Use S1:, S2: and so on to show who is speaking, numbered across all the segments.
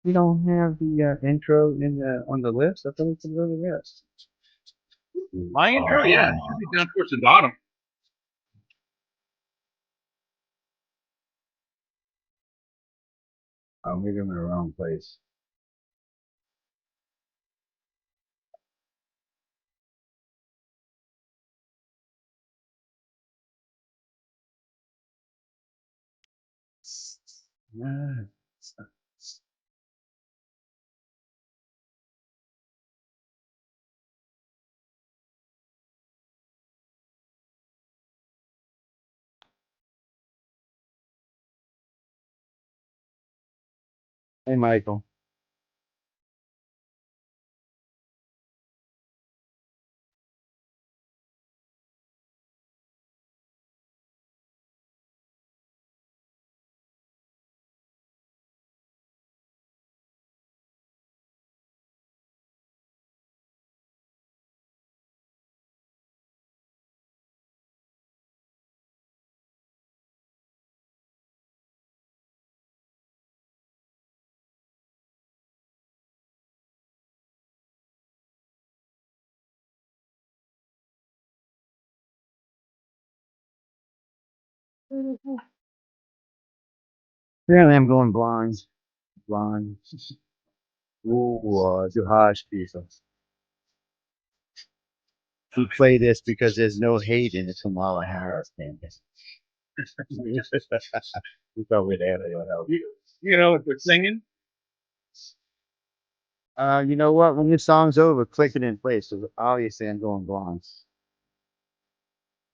S1: We don't have the intro in on the list. I thought we could go to the list.
S2: My intro, yeah, it should be down towards the bottom.
S1: I'm in the wrong place. Hey, Michael. Apparently, I'm going blind. Blind. Ooh, too harsh, people. We play this because there's no hate in it. Kamala Harris. We thought we'd add it.
S2: You know what they're singing?
S1: You know what? When this song's over, click it in place. So obviously, I'm going blind.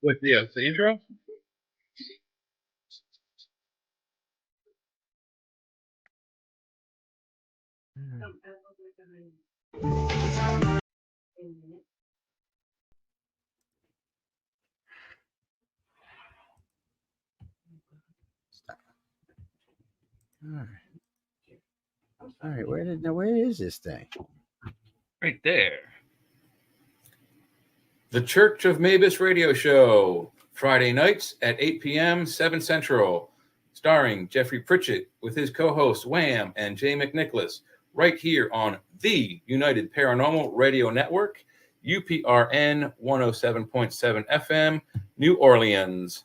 S2: With the intro?
S1: All right, where is this thing?
S2: Right there.
S3: The Church of Mavis radio show, Friday nights at 8 p.m., 7 Central, starring Jeffrey Pritchett with his co-hosts Wham and Jay McNicholas, right here on the United Paranormal Radio Network, UPRN 107.7 FM, New Orleans.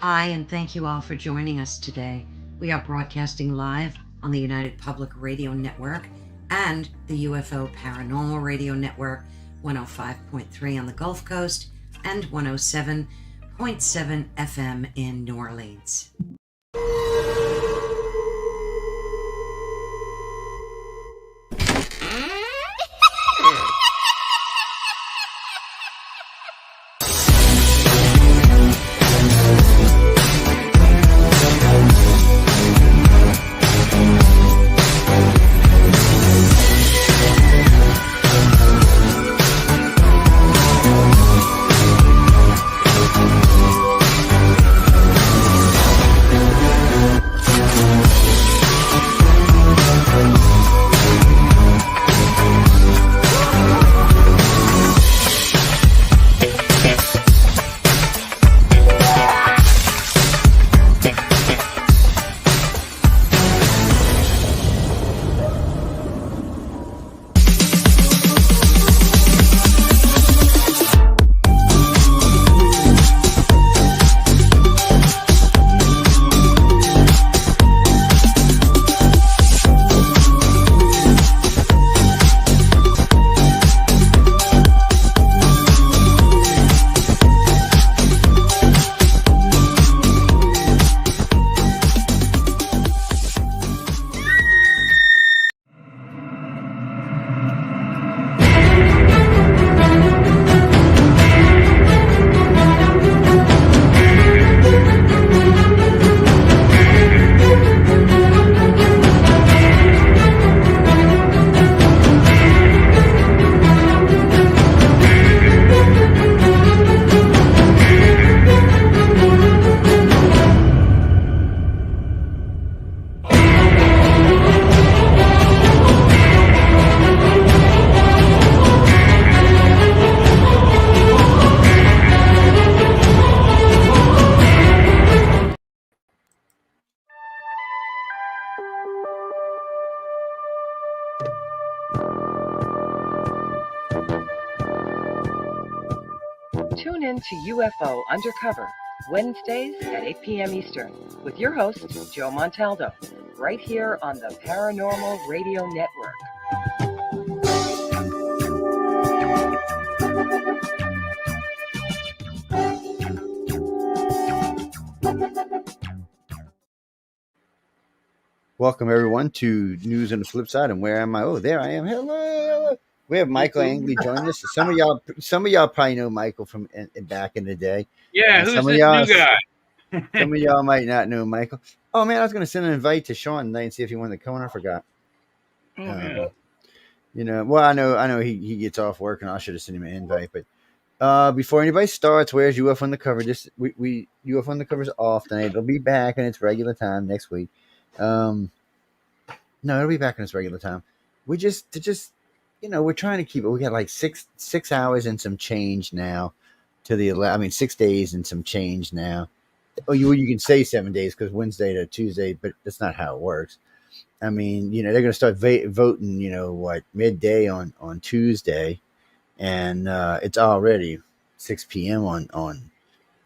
S4: Hi, and thank you all for joining us today. We are broadcasting live on the United Public Radio Network and the UFO Paranormal Radio Network, 105.3 on the Gulf Coast and 107.7 FM in New Orleans.
S5: Tune in to UFO Undercover, Wednesdays at 8 p.m. Eastern, with your host, Joe Montaldo, right here on the Paranormal Radio Network.
S1: Welcome everyone to News on the Flip Side. And where am I? Oh, there I am. Hello. We have Michael Langley joining us. Some of y'all probably know Michael from back in the day.
S2: Yeah,
S1: And
S2: who's
S1: some of
S2: this
S1: y'all,
S2: new guy?
S1: some of y'all might not know Michael. Oh man, I was going to send an invite to Sean tonight and see if he wanted to come on. I forgot.
S2: Yeah.
S1: You know, well, I know he gets off work, and I should have sent him an invite. But before anybody starts, where's UFO Undercover? Just we UFO Undercover's off tonight. It'll be back in its regular time next week. No, it'll be back in its regular time. We're trying to keep it. We got like six hours and some change now to the 6 days and some change now. Oh, you can say 7 days because Wednesday to Tuesday, but that's not how it works. I mean, they're going to start voting, midday on Tuesday, and it's already 6 p.m. on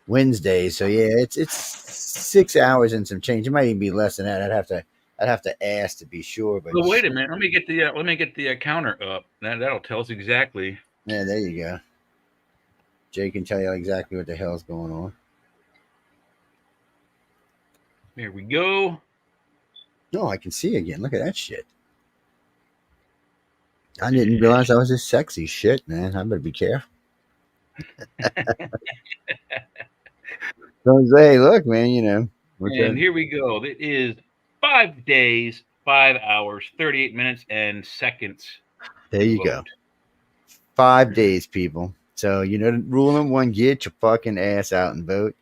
S1: Wednesday. So yeah, it's 6 hours and some change. It might even be less than that. I'd have to ask to be sure. But
S2: Well, wait a minute. Let me get the counter up. That'll tell us exactly.
S1: Yeah, there you go. Jay can tell you exactly what the hell's going on.
S2: There we go.
S1: No, I can see again. Look at that shit. I didn't realize I was this sexy shit, man. I better be careful. Don't say, look, man,
S2: And here we go. It is 5 days, 5 hours, 38 minutes, and seconds.
S1: There you go. 5 days, people. So, rule number one, get your fucking ass out and vote.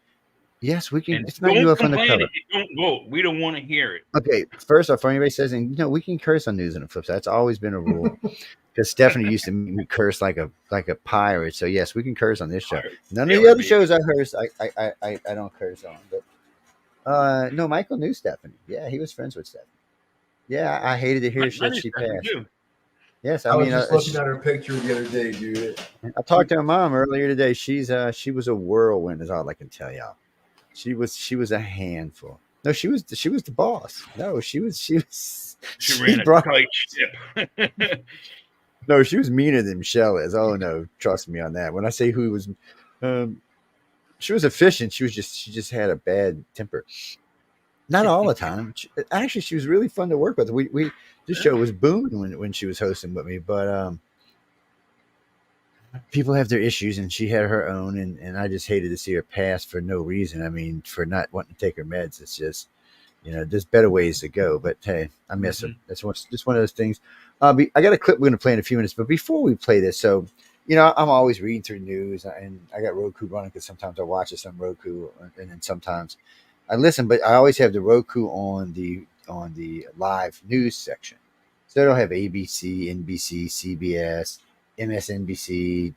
S1: Yes, we can.
S2: And
S1: it's not
S2: don't
S1: UFO
S2: complain
S1: Undercover.
S2: if you don't vote. We don't want to hear it.
S1: Okay, first off, anybody says, we can curse on News on the Flip Side. That's always been a rule. Because Stephanie used to make me curse like a pirate. So yes, we can curse on this show. None of the other shows I curse, I don't curse on. But no, Michael knew Stephanie. Yeah, he was friends with Stephanie. Yeah, I hated to hear shit she passed.
S2: Too.
S1: Yes,
S6: I was just looking at her picture the other day, dude.
S1: I talked to her mom earlier today. She was a whirlwind, is all I can tell y'all. She was a handful. No, she was the boss. No, she
S2: ran a tight ship.
S1: No, she was meaner than Michelle is. Oh no, trust me on that. When I say who was, she was efficient. She just had a bad temper. Not all the time. She was really fun to work with. This show was booming when she was hosting with me, but people have their issues, and she had her own, and I just hated to see her pass for no reason. I mean, for not wanting to take her meds. It's just, there's better ways to go. But hey, I miss her. That's just one of those things. I got a clip we're going to play in a few minutes, but before we play this, so I'm always reading through news, and I got Roku running because sometimes I watch it on Roku, and then sometimes I listen. But I always have the Roku on the live news section, so they'll have ABC, NBC, CBS, MSNBC,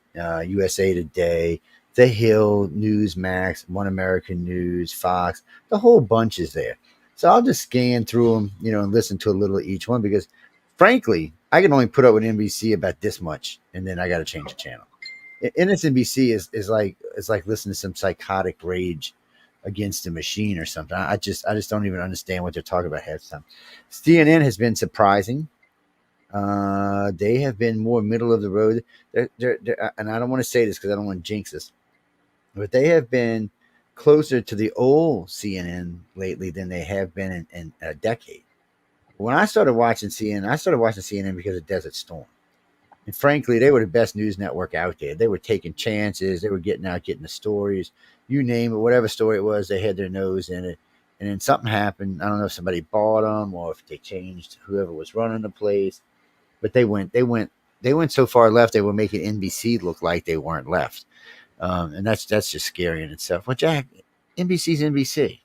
S1: USA Today, The Hill, Newsmax, One American News, Fox. The whole bunch is there. So I'll just scan through them, and listen to a little of each one because, frankly, I can only put up with NBC about this much, and then I got to change the channel. MSNBC is like listening to some psychotic rage against a machine or something. I just don't even understand what they're talking about half the time. CNN has been surprising. They have been more middle of the road. They're, and I don't want to say this because I don't want to jinx this, but they have been closer to the old CNN lately than they have been in a decade. When I started watching CNN because of Desert Storm. And frankly, they were the best news network out there. They were taking chances. They were getting the stories. You name it, whatever story it was, they had their nose in it. And then something happened. I don't know if somebody bought them or if they changed whoever was running the place. But they went so far left, they were making NBC look like they weren't left. And that's just scary in itself. Well, Jack, NBC's NBC.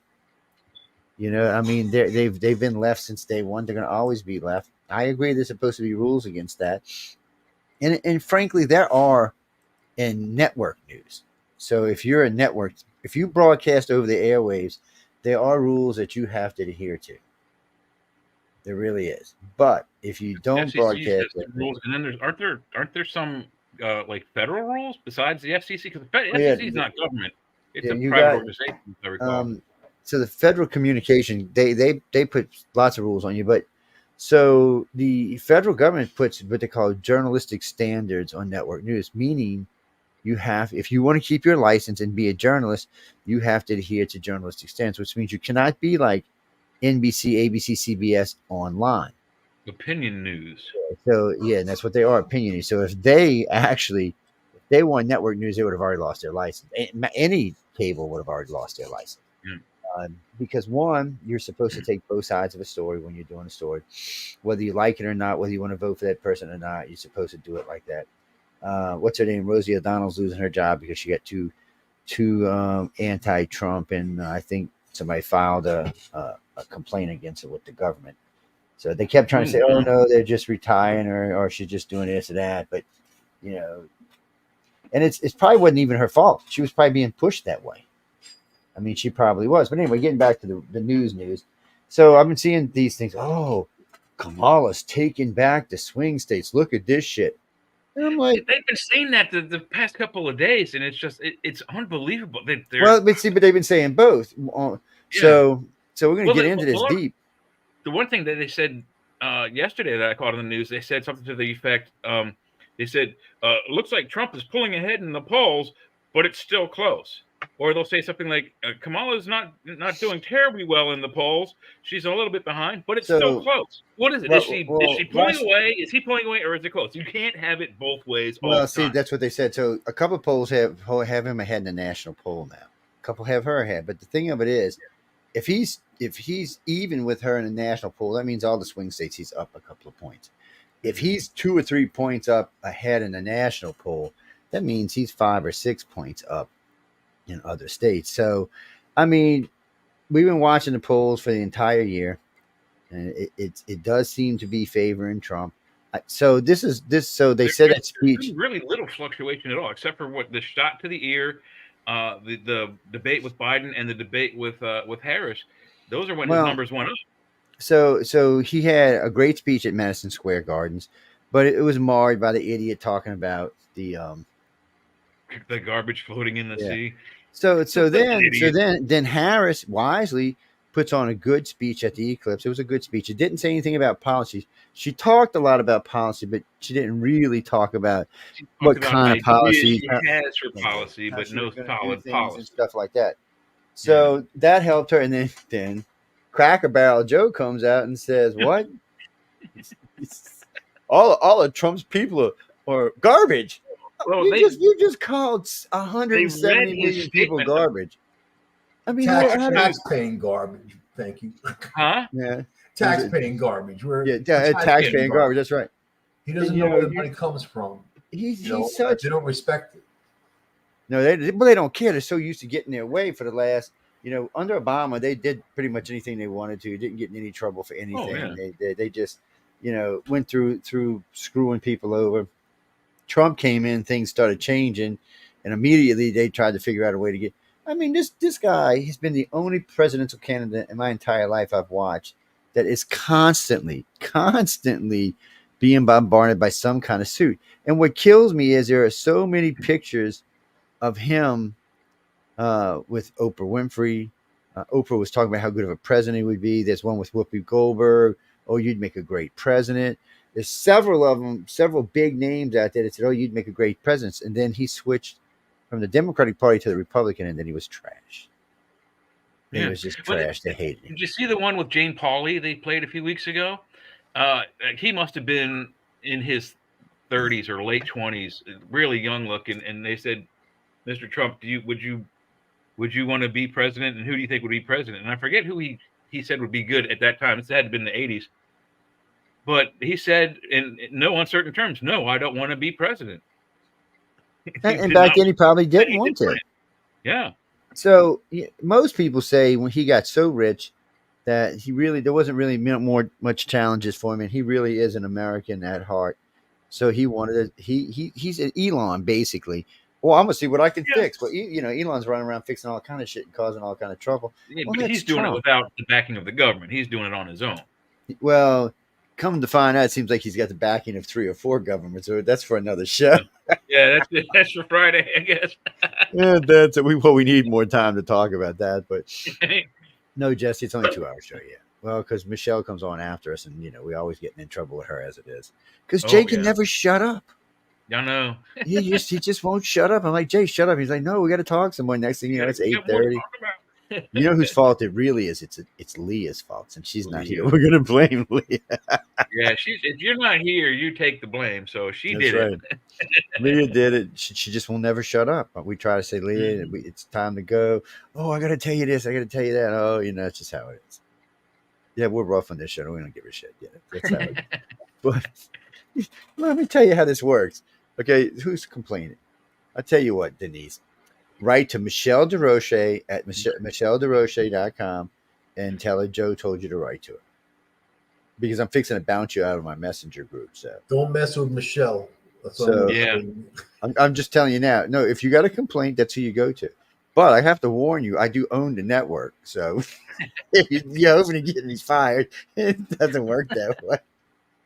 S1: They've been left since day one. They're going to always be left. I agree there's supposed to be rules against that. And frankly, there are in network news. So if you're a network, if you broadcast over the airwaves, there are rules that you have to adhere to. There really is. But if you don't broadcast
S2: rules, and then aren't there some like federal rules besides the FCC? Because the
S1: yeah,
S2: FCC is not government; it's
S1: yeah,
S2: a
S1: you
S2: private
S1: got
S2: organization, as I recall.
S1: so the federal communication they put lots of rules on you, but so the federal government puts what they call journalistic standards on network news, meaning you have, if you want to keep your license and be a journalist, you have to adhere to journalistic standards, which means you cannot be like NBC, ABC, CBS online.
S2: Opinion news.
S1: So yeah, and that's what they are, opinion news. So if they want network news, they would have already lost their license. Any cable would have already lost their license.
S2: Yeah.
S1: Because one, you're supposed to take both sides of a story when you're doing a story, whether you like it or not, whether you want to vote for that person or not, you're supposed to do it like that. What's her name? Rosie O'Donnell's losing her job because she got too anti-Trump, and I think somebody filed a complaint against it with the government. So they kept trying to say, "Oh no, they're just retiring, or she's just doing this or that." But you know, and it's probably wasn't even her fault. She was probably being pushed that way. I mean, she probably was. But anyway, getting back to the news. So I've been seeing these things. Oh, Kamala's taking back the swing states. Look at this shit. And I'm like,
S2: they've been saying that the past couple of days, and it's just it's unbelievable.
S1: But they've been saying both. So we're going to get into this deep.
S2: The one thing that they said yesterday that I caught on the news, they said something to the effect. They said, "Looks like Trump is pulling ahead in the polls, but it's still close." Or they'll say something like, "Kamala's not doing terribly well in the polls. She's a little bit behind, but it's still close." What is it? Is she pulling away? Is he pulling away, or is it close? You can't have it both ways.
S1: Well, see, that's what they said. So a couple of polls have him ahead in the national poll now. A couple have her ahead, but the thing of it is, if he's even with her in the national poll, that means all the swing states he's up a couple of points. If he's 2 or 3 points up ahead in the national poll, that means he's 5 or 6 points up in other states. So, I mean, we've been watching the polls for the entire year, and it does seem to be favoring Trump. So this. So they said that speech.
S2: Really little fluctuation at all, except for what the shot to the ear, the debate with Biden and the debate with Harris. Those are when his numbers went up.
S1: So he had a great speech at Madison Square Gardens, but it was marred by the idiot talking about the
S2: garbage floating in the sea.
S1: So then Harris wisely puts on a good speech at the eclipse. It was a good speech. It didn't say anything about policies. She talked a lot about policy, but she didn't really talk about what kind of policy.
S2: She has her policy, but no solid policy
S1: and stuff like that. So that helped her. And then Cracker Barrel Joe comes out and says, "What? all of Trump's people are garbage." Well, you just called 170 million people garbage. I mean,
S6: tax-paying garbage. Thank you.
S2: Huh?
S1: Yeah.
S6: Tax-paying garbge.
S1: Tax-paying garbage. That's right.
S6: He doesn't know where the money comes from.
S1: He's such.
S6: They don't respect it.
S1: No, they don't care. They're so used to getting their way for the last. Under Obama, they did pretty much anything they wanted to. Didn't get in any trouble for anything. They just, went through screwing people over. Trump came in, things started changing, and immediately they tried to figure out a way to get. I mean, this guy has been the only presidential candidate in my entire life I've watched that is constantly being bombarded by some kind of suit. And what kills me is there are so many pictures of him with Oprah Winfrey. Oprah was talking about how good of a president he would be. There's one with Whoopi Goldberg. Oh, you'd make a great president. There's several of them, several big names out there that said, "Oh, you'd make a great president." And then he switched from the Democratic Party to the Republican, and then he was trash. He was just trash. They hated him.
S2: Did you see the one with Jane Pauley they played a few weeks ago? He must have been in his 30s or late 20s, really young looking. And they said, "Mr. Trump, would you want to be president? And who do you think would be president?" And I forget who he said would be good at that time. It had to been the 80s. But he said in no uncertain terms, "No, I don't want to be president."
S1: And back then he probably didn't want to.
S2: Yeah.
S1: So most people say when he got so rich that there wasn't really much challenges for him, and he really is an American at heart. So he wanted to. He's an Elon basically. Well, I'm gonna see what I can fix. But Elon's running around fixing all kind of shit and causing all kind of trouble.
S2: Yeah, but he's doing it without the backing of the government. He's doing it on his own.
S1: Well, come to find out, it seems like he's got the backing of 3 or 4 governments. So that's for another show.
S2: Yeah, that's for Friday, I guess.
S1: Yeah, that's we need more time to talk about that. But no, Jesse, it's only a 2-hour show. Yeah, well, because Michelle comes on after us, and we always getting in trouble with her as it is. Because Jay can never shut up.
S2: I know.
S1: he just won't shut up. I'm like, Jay, shut up. He's like, no, we got to talk some more. Next thing you know, it's 8:30. You know whose fault it really is? It's Leah's fault, and she's not here. We're gonna blame Leah.
S2: Yeah, if you're not here, you take the blame. So she
S1: That's
S2: did
S1: right.
S2: it.
S1: Leah did it. She just will never shut up. We try to say, Leah, it's time to go. Oh, I got to tell you this. I got to tell you that. Oh, it's just how it is. Yeah, we're rough on this show. We don't give a shit. Yeah, that's how it is. But let me tell you how this works. Okay, who's complaining? I'll tell you what, Denise. Write to Michelle DeRoche at michellederoche.com and tell her Joe told you to write to her. Because I'm fixing to bounce you out of my messenger group. So
S6: don't mess with Michelle.
S1: I'm just telling you now. No, if you got a complaint, that's who you go to. But I have to warn you, I do own the network. So if you're hoping to get me fired, it doesn't work that way.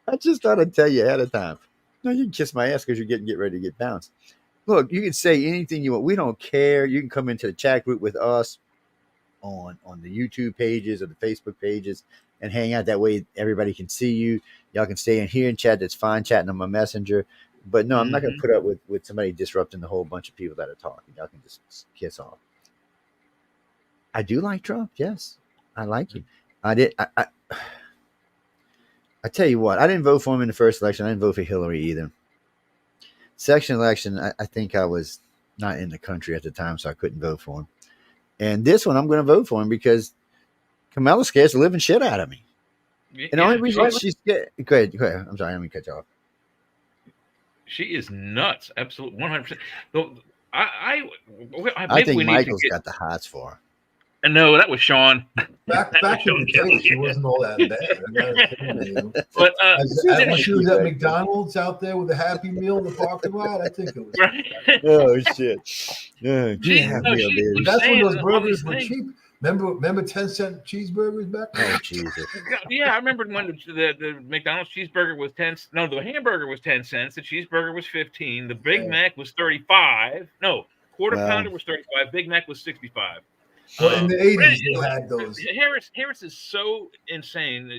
S1: I just thought I'd tell you ahead of time. No, you can kiss my ass because you're getting ready to get bounced. Look, you can say anything you want. We don't care. You can come into the chat group with us on the YouTube pages or the Facebook pages and hang out. That way everybody can see you. Y'all can stay in here and chat. That's fine, chatting on my messenger. But no, I'm not going to put up with somebody disrupting the whole bunch of people that are talking. Y'all can just kiss off. I do like Trump. Yes, I like him. I tell you what, I didn't vote for him in the first election. I didn't vote for Hillary either. Second election, I think I was not in the country at the time, so I couldn't vote for him. And this one, I'm going to vote for him because Kamala scares the living shit out of me. And the only reason she's scared... Go ahead. I'm sorry, I'm going to cut you off.
S2: She is nuts. Absolutely, 100%.
S1: I think Michael's got the hots for her.
S2: No, that was Sean.
S6: Back in the day, she wasn't all that bad.
S2: But
S6: when she was at McDonald's out there with a Happy Meal in the parking lot, I think it was.
S2: Right.
S1: Oh shit! Yeah,
S6: that's when those burgers were cheap. Remember 10-cent cheeseburgers back then?
S1: Oh Jesus!
S2: Yeah, I remember when the McDonald's cheeseburger was 10. No, the hamburger was 10 cents. The cheeseburger was 15. The Big Mac was 35. No, quarter pounder was 35. Big Mac was 65.
S6: Well, in the 80s, they had those.
S2: Harris is so insane.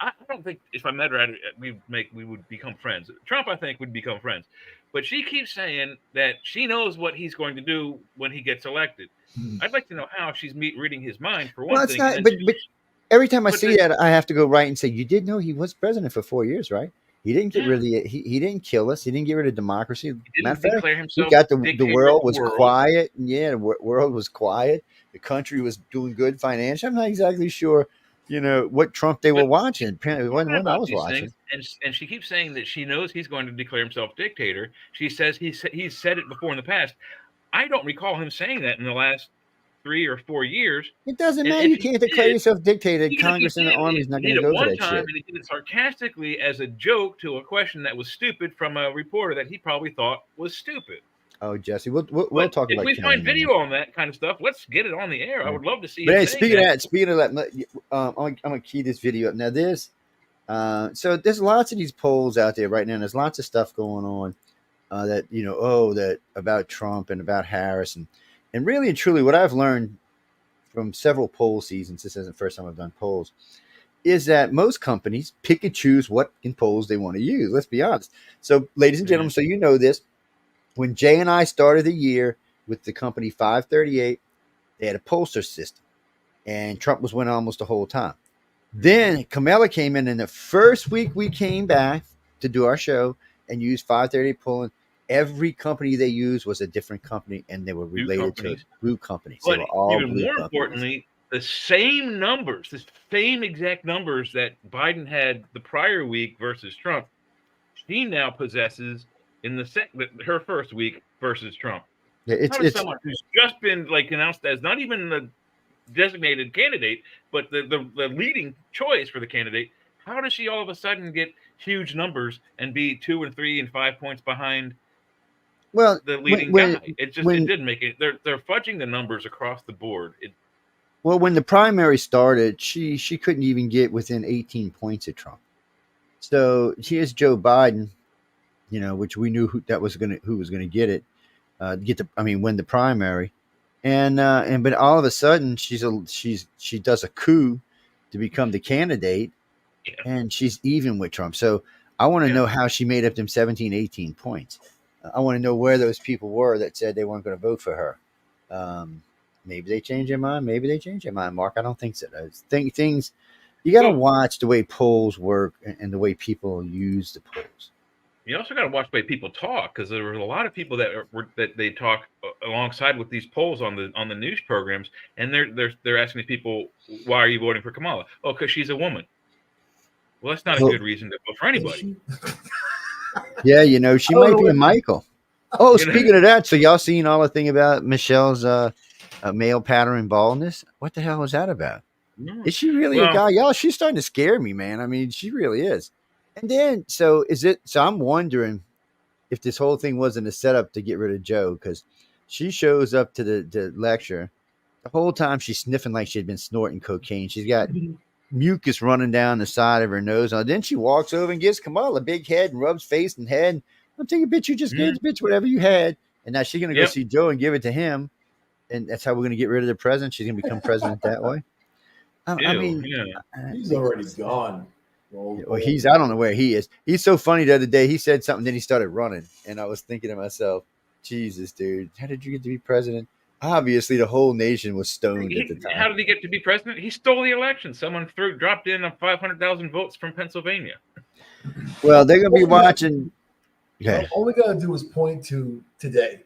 S2: I don't think if I met her, we would become friends. Trump, I think, would become friends. But she keeps saying that she knows what he's going to do when he gets elected. I'd like to know how she's reading his mind for one thing.
S1: Not, but every time I see that, I have to go right and say, you did know he was president for 4 years, right? He didn't get rid of he didn't kill us. He didn't get rid of democracy.
S2: He didn't declare himself.
S1: He got the world was quiet. Yeah, the world was quiet. The country was doing good financially. I'm not exactly sure, what Trump they were watching. It wasn't what I was watching.
S2: And she keeps saying that she knows he's going to declare himself dictator. She says he's said it before in the past. I don't recall him saying that in the last 3 or 4 years.
S1: It doesn't matter. You can't declare yourself dictator. Congress and the Army is not going to go for that shit.
S2: And he did it sarcastically as a joke to a question that was stupid from a reporter that he probably thut was stupid.
S1: Oh, Jesse, we'll talk about.
S2: If we find video on that kind of stuff, let's get it on the air. I would love to see.
S1: But hey, speaking of that, I'm gonna key this video up now. So there's lots of these polls out there right now. There's lots of stuff going on that about Trump and about Harris and really and truly, what I've learned from several poll seasons, this isn't the first time I've done polls, is that most companies pick and choose what in polls they want to use. Let's be honest. So, ladies and gentlemen, so you know this, when Jay and I started the year with the company 538, they had a pollster system, and Trump was winning almost the whole time. Then Kamala came in the first week we came back to do our show and used 538 polling. Every company they used was a different company, and they were related to blue companies.
S2: But
S1: they were all
S2: even more importantly, the same numbers, the same exact numbers that Biden had the prior week versus Trump, she now possesses in her first week versus Trump.
S1: Yeah, it's
S2: someone who's just been announced as not even the designated candidate, but the leading choice for the candidate. How does she all of a sudden get huge numbers and be 2 and 3 and 5 points behind?
S1: Well,
S2: the leading guy. It didn't make it. They're fudging the numbers across the board.
S1: When the primary started, she couldn't even get within 18 points of Trump. So here's Joe Biden, which we knew who was going to get it, win the primary, and but all of a sudden she does a coup to become the candidate, and she's even with Trump. So I want to know how she made up them 17, 18 points. I want to know where those people were that said they weren't going to vote for her. Maybe they changed their mind. Maybe they changed their mind, Mark. I don't think so. Things you got to watch the way polls work and the way people use the polls.
S2: You also got to watch the way people talk, because there were a lot of people that they talk alongside with these polls on the news programs, and they're asking these people, why are you voting for Kamala? Oh, because she's a woman. Well, that's not a good reason to vote for anybody.
S1: Yeah, she might be a Michael. Oh, speaking of that, so y'all seen all the thing about Michelle's male pattern baldness? What the hell is that about? No. Is she really a guy? Y'all, she's starting to scare me, man. I mean, she really is. And then, so I'm wondering if this whole thing wasn't a setup to get rid of Joe, because she shows up to the lecture. The whole time she's sniffing like she had been snorting cocaine. She's got mucus running down the side of her nose. And then she walks over and gives Kamala a big head and rubs face and head. I'm thinking, bitch, you just gave the bitch whatever you had. And now she's going to go see Joe and give it to him. And that's how we're going to get rid of the president. She's going to become president that way.
S6: He's already gone.
S1: Well, I don't know where he is. He's so funny the other day. He said something, then he started running. And I was thinking to myself, Jesus, dude, how did you get to be president? Obviously, the whole nation was stoned at the time.
S2: How did he get to be president? He stole the election. Someone dropped in 500,000 votes from Pennsylvania.
S1: Well, they're going to be watching.
S6: Okay. All we got to do is point to today.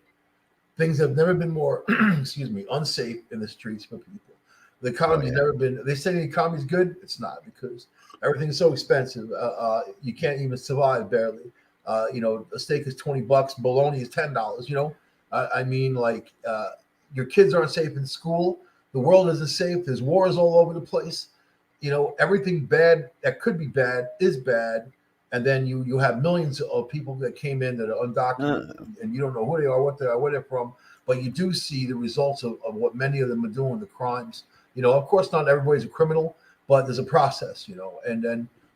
S6: Things have never been more, unsafe in the streets for people. The economy's never been. They say the economy's good. It's not, because everything's so expensive. You can't even survive barely. A steak is $20. Bologna is $10. Your kids aren't safe in school. The world isn't safe. There's wars all over the place. Everything bad that could be bad is bad. And then you have millions of people that came in that are undocumented, and you don't know who they are, what they are, where they're from. But you do see the results of what many of them are doing, the crimes. Of course, not everybody's a criminal, but there's a process,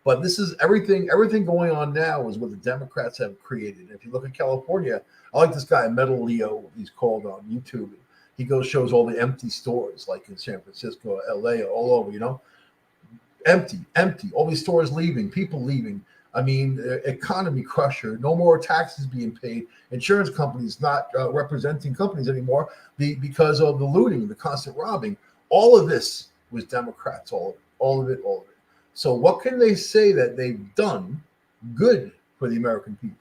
S6: but this is everything going on now is what the Democrats have created. If you look at California, I like this guy, Metal Leo, he's called on YouTube. He shows all the empty stores, like in San Francisco, LA, all over, empty, all these stores leaving, people leaving. I mean, economy crusher, no more taxes being paid, insurance companies not representing companies anymore because of the looting, the constant robbing. All of this was Democrats, all of it. So what can they say that they've done good for the American people?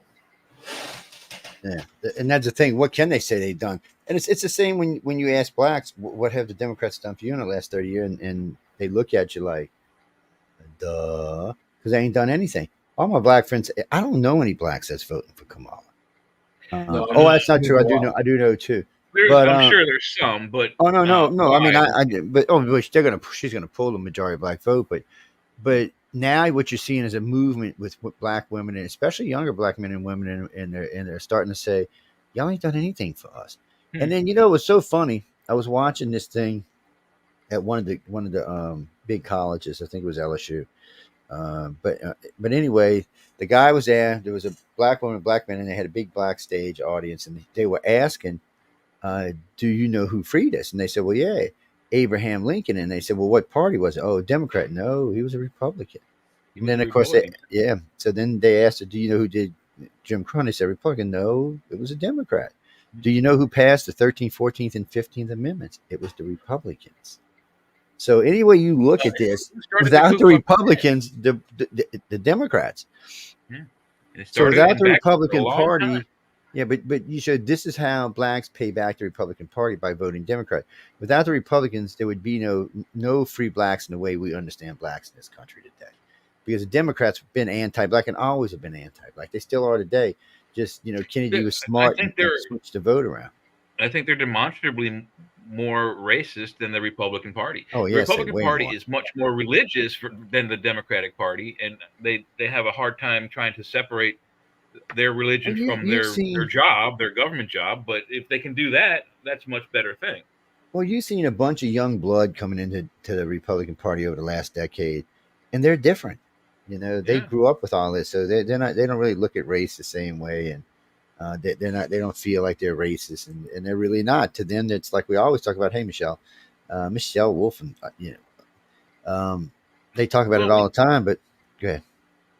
S1: Yeah, and that's the thing. What can they say they've done? And it's the same when you ask blacks, what have the Democrats done for you in the last 30 years? And they look at you like, duh, because they ain't done anything. All my black friends, I don't know any blacks that's voting for Kamala. That's not true. I do know too.
S2: I'm sure there's some, but
S1: no. I mean, she's gonna pull the majority black vote, but now what you're seeing is a movement with black women, and especially younger black men and women, and they're starting to say, y'all ain't done anything for us. And then it was so funny. I was watching this thing at one of the big colleges. I think it was LSU. But anyway, the guy was there. There was a black woman, black man, and they had a big black stage audience, and they were asking, "Do you know who freed us?" And they said, "Well, yeah, Abraham Lincoln." And they said, "Well, what party was it?" "Oh, Democrat." "No, he was a Republican." And then of course, so then they asked her, "Do you know who did Jim Crow?" And they said, "Republican." "No, it was a Democrat." "Do you know who passed the 13th, 14th, and 15th Amendments?" "It was the Republicans." So any way you look at this, without the Republicans, the Democrats. So without the Republican Party, but you showed this is how blacks pay back the Republican Party, by voting Democrat. Without the Republicans, there would be no free blacks in the way we understand blacks in this country today. Because the Democrats have been anti-black and always have been anti-black. They still are today. Just Kennedy was smart and switched the vote around.
S2: I think they're demonstrably more racist than the Republican Party.
S1: Oh, yes,
S2: the Republican Party is much more religious than the Democratic Party, and they have a hard time trying to separate their religion from their job, their government job. But if they can do that, that's a much better thing.
S1: Well, you've seen a bunch of young blood coming into the Republican Party over the last decade, and they're different. You know, they grew up with all this, so they don't really look at race the same way, and they don't feel like they're racist, and they're really not. To them, it's like we always talk about. Hey, Michelle Wolf, and they talk about it all the time. But go ahead.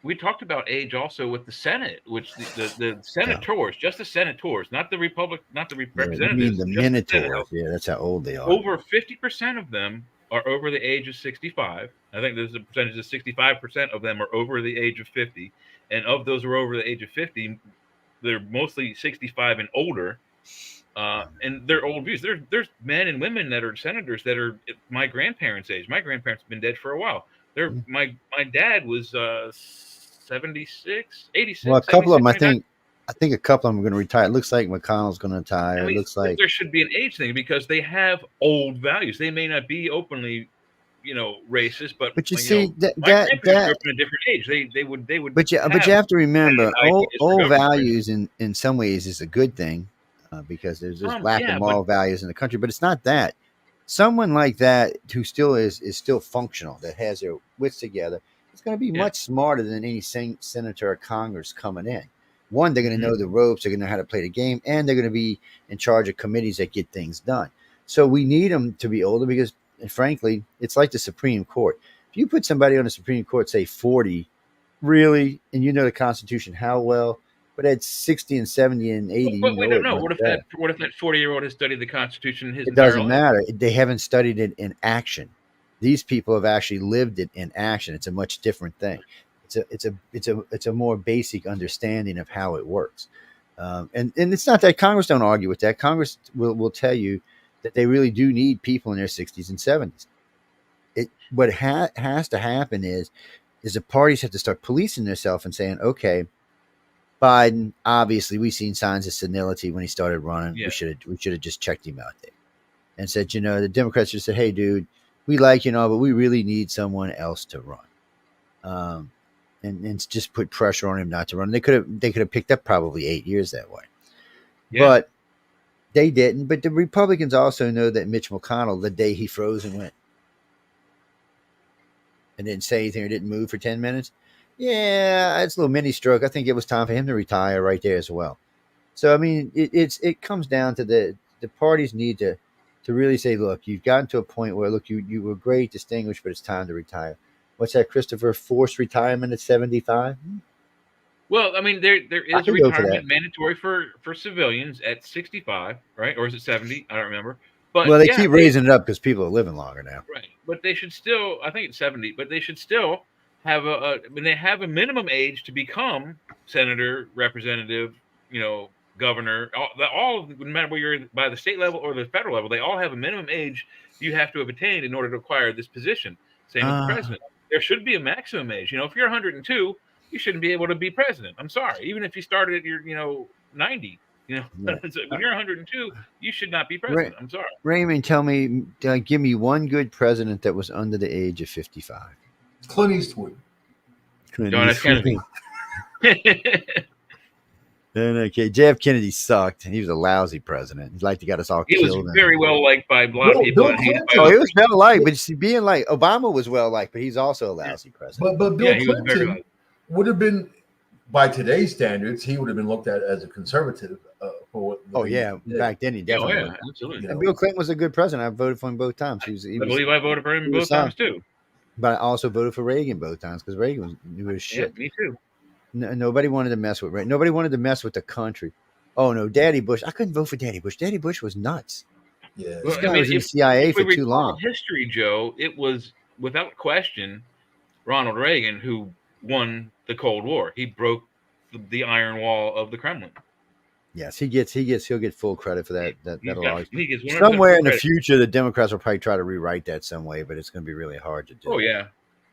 S2: We talked about age also with the Senate, which the senators, just the senators, not the representatives.
S1: You mean the Minotaurs? Yeah, that's how old they are.
S2: Over 50% of them are over the age of 65. I think there's a percentage of 65% of them are over the age of 50, and of those who are over the age of 50, they're mostly 65 and older. And they're old views. There's men and women that are senators that are my grandparents' age. My grandparents have been dead for a while. My dad was 76, 86.
S1: Well, a couple of them, I think a couple of them are going to retire. It looks like McConnell's going to retire.
S2: I mean,
S1: it looks like
S2: there should be an age thing because they have old values. They may not be openly, racist, but
S1: you see that
S2: grew up in a different age. They would.
S1: But you have to remember, old values in some ways is a good thing because there's just lack of moral values in the country. But it's not that. Someone like that who still is still functional, that has their wits together, is going to be much smarter than any senator or Congress coming in. One, they're going to know the ropes, they're going to know how to play the game, and they're going to be in charge of committees that get things done. So we need them to be older because, frankly, it's like the Supreme Court. If you put somebody on the Supreme Court, say 40, really, and you know the Constitution how well, but at 60 and 70 and 80,
S2: but we don't know. What if that 40-year-old has studied the Constitution his
S1: It doesn't matter. They haven't studied it in action. These people have actually lived it in action. It's a much different thing. It's a more basic understanding of how it works. And it's not that Congress don't argue with that. Congress will tell you that they really do need people in their 60s and 70s. What has to happen is the parties have to start policing themselves and saying, okay, Biden, obviously we've seen signs of senility when he started running. Yeah. We should have just checked him out there and said, the Democrats just said, hey, dude, we like you and all, but we really need someone else to run. And just put pressure on him not to run. They could have picked up probably 8 years that way. Yeah. But they didn't. But the Republicans also know that Mitch McConnell, the day he froze and went and didn't say anything or didn't move for 10 minutes, it's a little mini stroke. I think it was time for him to retire right there as well. So, I mean, it comes down to the parties need to really say, look, you've gotten to a point where, look, you were great, distinguished, but it's time to retire. What's that, Christopher? Forced retirement at 75?
S2: Well, I mean, there is a retirement mandatory for civilians at 65, right? Or is it 70? I don't remember. But
S1: they keep raising it up because people are living longer now.
S2: Right. But they should still, I think it's 70, but they should still have they have a minimum age to become senator, representative, governor. All no matter where you're by the state level or the federal level, they all have a minimum age you have to have attained in order to acquire this position. Same with the president. There should be a maximum age. If you're 102, you shouldn't be able to be president. I'm sorry. Even if you started at your, 90, when you're 102, you should not be president. I'm sorry.
S1: Raymond, give me one good president that was under the age of 55.
S6: Clint Eastwood.
S2: John F. Kennedy.
S1: Okay, JF Kennedy sucked. He was a lousy president. He got us all killed.
S2: He was very well liked by a lot of people.
S1: He was well liked, but being like Obama was well liked, but he's also a lousy president.
S6: But Bill Clinton would have been, by today's standards, he would have been looked at as a conservative.
S1: Back then he definitely.
S2: Oh yeah, absolutely.
S1: And Bill Clinton was a good president. I voted for him both times. I
S2: believe I voted for him both times too.
S1: But I also voted for Reagan both times because Reagan knew his shit.
S2: Yeah, me too.
S1: Nobody wanted to mess with Reagan. Nobody wanted to mess with the country. Oh no, Daddy Bush! I couldn't vote for Daddy Bush. Daddy Bush was nuts.
S6: Yeah,
S1: this guy was in the CIA for too long.
S2: History, Joe. It was without question Ronald Reagan who won the Cold War. He broke the iron wall of the Kremlin.
S1: Yes, he'll get full credit for that. Somewhere in the future, the Democrats will probably try to rewrite that some way, but it's going to be really hard to do.
S2: Oh yeah.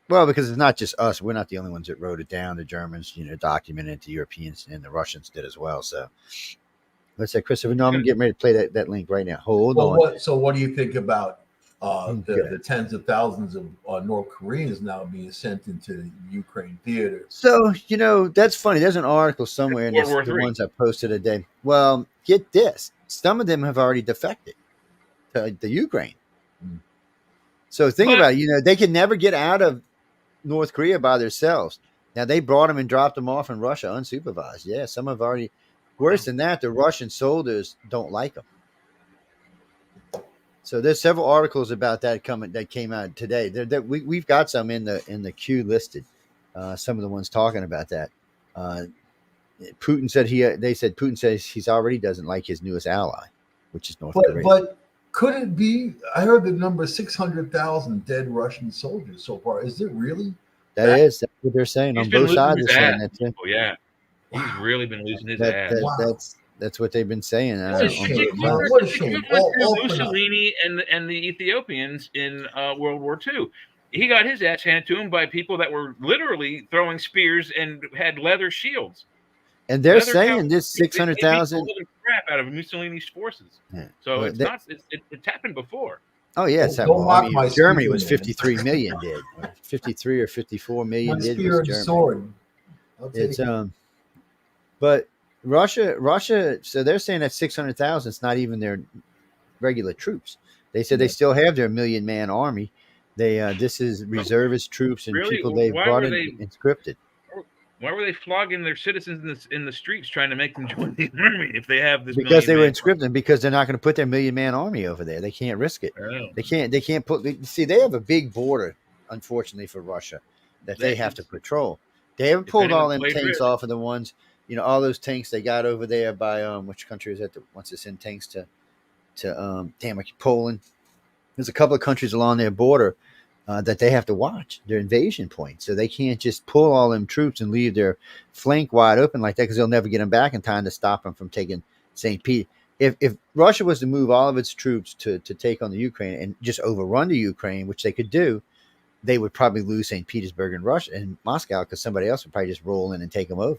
S1: Well, because it's not just us. We're not the only ones that wrote it down. The Germans, documented it. The Europeans and the Russians did as well. So let's say, Christopher, no, I'm getting ready to play that link right now. Hold on.
S6: So what do you think about the tens of thousands of North Koreans now being sent into the Ukraine theater?
S1: So, that's funny. There's an article somewhere in the ones I posted today. Well, get this. Some of them have already defected to the Ukraine. So think about it. They can never get out of North Korea by themselves. Now they brought them and dropped them off in Russia unsupervised. Yeah, some have already. Worse than that, the Russian soldiers don't like them. So there's several articles about that came out today. We've got some in the queue listed. Some of the ones talking about that. Putin said Putin says he's already doesn't like his newest ally, which is North Korea.
S6: But could it be? I heard the number 600,000 dead Russian soldiers so far. Is it really?
S1: That's what they're saying on both sides. They're saying that too.
S2: Oh, yeah, he's really been losing his ass.
S1: That's what they've been saying.
S6: What a shame! What a shame!
S2: Mussolini and the Ethiopians in World War II. He got his ass handed to him by people that were literally throwing spears and had leather shields.
S1: And they're saying this 600,000
S2: crap out of Mussolini's forces. Yeah. So it's happened before.
S1: Oh yeah, it's happened. Germany was 53 million dead, 53 or 54 million dead. It's but Russia. So they're saying that 600,000 is not even their regular troops. They said they still have their 1 million man army. This is reservist troops and people they've brought in conscripted.
S2: Why were they flogging their citizens in the streets trying to make them join the army if they have this?
S1: Because they were conscripted. Because they're not going to put their 1 million man army over there. They can't risk it.
S2: Oh.
S1: They can't put. See, they have a big border, unfortunately for Russia, that they have to patrol. They haven't pulled all them tanks off of the ones. All those tanks they got over there by which country is that? Once they send tanks to Poland. There's a couple of countries along their border that they have to watch their invasion points, so they can't just pull all them troops and leave their flank wide open like that because they'll never get them back in time to stop them from taking St. Pete. If Russia was to move all of its troops to take on the Ukraine and just overrun the Ukraine, which they could do, they would probably lose St. Petersburg and Russia and Moscow because somebody else would probably just roll in and take them over.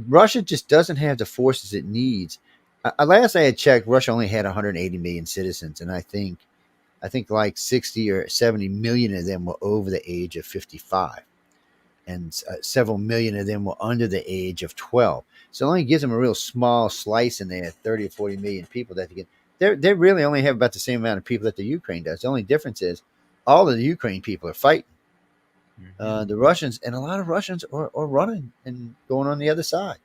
S1: Russia just doesn't have the forces it needs. Last I had checked, Russia only had 180 million citizens, and I think like 60 or 70 million of them were over the age of 55, and several million of them were under the age of 12. So it only gives them a real small slice in there, 30 or 40 million people that they really only have about the same amount of people that the Ukraine does. The only difference is all of the Ukraine people are fighting. The Russians, and a lot of Russians are running and going on the other side.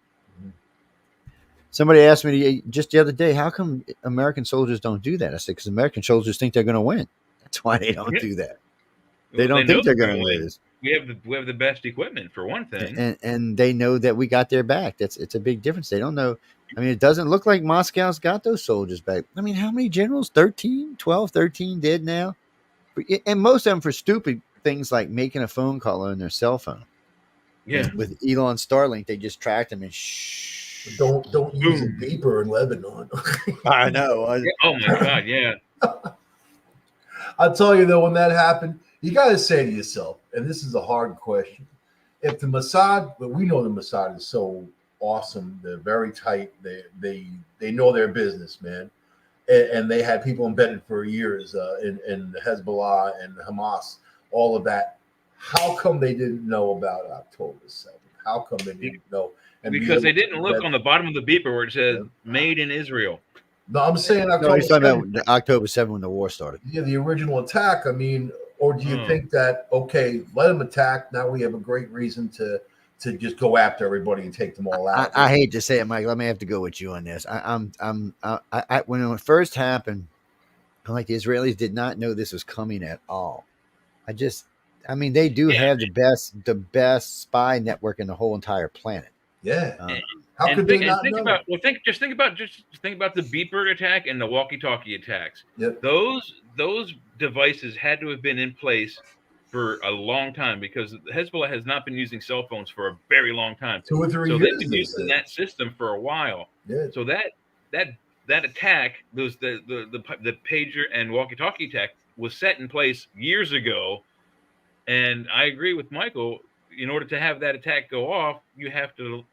S1: Somebody asked me just the other day, how come American soldiers don't do that? I said, because American soldiers think they're going to win. That's why they don't do that. They don't think they're going to lose.
S2: We have the best equipment for one thing,
S1: and they know that we got their back. It's a big difference. They don't know. I mean, it doesn't look like Moscow's got those soldiers back. I mean, how many generals? 13 dead now, and most of them for stupid things like making a phone call on their cell phone.
S2: Yeah,
S1: with Elon Starlink, they just tracked them and
S6: Don't use a beeper in Lebanon.
S1: I know.
S2: Oh my God, yeah.
S6: I'll tell you though, when that happened, you got to say to yourself, and this is a hard question: if the Mossad, but we know the Mossad is so awesome, they're very tight, they know their business, man, and they had people embedded for years in Hezbollah and Hamas, all of that. How come they didn't know about October 7th? How come they didn't know?
S2: Because they didn't look on the bottom of the beeper where it says "Made in Israel."
S6: No, I'm saying
S1: October. No, he's talking about October 7th when the war started.
S6: Yeah, the original attack. I mean, or do you think that let them attack? Now we have a great reason to just go after everybody and take them all out.
S1: I hate to say it, Mike. Let me have to go with you on this. When it first happened, I'm like, the Israelis did not know this was coming at all. I mean, they do have the best spy network in the whole entire planet.
S6: Yeah.
S2: How could they not know? Just think about the beeper attack and the walkie-talkie attacks.
S6: Yep.
S2: Those devices had to have been in place for a long time because Hezbollah has not been using cell phones for a very long time.
S6: 2 or 3 years.
S2: So they've been using that system for a while.
S6: Yeah.
S2: So that attack, the pager and walkie-talkie attack was set in place years ago. And I agree with Michael. In order to have that attack go off, you have to,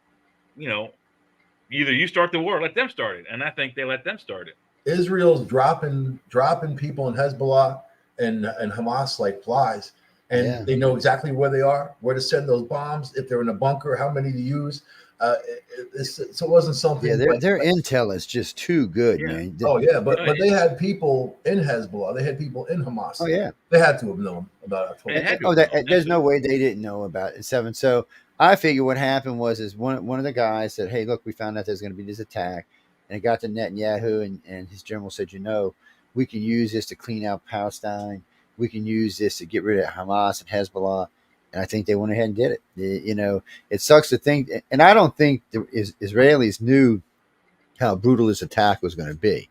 S2: either you start the war or let them start it. And I think they let them start it.
S6: Israel's dropping people in Hezbollah and Hamas like flies. and they know exactly where they are, where to send those bombs, if they're in a bunker, how many to use. So it wasn't something.
S1: Yeah, their intel is just too good, man.
S6: Oh yeah, but they had people in Hezbollah, they had people in Hamas.
S1: Oh yeah,
S6: they had to have known about October.
S1: There's no way they didn't know about it. So I figure what happened is one of the guys said, "Hey, look, we found out there's going to be this attack," and it got to Netanyahu, and his general said, we can use this to clean out Palestine. We can use this to get rid of Hamas and Hezbollah. And I think they went ahead and did it. It sucks to think, and I don't think the Israelis knew how brutal this attack was going to be,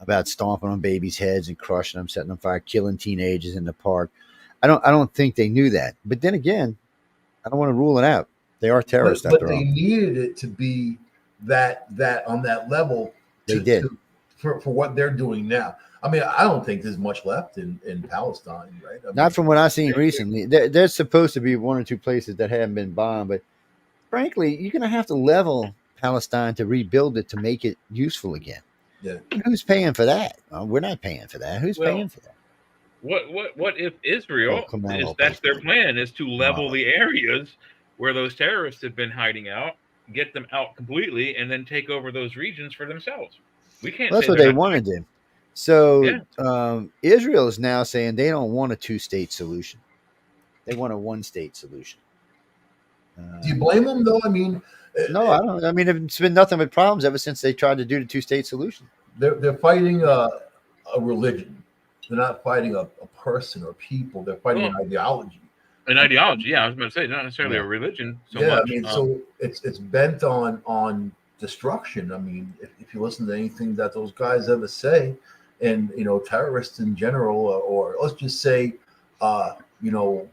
S1: about stomping on babies' heads and crushing them, setting them fire, killing teenagers in the park. I don't think they knew that. But then again, I don't want to rule it out. They are terrorists.
S6: But they needed it to be that on that level.
S1: They did
S6: for what they're doing now. I mean, I don't think there's much left in Palestine, right?
S1: Not from what I've seen recently. There's supposed to be one or two places that haven't been bombed, but frankly, you're going to have to level Palestine to rebuild it to make it useful again.
S6: Yeah.
S1: And who's paying for that? We're not paying for that. Who's paying for that?
S2: What if Israel, that's their plan, is to level the areas where those terrorists have been hiding out, get them out completely, and then take over those regions for themselves? We can't.
S1: That's what they want to do. So Israel is now saying they don't want a 2-state solution. They want a 1-state solution.
S6: Do you blame them, though? I mean,
S1: no, I don't. I mean, it's been nothing but problems ever since they tried to do the 2-state solution.
S6: They're fighting a religion. They're not fighting a person or people. They're fighting an ideology.
S2: An ideology, yeah. I was going to say, not necessarily a religion. So much.
S6: I mean, so it's bent on destruction. I mean, if you listen to anything that those guys ever say, and terrorists in general, or let's just say, I mean,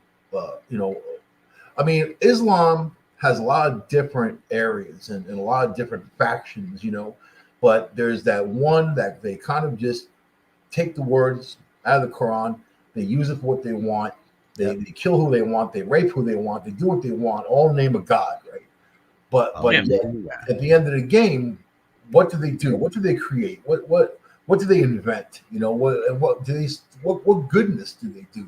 S6: Islam has a lot of different areas and a lot of different factions, but there's that one that they kind of just take the words out of the Quran, they use it for what they want, they kill who they want, they rape who they want, they do what they want, all in the name of God, right? But at the end of the game, what do they do? What do they create? What do they invent? What goodness do they do?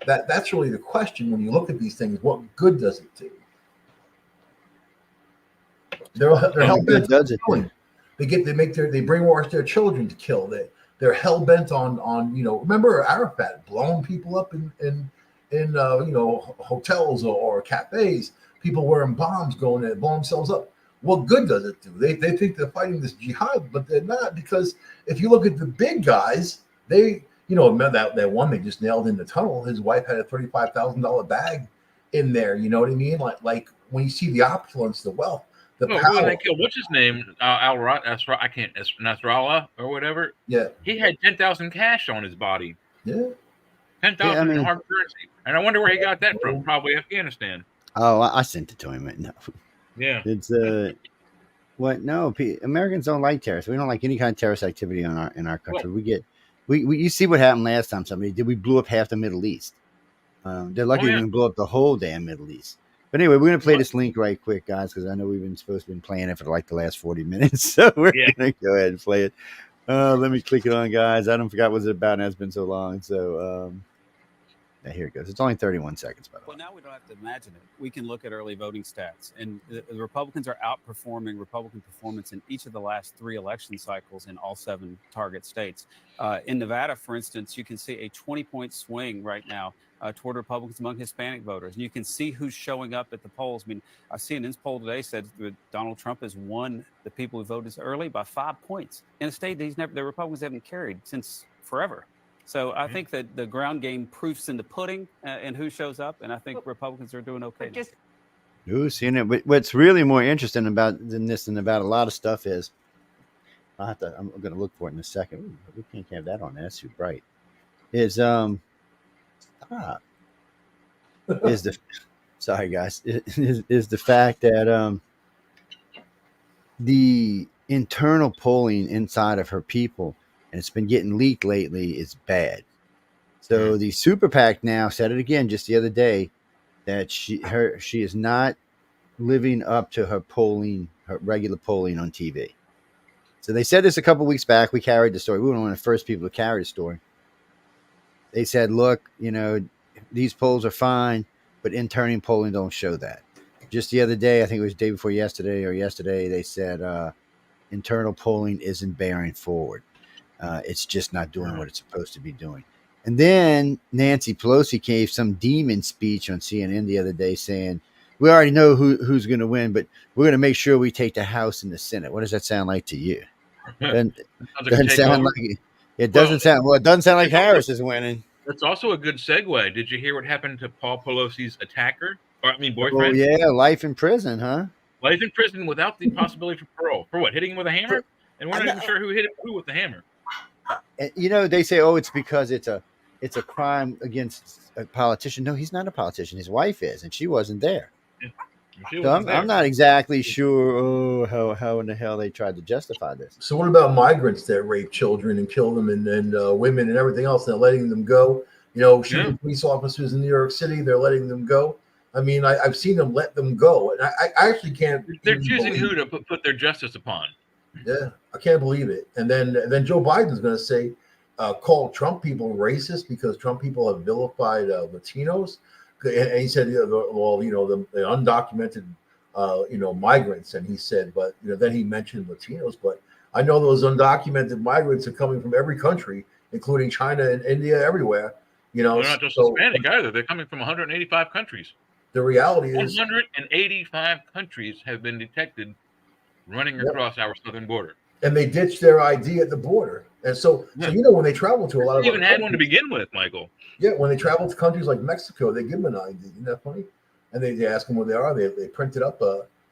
S6: That's really the question when you look at these things. What good does it do? They're hell bent on killing. They brainwash their children to kill. They're hell bent on remember Arafat blowing people up in hotels or cafes. People wearing bombs going in, blowing themselves up. What good does it do? They think they're fighting this jihad, but they're not, because if you look at the big guys, remember that one they just nailed in the tunnel. His wife had a $35,000 bag in there. You know what I mean? Like when you see the opulence, the wealth, the power.
S2: They killed, what's his name? Nasrallah or whatever.
S6: Yeah.
S2: He had 10,000 cash on his body.
S6: Yeah.
S2: 10,000 in hard currency. And I wonder where he got that from. Probably Afghanistan.
S1: Oh, I sent it to him. No.
S2: Yeah.
S1: It's what? No, Americans don't like terrorists. We don't like any kind of terrorist activity in our country. Well, you see what happened last time. We blew up half the Middle East. They're lucky we didn't blow up the whole damn Middle East. But anyway, we're gonna play this link right quick, guys, because I know we've been supposed to be playing it for like the last 40 minutes. So we're gonna go ahead and play it. Let me click it on, guys. I don't forget what it's about, and it's been so long. So here it goes. It's only 31 seconds, by the way.
S7: Well, now we don't have to imagine it. We can look at early voting stats, and the Republicans are outperforming Republican performance in each of the last 3 election cycles in all 7 target states. In Nevada, for instance, you can see a 20-point swing right now toward Republicans among Hispanic voters. And you can see who's showing up at the polls. I mean, CNN's poll today said that Donald Trump has won the people who voted early by 5 points in a state that the Republicans haven't carried since forever. So I think that the ground game proofs in the pudding and who shows up, and I think Republicans are doing okay.
S1: Seeing it. But what's really more interesting about this than about a lot of stuff is, I'm going to look for it in a second. Ooh, we can't have that on there. That's too bright. Sorry guys, is the fact that the internal polling inside of her people, and it's been getting leaked lately, is bad. So the super PAC now said it again just the other day that she is not living up to her regular polling on TV. So they said this a couple weeks back. We carried the story. We were one of the first people to carry the story. They said, look, these polls are fine, but internal polling don't show that. Just the other day, I think it was the day before yesterday, they said internal polling isn't bearing forward. It's just not doing what it's supposed to be doing. And then Nancy Pelosi gave some demon speech on CNN the other day saying, we already know who's going to win, but we're going to make sure we take the House and the Senate. What does that sound like to you? Doesn't sound like it doesn't sound like Harris is winning.
S2: That's also a good segue. Did you hear what happened to Paul Pelosi's attacker? Boyfriend?
S1: Oh yeah, life in prison, huh?
S2: Life in prison without the possibility for parole. For what? Hitting him with a hammer? And we're not even sure who hit who with the hammer.
S1: And, you know, they say, oh, it's because it's a crime against a politician. No, he's not a politician. His wife is, and she wasn't there. Yeah. So I'm not exactly sure how in the hell they tried to justify this.
S6: So what about migrants that rape children and kill them and women and everything else? They're letting them go. You know, shooting police officers in New York City, they're letting them go. I mean, I've seen them let them go, and I actually can't.
S2: They're choosing who to put their justice upon.
S6: Yeah, I can't believe it. And then Joe Biden's going to say, call Trump people racist because Trump people have vilified Latinos. And he said, well, you know, the undocumented, migrants. And he said, but, you know, then he mentioned Latinos. But I know those undocumented migrants are coming from every country, including China and India, everywhere. You know,
S2: they're not just Hispanic either. They're coming from 185 countries.
S6: The reality is
S2: 185 countries have been detected running across our southern border.
S6: And they ditched their ID at the border. And so you know, when they travel to a lot of
S2: even had one to begin with, Michael.
S6: Yeah, when they travel to countries like Mexico, they give them an ID. Isn't that funny? And they ask them where they are. They print it up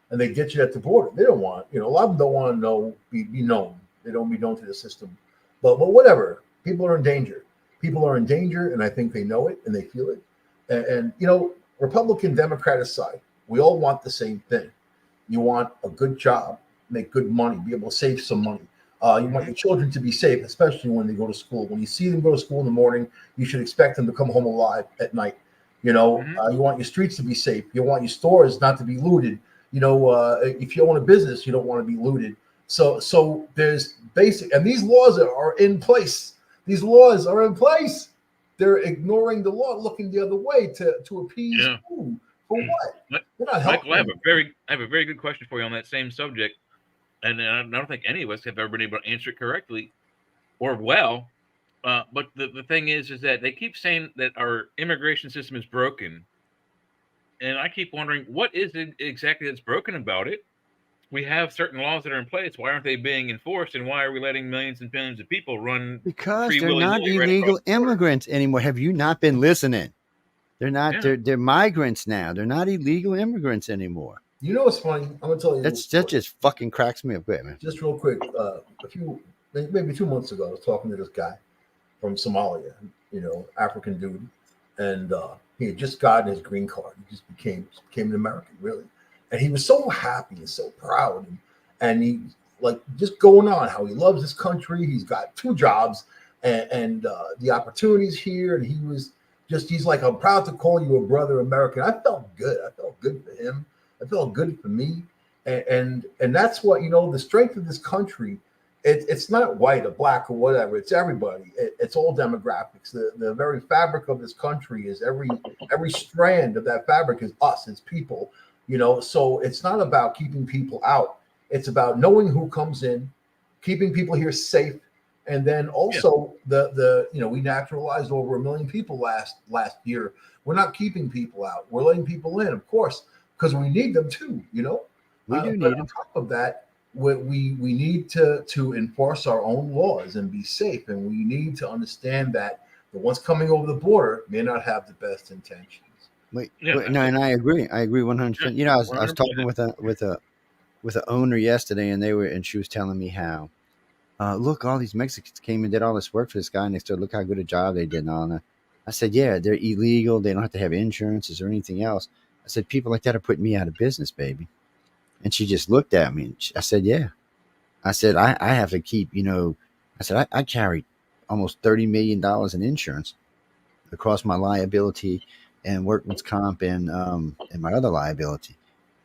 S6: and they ditch it at the border. They don't want, a lot of them don't want to be known. They don't be known to the system. But whatever. People are in danger. People are in danger, and I think they know it and they feel it. And Republican, Democrat aside, we all want the same thing. You want a good job, make good money, be able to save some money. You want your children to be safe, especially when they go to school. When you see them go to school in the morning, you should expect them to come home alive at night. You want your streets to be safe. You want your stores not to be looted. If you own a business, you don't want to be looted. So there's basic, and these laws are in place. These laws are in place. They're ignoring the law, looking the other way to appease who? For what? They're not helping.
S2: Michael, I have a very good question for you on that same subject. And I don't think any of us have ever been able to answer it correctly or well. But the thing is that they keep saying that our immigration system is broken. And I keep wondering, what is it exactly that's broken about it? We have certain laws that are in place. Why aren't they being enforced? And why are we letting millions and billions of people run?
S1: Because they're not illegal immigrants anymore. Have you not been listening? They're not. Yeah. They're migrants now. They're not illegal immigrants anymore.
S6: You know what's funny? I'm gonna tell you.
S1: That just fucking cracks me up, man.
S6: Just real quick, maybe 2 months ago, I was talking to this guy from Somalia, African dude, and he had just gotten his green card. He just became an American, really, and he was so happy and so proud, and he just going on how he loves his country. He's got 2 jobs, and the opportunities here, and he's like, I'm proud to call you a brother American. I felt good. I felt good for him. It felt good for me, and that's what the strength of this country. It's not white or black or whatever. It's everybody. It's all demographics. The very fabric of this country is every strand of that fabric is us. It's people. So it's not about keeping people out. It's about knowing who comes in, keeping people here safe, and then also we naturalized over 1 million people last year. We're not keeping people out. We're letting people in, of course. Because we need them too, We do need them. On top of that, we need to enforce our own laws and be safe, and we need to understand that the ones coming over the border may not have the best intentions.
S1: And I agree. I agree 100%. I was talking with an owner yesterday, and she was telling me how, look, all these Mexicans came and did all this work for this guy, and they said, look how good a job they did and all that. I said, yeah, they're illegal. They don't have to have insurances or anything else. I said, people like that are putting me out of business, baby. And she just looked at me. I said, yeah. I said, I have to keep, I said, I carry almost $30 million in insurance across my liability and workman's comp and my other liability.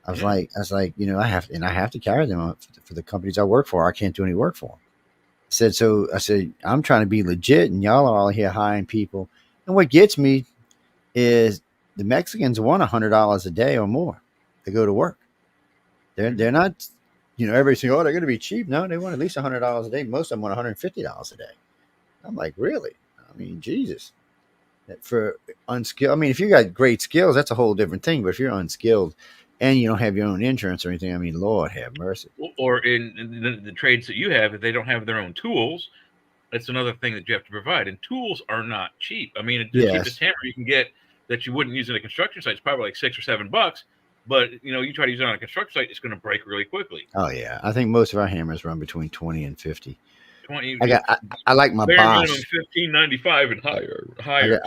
S1: I was like, I have to carry them for the companies I work for. I can't do any work for them. I said, I'm trying to be legit, and y'all are all here hiring people. And what gets me, is the Mexicans want $100 a day or more to go to work. They're not, everybody's saying, oh, they're going to be cheap. No, they want at least $100 a day. Most of them want $150 a day. I'm like, really? I mean, Jesus. For unskilled, I mean, if you got great skills, that's a whole different thing. But if you're unskilled and you don't have your own insurance or anything, I mean, Lord have mercy.
S2: Or in the trades that you have, if they don't have their own tools, that's another thing that you have to provide. And tools are not cheap. I mean, the cheapest hammer you can get that you wouldn't use in a construction site is probably like $6 or $7. But you try to use it on a construction site, it's going to break really quickly.
S1: Oh yeah, I think most of our hammers run between 20 and 50.
S2: 20.
S1: I like my Bosch.
S2: Minimum $15.95 and higher.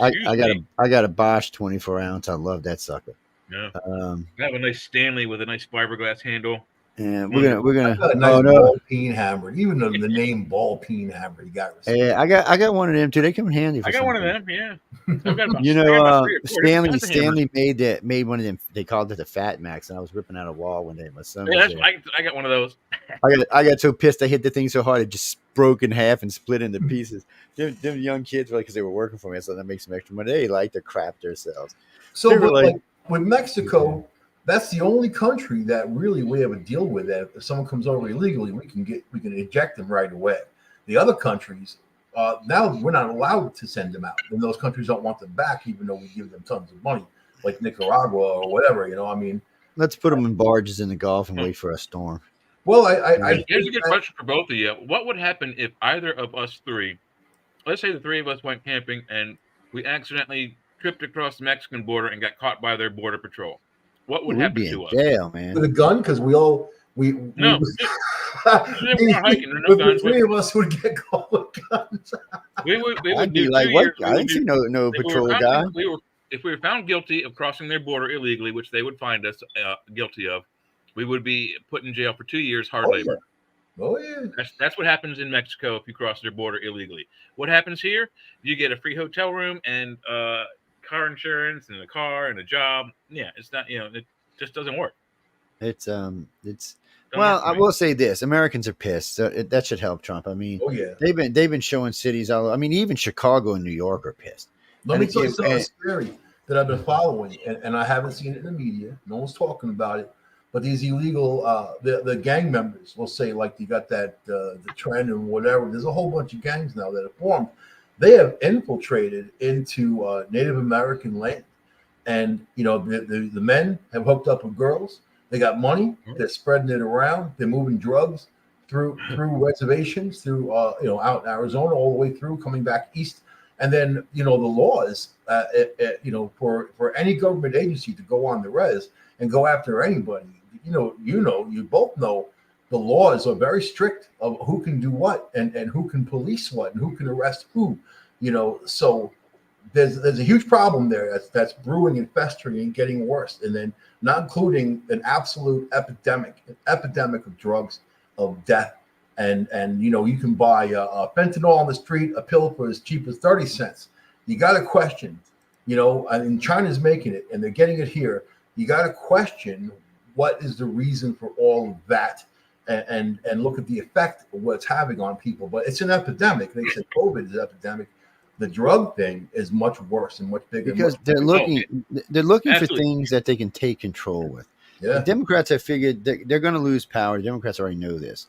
S1: I got a Bosch 24 ounce. I love that sucker.
S2: Yeah. I have a nice Stanley with a nice fiberglass handle.
S1: And we're gonna.
S6: I got a nice ball peen hammer. Even the name ball peen hammer, you got.
S1: Yeah, I got one of them too. They come in handy.
S2: I got one of them. Yeah.
S1: Stanley made one of them. They called it the Fat Max, and I was ripping out a wall one day. My son.
S2: Yeah, I got one of those.
S1: I got so pissed. I hit the thing so hard it just broke in half and split into pieces. Them young kids were like, because they were working for me, so that makes some extra money. They like to crap themselves.
S6: So, like with Mexico, that's the only country that really we have a deal with that. If someone comes over illegally, we can eject them right away. The other countries, now we're not allowed to send them out, and those countries don't want them back, even though we give them tons of money, like Nicaragua or whatever. I mean,
S1: let's put them in barges in the Gulf and wait for a storm.
S6: Well,
S2: here's a good question for both of you. What would happen if either of us three, let's say the three of us went camping and we accidentally tripped across the Mexican border and got caught by their border patrol? What would happen to us?
S1: Jail, man.
S6: With a gun, because the three of us would get caught with guns.
S2: we would
S1: be like, what? I didn't see no patrol guy.
S2: If we were found guilty of crossing their border illegally, which they would find us guilty of, we would be put in jail for 2 years, hard labor.
S6: Yeah. Oh yeah.
S2: That's what happens in Mexico if you cross their border illegally. What happens here? You get a free hotel room and car insurance and a car and a job. Yeah, it's not, it just doesn't work.
S1: I will say this: Americans are pissed. So that should help Trump. I mean, they've been showing cities all. I mean, even Chicago and New York are pissed.
S6: Let me tell you something scary that I've been following, and I haven't seen it in the media. No one's talking about it. But these illegal, the gang members will say, like, you got that the trend and whatever. There's a whole bunch of gangs now that have formed. They have infiltrated into Native American land, and the men have hooked up with girls. They got money. They're spreading it around. They're moving drugs through reservations, through out in Arizona, all the way through, coming back east. And then the laws, for any government agency to go on the res and go after anybody. You both know the laws are very strict of who can do what and who can police what and who can arrest who, so there's a huge problem there that's brewing and festering and getting worse. And then not including an absolute epidemic of drugs, of death. And you can buy a fentanyl on the street, a pill for as cheap as 30 cents. You got to question, and China's making it and they're getting it here. You got to question what is the reason for all of that, and look at the effect of what it's having on people. But it's an epidemic. They said COVID is an epidemic. The drug thing is much worse and much bigger.
S1: Because they're looking for things that they can take control with. Yeah. The Democrats have figured they're going to lose power. The Democrats already know this.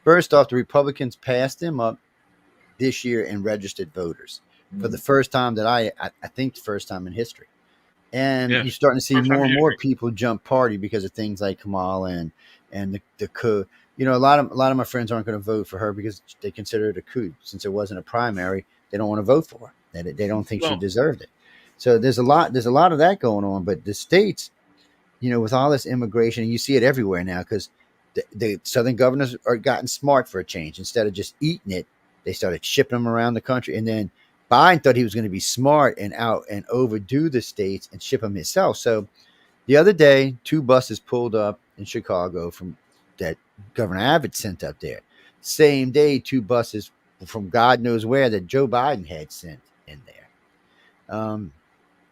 S1: First off, the Republicans passed them up this year and registered voters for the first time that I think the first time in history. And you're starting to see more and more people jump party because of things like Kamala and the coup. A lot of my friends aren't going to vote for her because they consider it a coup. Since it wasn't a primary, they don't want to vote for her. They don't think she deserved it. So there's a lot of that going on. But the states, with all this immigration, and you see it everywhere now because the Southern governors are gotten smart for a change. Instead of just eating it, they started shipping them around the country. And then Biden thought he was going to be smart and out and overdo the states and ship them himself. So the other day, 2 buses pulled up in Chicago from that Governor Abbott sent up there. Same day, 2 buses from God knows where that Joe Biden had sent in there.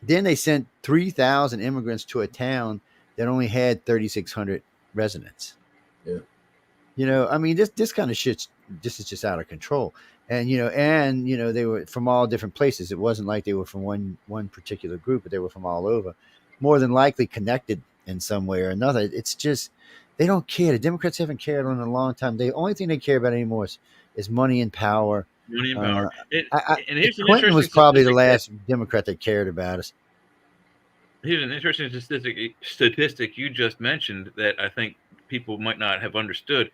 S1: Then they sent 3,000 immigrants to a town that only had 3,600 residents. Yeah. I mean, this kind of shit, this is just out of control. and they were from all different places. It wasn't like they were from one particular group, but they were from all over, more than likely connected in some way or another. It's just they don't care. The Democrats haven't cared in a long time. The only thing they care about anymore is money and power.
S2: Money and power. And here's an
S1: Clinton was
S2: interesting
S1: probably the
S2: statistic
S1: last Democrat that cared about us.
S2: Here's an interesting statistic you just mentioned that I think people might not have understood,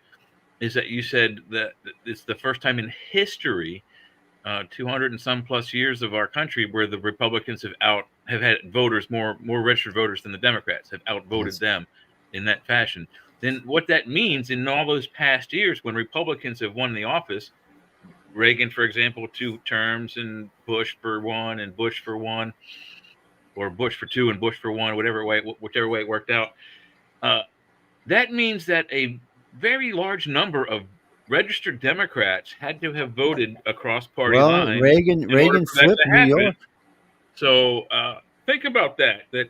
S2: is that you said that it's the first time in history, 200 and some plus years of our country, where the Republicans have had voters, more registered voters than the Democrats, have outvoted them in that fashion. Then what that means in all those past years when Republicans have won the office, Reagan, for example, 2 terms, and Bush for 1 and Bush for 1, or Bush for 2 and Bush for 1, whichever way it worked out. That means that a very large number of registered Democrats had to have voted across party lines.
S1: Reagan flipped New York.
S2: So think about that. That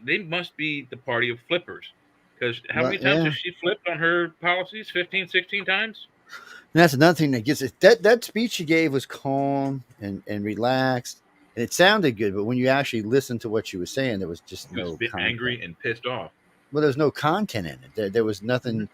S2: they must be the party of flippers, because how many times has she flipped on her policies? 15, 16 times.
S1: And that's another thing that gets it. That speech she gave was calm and relaxed. And it sounded good, but when you actually listened to what she was saying, there was just no content.
S2: Angry and pissed off.
S1: Well, there was no content in it. There was nothing.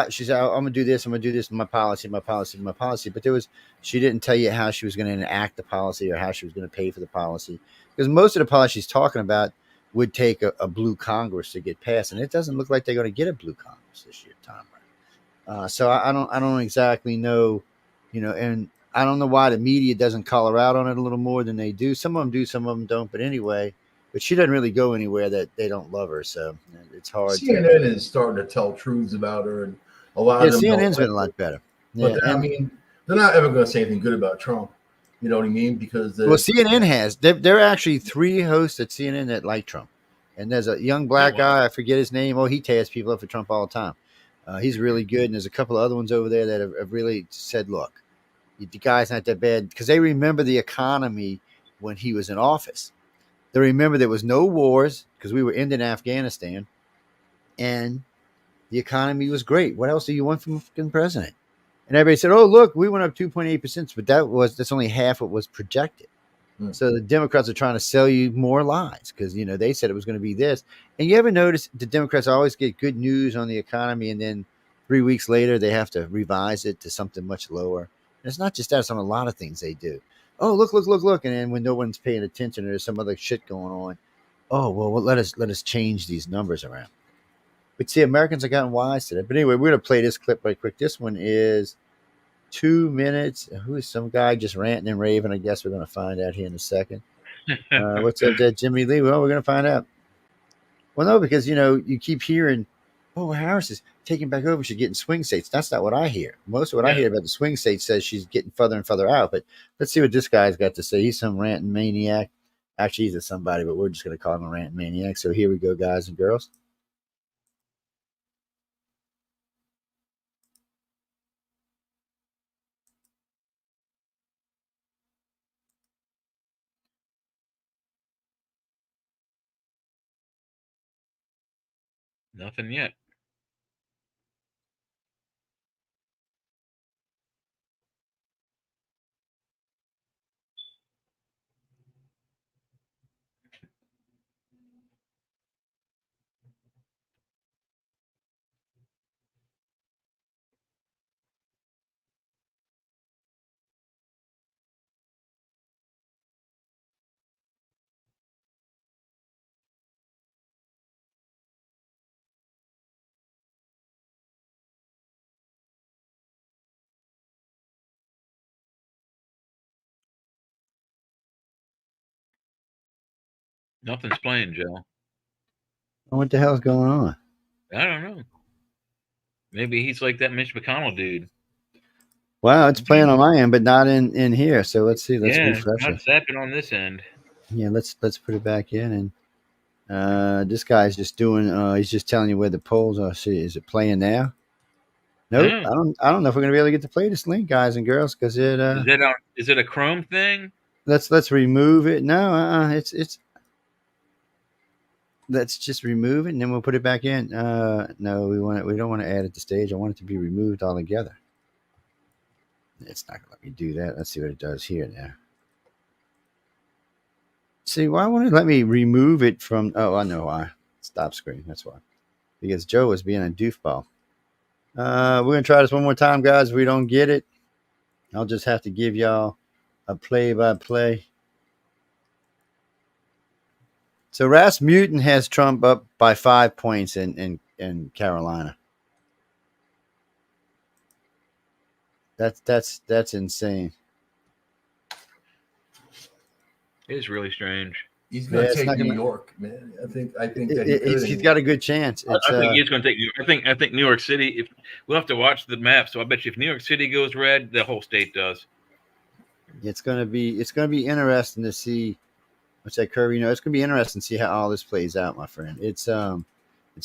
S1: She said, I'm going to do this. I'm going to do this. My policy. But she didn't tell you how she was going to enact the policy or how she was going to pay for the policy. Because most of the policy she's talking about would take a blue Congress to get passed. And it doesn't look like they're going to get a blue Congress this year, Tom. So I don't exactly know, and I don't know why the media doesn't call her out on it a little more than they do. Some of them do, some of them don't. But anyway, but she doesn't really go anywhere that they don't love her. So it's hard.
S6: CNN is starting to tell truths about her, and a lot of them.
S1: CNN's been a lot better.
S6: But I mean, they're not ever going to say anything good about Trump. You know what I mean? Because
S1: CNN has. There are actually 3 hosts at CNN that like Trump, and there's a young black guy. I forget his name. Oh, he tears people up for Trump all the time. He's really good, and there's a couple of other ones over there that have really said, look, the guy's not that bad, because they remember the economy when he was in office. They remember there was no wars because we were ending Afghanistan, and the economy was great. What else do you want from a fucking president? And everybody said, oh, look, we went up 2.8%, but that's only half what was projected. So the Democrats are trying to sell you more lies because, they said it was going to be this. And you ever notice the Democrats always get good news on the economy, and then 3 weeks later they have to revise it to something much lower. And it's not just that. It's on a lot of things they do. Oh, look. And then when no one's paying attention or there's some other shit going on, oh, well, let us change these numbers around. But see, Americans have gotten wise to that. But anyway, we're going to play this clip right quick. This one is 2 minutes. Who is some guy just ranting and raving? I guess we're going to find out here in a second. What's up there, Jimmy Lee? Well, we're going to find out. Well, no, because, you keep hearing, oh, Harris is taking back over. She's getting swing states. That's not what I hear. Most of what I hear about the swing states says she's getting further and further out. But let's see what this guy's got to say. He's some ranting maniac. Actually, he's a somebody, but we're just going to call him a ranting maniac. So here we go, guys and girls.
S2: Nothing yet. Nothing's playing, Joe.
S1: What the hell's going on?
S2: I don't know. Maybe he's like that Mitch McConnell dude.
S1: Wow, it's playing on my end, but not in here. So let's see. Let's refresh
S2: not
S1: it.
S2: zapping on this end.
S1: Yeah, let's put it back in. And this guy's just doing. He's just telling you where the polls are. See, is it playing now? Nope.
S2: No.
S1: I don't know if we're gonna be able to get to play this link, guys and girls, because it.
S2: Is it a Chrome thing?
S1: Let's remove it. No, it's. Let's just remove it and then we'll put it back in. No, we don't want to add it to stage. I want it to be removed altogether. It's not gonna let me do that. Let's see what it does here now. See, why won't it let me remove it from? Oh, I know why. Stop screen. That's why. Because Joe was being a doofball. We're gonna try this one more time, guys. If we don't get it, I'll just have to give y'all a play-by-play. So Rasmussen has Trump up by 5 points in Carolina. That's insane.
S2: It is really strange.
S6: He's going
S1: Yeah,
S6: to
S1: it's
S6: take
S1: not
S6: New
S1: gonna-
S6: York, man. I think that he could.
S1: He's got a good chance.
S2: I think he's going to take. I think New York City. If we'll have to watch the map, so I bet you if New York City goes red, the whole state does.
S1: It's gonna be interesting to see what's that curve. You know, it's gonna be interesting to see how all this plays out, my friend. It's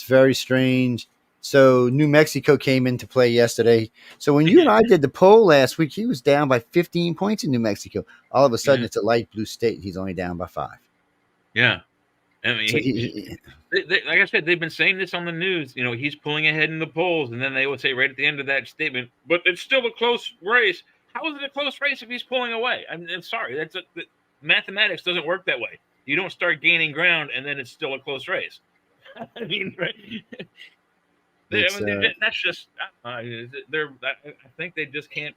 S1: very strange. So New Mexico came into play yesterday. So when you and I did the poll last week, he was down by 15 points in New Mexico. All of a sudden, it's a light blue state. He's only down by 5.
S2: Yeah, I mean,
S1: So
S2: like I said, they've been saying this on the news. You know, he's pulling ahead in the polls, and then they would say right at the end of that statement, "But it's still a close race." How is it a close race if he's pulling away? I'm sorry, mathematics doesn't work that way. You don't start gaining ground and then it's still a close race. I mean, right? That's just I think they just can't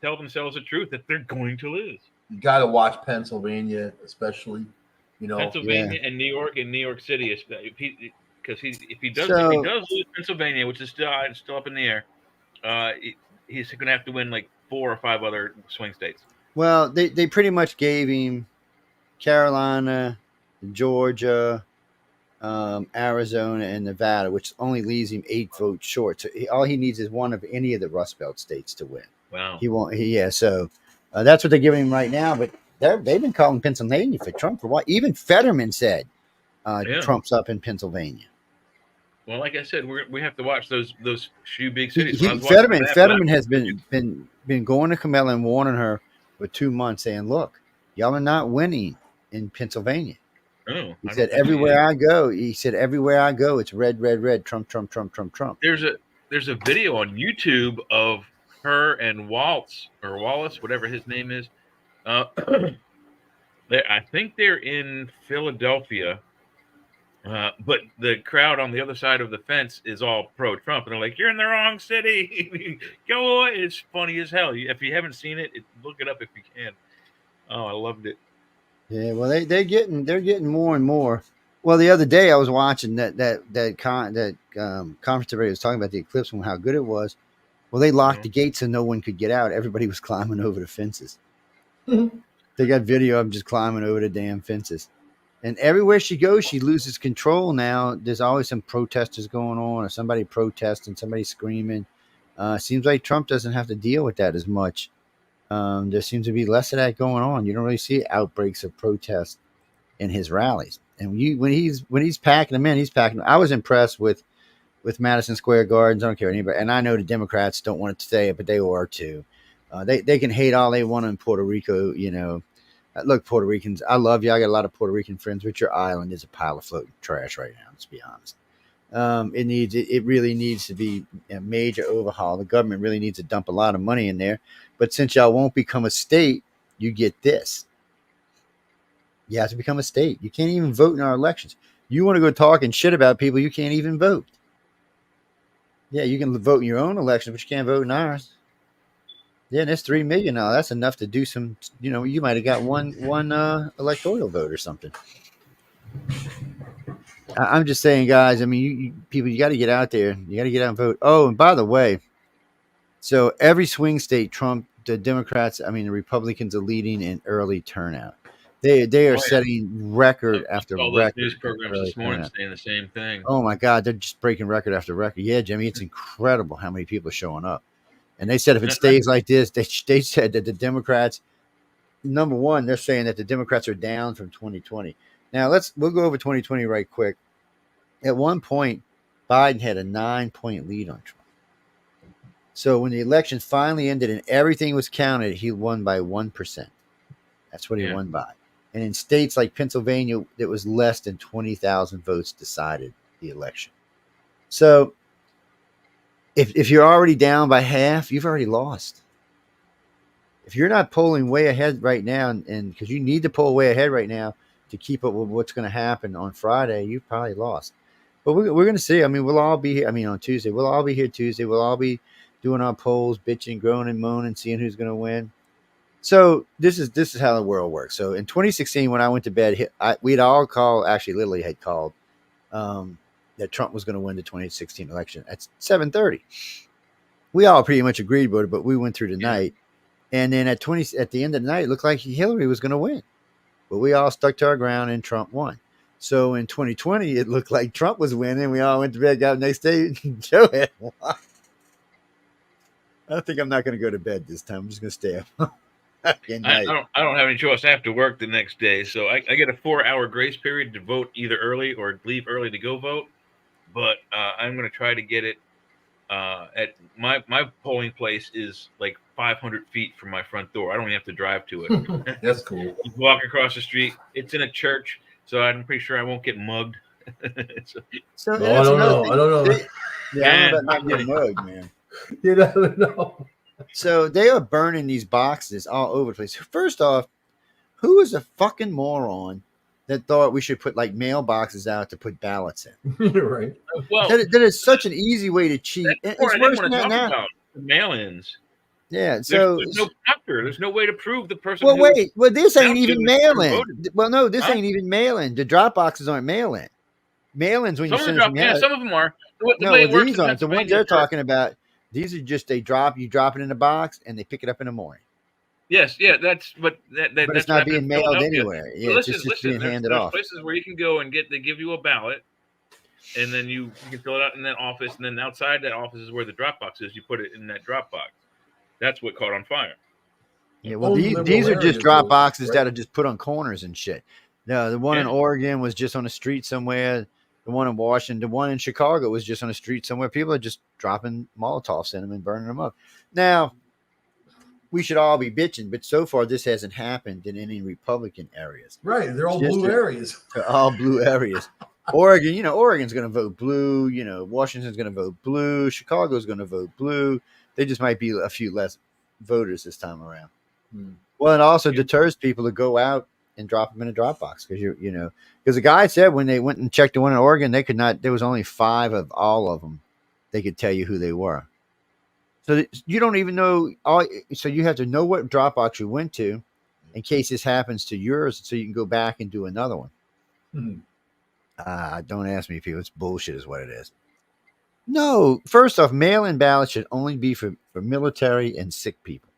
S2: tell themselves the truth that they're going to lose.
S6: You got to watch Pennsylvania, especially. You know,
S2: Pennsylvania and New York City, because if he does lose Pennsylvania, which is still up in the air, he's going to have to win like 4 or 5 other swing states.
S1: Well, they pretty much gave him Carolina, Georgia, Arizona, and Nevada, which only leaves him 8 votes short. So all he needs is one of any of the Rust Belt states to win.
S2: Wow.
S1: He won't. So that's what they're giving him right now. But they've been calling Pennsylvania for Trump for what? Even Fetterman said Trump's up in Pennsylvania.
S2: Well, like I said, we have to watch those few big cities.
S1: Fetterman has been going to Kamala and warning her for 2 months, saying, "Look, y'all are not winning in Pennsylvania."
S2: Oh,
S1: he said, "Everywhere I go," it's red, red, red, Trump, Trump, Trump, Trump, Trump.
S2: There's a video on YouTube of her and Wallace, whatever his name is. I think they're in Philadelphia. But the crowd on the other side of the fence is all pro-Trump, and they're like, "You're in the wrong city. Go away!" It's funny as hell. If you haven't seen it, look it up if you can. Oh, I loved it.
S1: Yeah, well, they're getting more and more. Well, the other day I was watching that conference everybody was talking about the eclipse and how good it was. Well, they locked the gates so no one could get out. Everybody was climbing over the fences. They got video of them just climbing over the damn fences. And everywhere she goes, she loses control now. There's always some protesters going on or somebody protesting, somebody screaming. Seems like Trump doesn't have to deal with that as much. There seems to be less of that going on. You don't really see outbreaks of protest in his rallies. And when he's packing them in, he's packing them. I was impressed with Madison Square Gardens. I don't care anybody. And I know the Democrats don't want to say it, but they are too. They can hate all they want in Puerto Rico, you know. Look, Puerto Ricans, I love you. I got a lot of Puerto Rican friends, but your island is a pile of floating trash right now. Let's be honest. It really needs to be a major overhaul. The government really needs to dump a lot of money in there. But since y'all won't become a state, you get this. You have to become a state. You can't even vote in our elections. You want to go talking shit about people, you can't even vote. Yeah, you can vote in your own election, but you can't vote in ours. Yeah, and that's 3 million now. That's enough to do some. You know, you might have got one electoral vote or something. I'm just saying, guys. I mean, you got to get out there. You got to get out and vote. Oh, and by the way, so every swing state, the Democrats, the Republicans are leading in early turnout. They are setting record after
S2: all
S1: record.
S2: Those news programs this morning saying the same thing.
S1: Oh my God, they're just breaking record after record. Yeah, Jimmy, it's incredible how many people are showing up. And they said if it stays like this, they said that the Democrats, number one, they're saying that the Democrats are down from 2020. Now we'll go over 2020 right quick. At one point, Biden had a 9-point lead on Trump. So when the election finally ended and everything was counted, he won by 1%. That's what he won by. And in states like Pennsylvania, it was less than 20,000 votes decided the election. So if you're already down by half, you've already lost. if you're not polling way ahead right now, and because you need to poll way ahead right now to keep up with what's going to happen on Friday, you probably lost. But we're going to see. I mean, we'll all be here. I mean, on Tuesday, we'll all be here Tuesday. We'll all be doing our polls, bitching, groaning, moaning, seeing who's going to win. So this is how the world works. So in 2016, when I went to bed, we'd all called. Actually, Lily had called that Trump was going to win the 2016 election at 7:30. We all pretty much agreed about it, but we went through the night. And then at the end of the night, it looked like Hillary was going to win. But we all stuck to our ground and Trump won. So in 2020, it looked like Trump was winning. We all went to bed, got up next day, and Joe had won. I think I'm not going to go to bed this time. I'm just going to stay up.
S2: I don't have any choice. I have to work the next day. So I get a 4-hour grace period to vote either early or leave early to go vote. But I'm going to try to get it at my polling place is like 500 feet from my front door. I don't even have to drive to it.
S6: That's cool.
S2: You walk across the street. It's in a church, so I'm pretty sure I won't get mugged.
S1: So
S6: I don't know.
S1: Yeah, I don't know about not getting mugged, man.
S6: You never know.
S1: So they are burning these boxes all over the place. First off, who is a fucking moron that thought we should put like mailboxes out to put ballots in?
S6: Right.
S2: Well,
S1: that is such an easy way to cheat. It's worse than that now.
S2: Mail-ins.
S1: Yeah. So
S2: there's no factor. There's no way to prove the person.
S1: Well, wait. Well, this ain't even mail-in. Well, no, this
S2: Huh?
S1: ain't even mail-in. The drop boxes aren't mail-in. Mail-ins when you send them.
S2: Yeah, some of them are.
S1: No, these aren't. The ones they're talking about. These are just you drop it in a box and they pick it up in the morning.
S2: Yes, yeah, but
S1: it's not being mailed anywhere. Yeah,
S2: listen,
S1: it's just being handed
S2: there's
S1: off.
S2: Places where you can go and they give you a ballot, and then you can fill it out in that office, and then outside that office is where the drop box is. You put it in that drop box. That's what caught on fire.
S1: Yeah, well, these are just drop boxes that are just put on corners and shit. No, the one in Oregon was just on a street somewhere. The one in Washington, the one in Chicago was just on a street somewhere. People are just dropping Molotovs in them and burning them up. Now, we should all be bitching, but so far this hasn't happened in any Republican areas.
S6: Right. They're all blue areas.
S1: They're all blue areas. Oregon, Oregon's going to vote blue. Washington's going to vote blue. Chicago's going to vote blue. They just might be a few less voters this time around. Well, it also deters people to go out and drop them in a drop box because because the guy said when they went and checked the one in Oregon, they could not. There was only 5 of all of them. They could tell you who they were. So you don't even know. So you have to know what drop box you went to, in case this happens to yours, so you can go back and do another one. Don't ask me, people. It's bullshit, is what it is. No, first off, mail-in ballots should only be for military and sick people.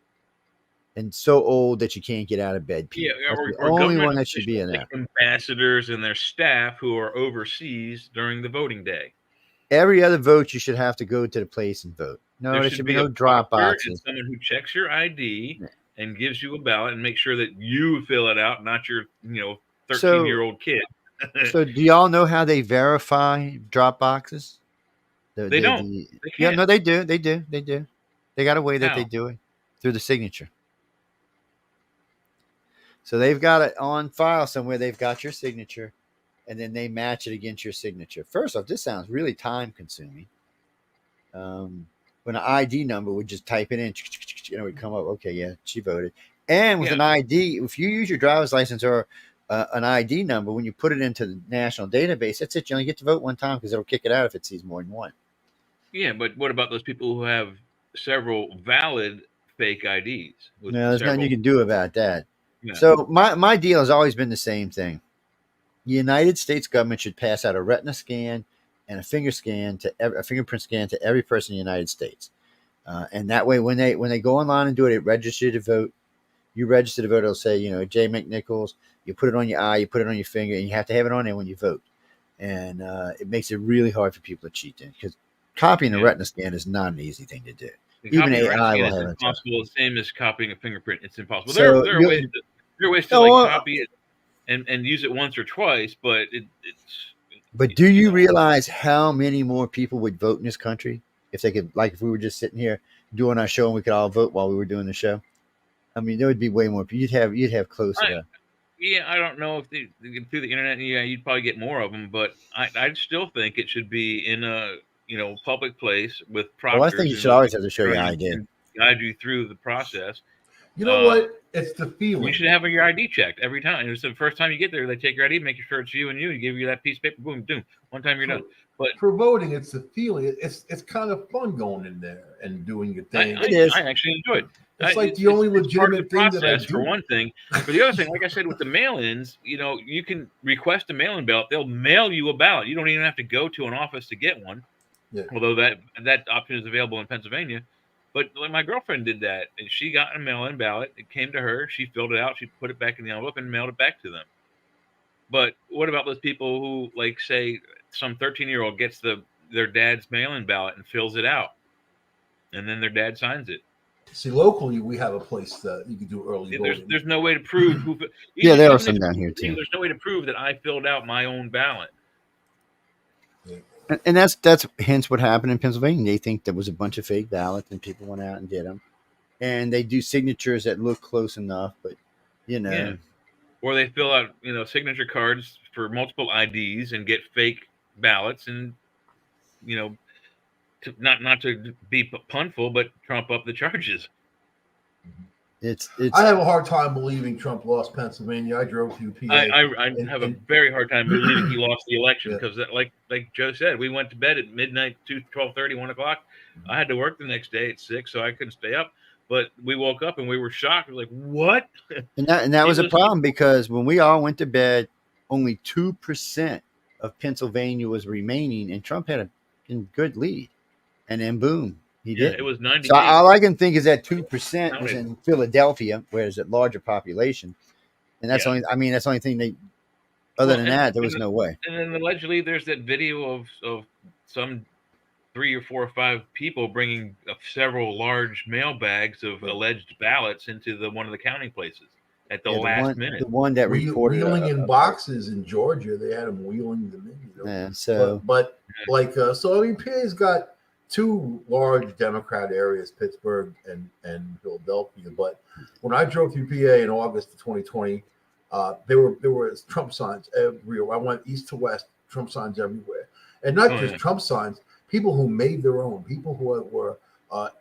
S1: And so old that you can't get out of bed. People.
S2: Yeah,
S1: That's the only one that should be in there.
S2: Ambassadors and their staff who are overseas during the voting day.
S1: Every other vote, you should have to go to the place and vote. No, there should be no drop boxes.
S2: Someone who checks your ID and gives you a ballot and make sure that you fill it out, not your 13-year-old kid.
S1: So do y'all know how they verify drop boxes?
S2: They don't.
S1: Yeah, no, they do. They do. They got a way that they do it through the signature. So they've got it on file somewhere. They've got your signature, and then they match it against your signature. First off, this sounds really time consuming. When an ID number would just type it in, it would come up. Okay, yeah, she voted. And with an ID, if you use your driver's license or an ID number, when you put it into the national database, that's it. You only get to vote one time because it'll kick it out if it sees more than one.
S2: Yeah, but what about those people who have several valid fake IDs?
S1: No, there's nothing you can do about that.
S2: Yeah.
S1: So my deal has always been the same thing. The United States government should pass out a retina scan and a finger scan a fingerprint scan to every person in the United States, and that way when they go online and do it, register to vote. You register to vote. It'll say J. McNichols. You put it on your eye, you put it on your finger, and you have to have it on there when you vote. And it makes it really hard for people to cheat in because copying a retina scan is not an easy thing to do. Even AI will have it.
S2: It's impossible. The same as copying a fingerprint. It's impossible.
S1: So
S2: there are ways to copy it and use it once or twice, but it's.
S1: But do you realize how many more people would vote in this country if they could, like, if we were just sitting here doing our show and we could all vote while we were doing the show? I mean, there would be way more. You'd have close to.
S2: Yeah, I don't know if through the internet. Yeah, you'd probably get more of them, but I still think it should be in a public place with proctors.
S1: Well, I think you should always have to show your ID.
S2: Guide you through the process.
S6: You know what? It's the feeling.
S2: You should have your ID checked every time. It's the first time you get there, they take your ID, make sure it's you and you. Give you that piece of paper, boom, boom. One time you're done. But
S6: for voting, it's the feeling. It's kind of fun going in there and doing your thing.
S2: I actually enjoy it.
S6: It's like the only legitimate thing that I do.
S2: For one thing. For the other thing, like I said, with the mail-ins, you can request a mail-in ballot. They'll mail you a ballot. You don't even have to go to an office to get one.
S6: Yeah.
S2: Although that option is available in Pennsylvania. But like my girlfriend did that, and she got a mail-in ballot. It came to her. She filled it out. She put it back in the envelope and mailed it back to them. But what about those people who, like, say, some 13-year-old gets their dad's mail-in ballot and fills it out, and then their dad signs it?
S6: See, locally, we have a place that you can do early voting.
S2: There's no way to prove who.
S1: Yeah, there are some down here too.
S2: There's no way to prove that I filled out my own ballot.
S1: And that's hence what happened in Pennsylvania. They think there was a bunch of fake ballots, and people went out and did them. And they do signatures that look close enough, but
S2: Yeah. Or they fill out signature cards for multiple IDs and get fake ballots, and not to be punful, but trump up the charges.
S1: It's.
S6: I have a hard time believing Trump lost Pennsylvania. I drove through PA.
S2: I have a very hard time believing he lost the election because, like Joe said, we went to bed at midnight, 12:30, 1 o'clock. I had to work the next day at 6, so I couldn't stay up. But we woke up and we were shocked. We were like, "What?"
S1: And that was a problem because when we all went to bed, only 2% of Pennsylvania was remaining, and Trump had a good lead. And then boom, he did.
S2: It was 98.
S1: So all I can think is that 2% was in Philadelphia, where there's a larger population, and that's only. I mean, that's the only thing they. Other than that, there was no way.
S2: And then allegedly, there's that video of some 3 or 4 or 5 people bringing several large mail bags of alleged ballots into one of the counting places at the last minute.
S1: The one that reported
S6: wheeling in boxes in Georgia, they had them wheeling them in.
S1: Yeah, so
S6: so I mean, PA's got 2 large Democrat areas, Pittsburgh and Philadelphia. But when I drove through PA in August of 2020, there were Trump signs everywhere. I went east to west, Trump signs everywhere, and not just Trump signs. People who made their own, people who were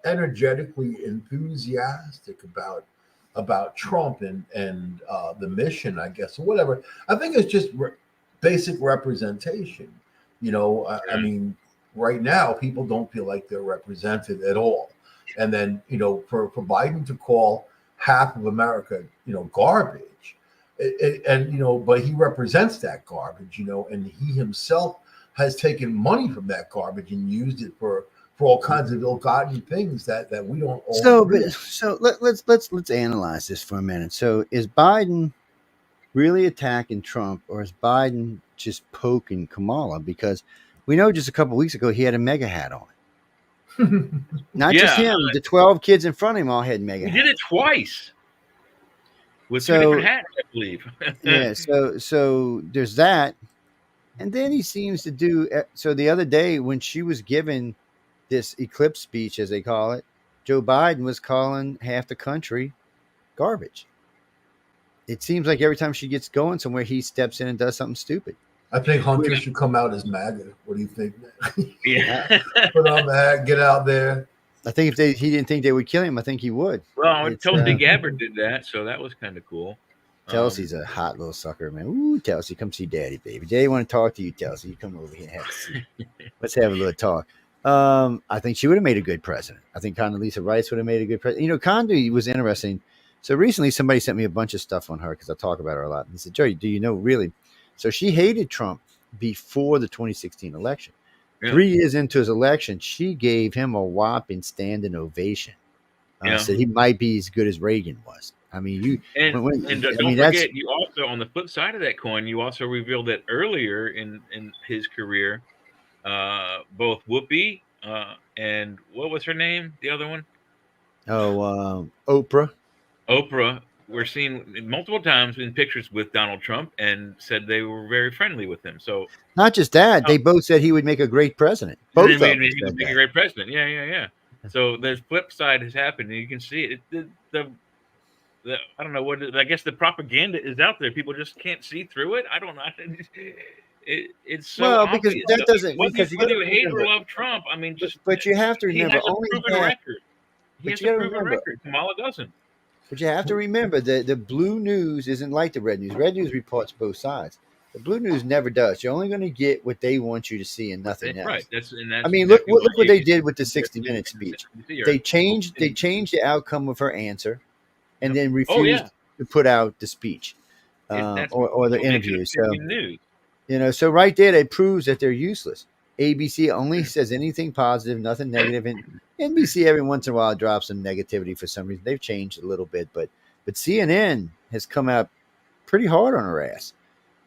S6: energetically enthusiastic about Trump and the mission, I guess, or whatever. I think it's just basic representation. I mean. Right now, people don't feel like they're represented at all. And then, for Biden to call half of America, garbage, but he represents that garbage, and he himself has taken money from that garbage and used it for all kinds of ill-gotten things that we don't.
S1: So let's analyze this for a minute. So is Biden really attacking Trump, or is Biden just poking Kamala? Because we know just a couple of weeks ago he had a mega hat on. Not just him. The 12 kids in front of him all had mega hats.
S2: He did it twice with 2 different hats, I believe.
S1: Yeah. So there's that, and then he seems to do. So the other day when she was given this eclipse speech, as they call it, Joe Biden was calling half the country garbage. It seems like every time she gets going somewhere, he steps in and does something stupid.
S6: I think Hunter should come out as MAGA. What do you think?
S2: Yeah.
S6: Put on the hat, get out there.
S1: I think if he didn't think they would kill him, I think he would.
S2: Well, I told Big Gabbard did that, so that was kind of cool.
S1: Telsey's a hot little sucker, man. Ooh, Telsey, come see Daddy, baby. Daddy want to talk to you, Telsey. You come over here and have a seat. Let's have a little talk. I think she would have made a good president. I think Condoleezza Rice would have made a good president. Condi was interesting. So recently somebody sent me a bunch of stuff on her because I talk about her a lot. And he said, Joey, do you know really? So she hated Trump before the 2016 election. Yeah. 3 years into his election, she gave him a whopping standing ovation. Said he might be as good as Reagan was. I mean, don't forget, you
S2: also, on the flip side of that coin, you also revealed that earlier in his career, both Whoopi and what was her name? The other one?
S1: Oprah.
S2: Oprah were seen multiple times in pictures with Donald Trump and said they were very friendly with him. So
S1: not just that, they both said he would make a great president. Both of them
S2: he would make a great president. Yeah. So the flip side has happened, and you can see it. The I don't know what. I guess the propaganda is out there. People just can't see through it. I don't know. It's so
S1: because
S2: obvious.
S1: that doesn't.
S2: Whether you hate or love Trump, I mean,
S1: but you have to remember
S2: he has a proven record. He has a proven record. Kamala doesn't.
S1: But you have to remember that the blue news isn't like the red news. Red news reports both sides. The blue news never does. You're only going to get what they want you to see and nothing else.
S2: Right. That's
S1: I mean,
S2: exactly
S1: look what
S2: you
S1: they did with the 60-minute speech. They changed the outcome of her answer, and then refused to put out the speech or the interview. So
S2: news.
S1: so right there, it proves that they're useless. ABC only says anything positive, nothing negative, and NBC every once in a while drops some negativity for some reason. They've changed a little bit, but CNN has come out pretty hard on her ass,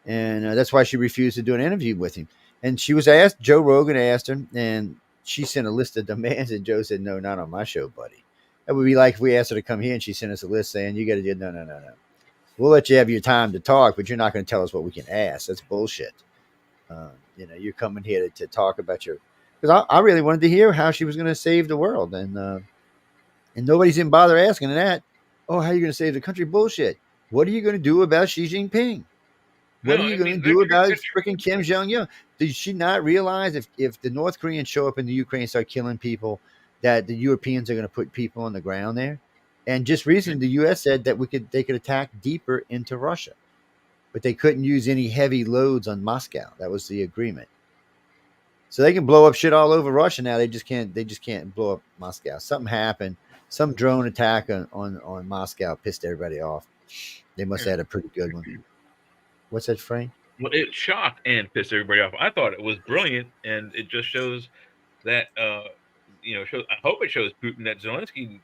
S1: and that's why she refused to do an interview with him. And she was asked, Joe Rogan asked her, and she sent a list of demands, and Joe said, "No, not on my show, buddy." That would be like if we asked her to come here and she sent us a list saying, "You got to do no. We'll let you have your time to talk, but you're not going to tell us what we can ask." That's bullshit. You're coming here to talk about because I really wanted to hear how she was going to save the world, and nobody's even bother asking that. Oh, how are you going to save the country? Bullshit. What are you going to do about Xi Jinping? What are you going to do about freaking Kim Jong-un? Did she not realize if the North Koreans show up in the Ukraine and start killing people, that the Europeans are going to put people on the ground there? And just recently, the U.S. said that they could attack deeper into Russia, but they couldn't use any heavy loads on Moscow. That was the agreement. So they can blow up shit all over Russia now. They just can't blow up Moscow. Something happened. Some drone attack on Moscow pissed everybody off. They must have had a pretty good one. What's that, Frank?
S2: Well, it shocked and pissed everybody off. I thought it was brilliant, and it just shows that I hope it shows Putin that Zelensky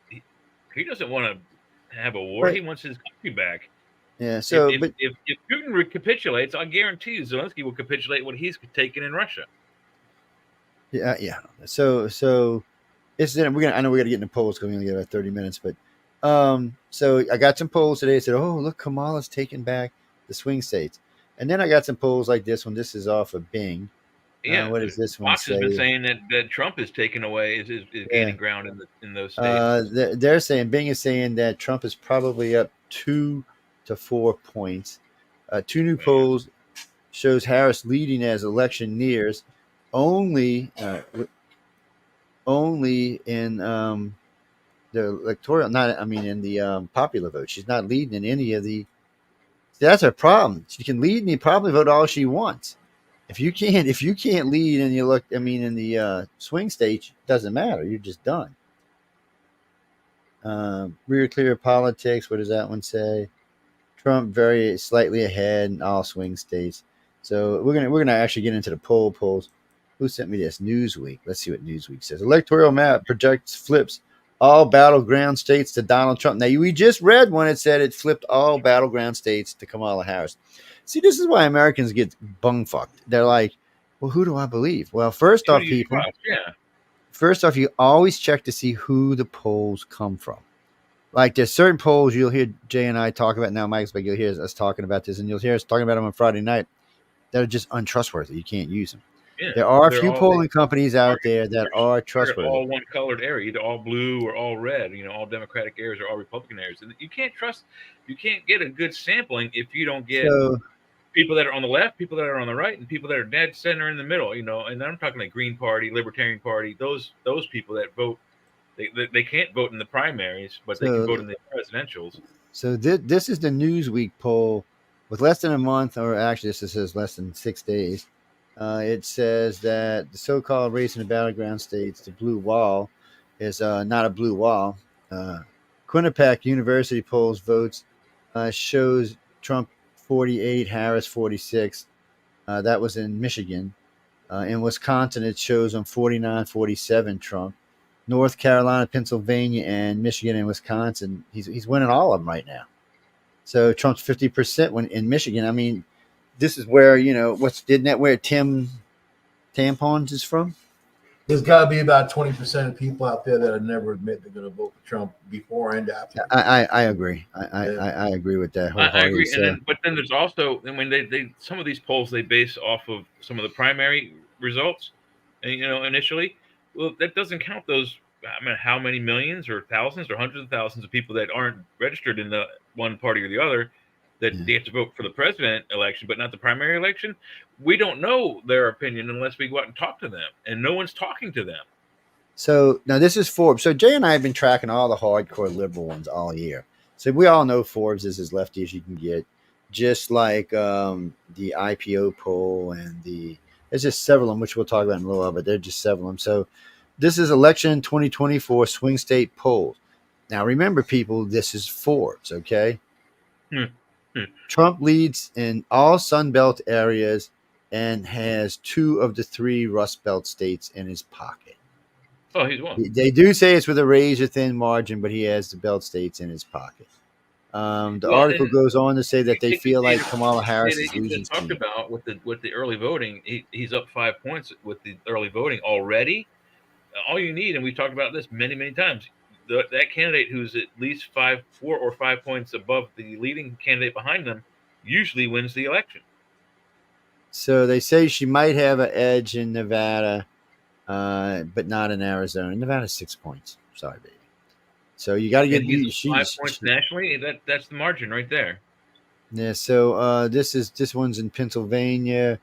S2: he doesn't want to have a war. Right. He wants his country back.
S1: Yeah. So,
S2: if Putin recapitulates, I guarantee you Zelensky will capitulate what he's taken in Russia.
S1: Yeah. So it's I know we're gonna get into polls because we only got about 30 minutes, but so I got some polls today. I said, oh, look, Kamala's taking back the swing states, and then I got some polls like this one. This is off of Bing.
S2: Yeah.
S1: What does this one
S2: Fox
S1: say?
S2: has been saying that Trump is taking away is gaining ground in those states.
S1: They're saying Bing is saying that Trump is probably up 2 to 4 points. Two new polls shows Harris leading as election nears. Only in the electoral, in the popular vote. She's not leading in any of the. That's her problem. She can lead in the popular vote all she wants. If you can't lead and in the swing states, it doesn't matter. You're just done. Rear clear politics. What does that one say? Trump very slightly ahead in all swing states. So we're gonna actually get into the polls. Who sent me this? Newsweek. Let's see what Newsweek says. Electoral map projects flips all battleground states to Donald Trump. Now, we just read one that said it flipped all battleground states to Kamala Harris. See, this is why Americans get bung-fucked. They're like, well, who do I believe? Well, first off, you always check to see who the polls come from. Like, there's certain polls you'll hear Jay and I talk about now, Mike's, but you'll hear us talking about this, and you'll hear us talking about them on Friday night that are just untrustworthy. You can't use them.
S2: Yeah,
S1: there are a few polling companies out there that are trustworthy.
S2: All one colored area, either all blue or all red, all Democratic areas or all Republican areas. And you can't get a good sampling if you don't get people that are on the left, people that are on the right, and people that are dead center in the middle, and I'm talking like Green Party, Libertarian Party, those people that vote, they can't vote in the primaries, but they can vote in the presidentials.
S1: So this is the Newsweek poll with less than a month, or actually this says less than 6 days. It says that the so-called race in the battleground states, the blue wall, is not a blue wall. Quinnipiac University polls votes shows Trump 48, Harris 46. That was in Michigan. In Wisconsin, it shows him 49, 47 Trump. North Carolina, Pennsylvania, and Michigan and Wisconsin, he's winning all of them right now. So Trump's 50% when in Michigan. I mean, this is where, isn't that where Tim Tampons is from?
S6: There's got to be about 20% of people out there that never admit they're going to vote for Trump before and after.
S1: I agree. I agree with that.
S2: I agree. But then there's also, they some of these polls they base off of some of the primary results, and initially, well, that doesn't count those. How many millions or thousands or hundreds of thousands of people that aren't registered in the one party or the other that they have to vote for the president election, but not the primary election. We don't know their opinion unless we go out and talk to them, and no one's talking to them.
S1: So now this is Forbes. So Jay and I have been tracking all the hardcore liberal ones all year. So we all know Forbes is as lefty as you can get, just like the IPO poll and there's just several of them, which we'll talk about in a little while, but there's just several of them. So this is election 2024 swing state polls. Now, remember, people, this is Forbes, okay? Trump leads in all Sun Belt areas and has 2 of the 3 Rust Belt states in his pocket.
S2: Oh, he's won.
S1: They do say it's with a razor thin margin, but he has the belt states in his pocket. The article goes on to say that they feel like Kamala Harris is losing steam.
S2: Talked about with the early voting, he's up 5 points with the early voting already. All you need, and we've talked about this many times, that candidate who's at least 4 or 5 points above the leading candidate behind them usually wins the election.
S1: So they say she might have an edge in Nevada, but not in Arizona. Nevada's 6 points. Sorry, baby. So you got to get
S2: 5 points nationally. That's the margin right there.
S1: Yeah. So this one's in Pennsylvania.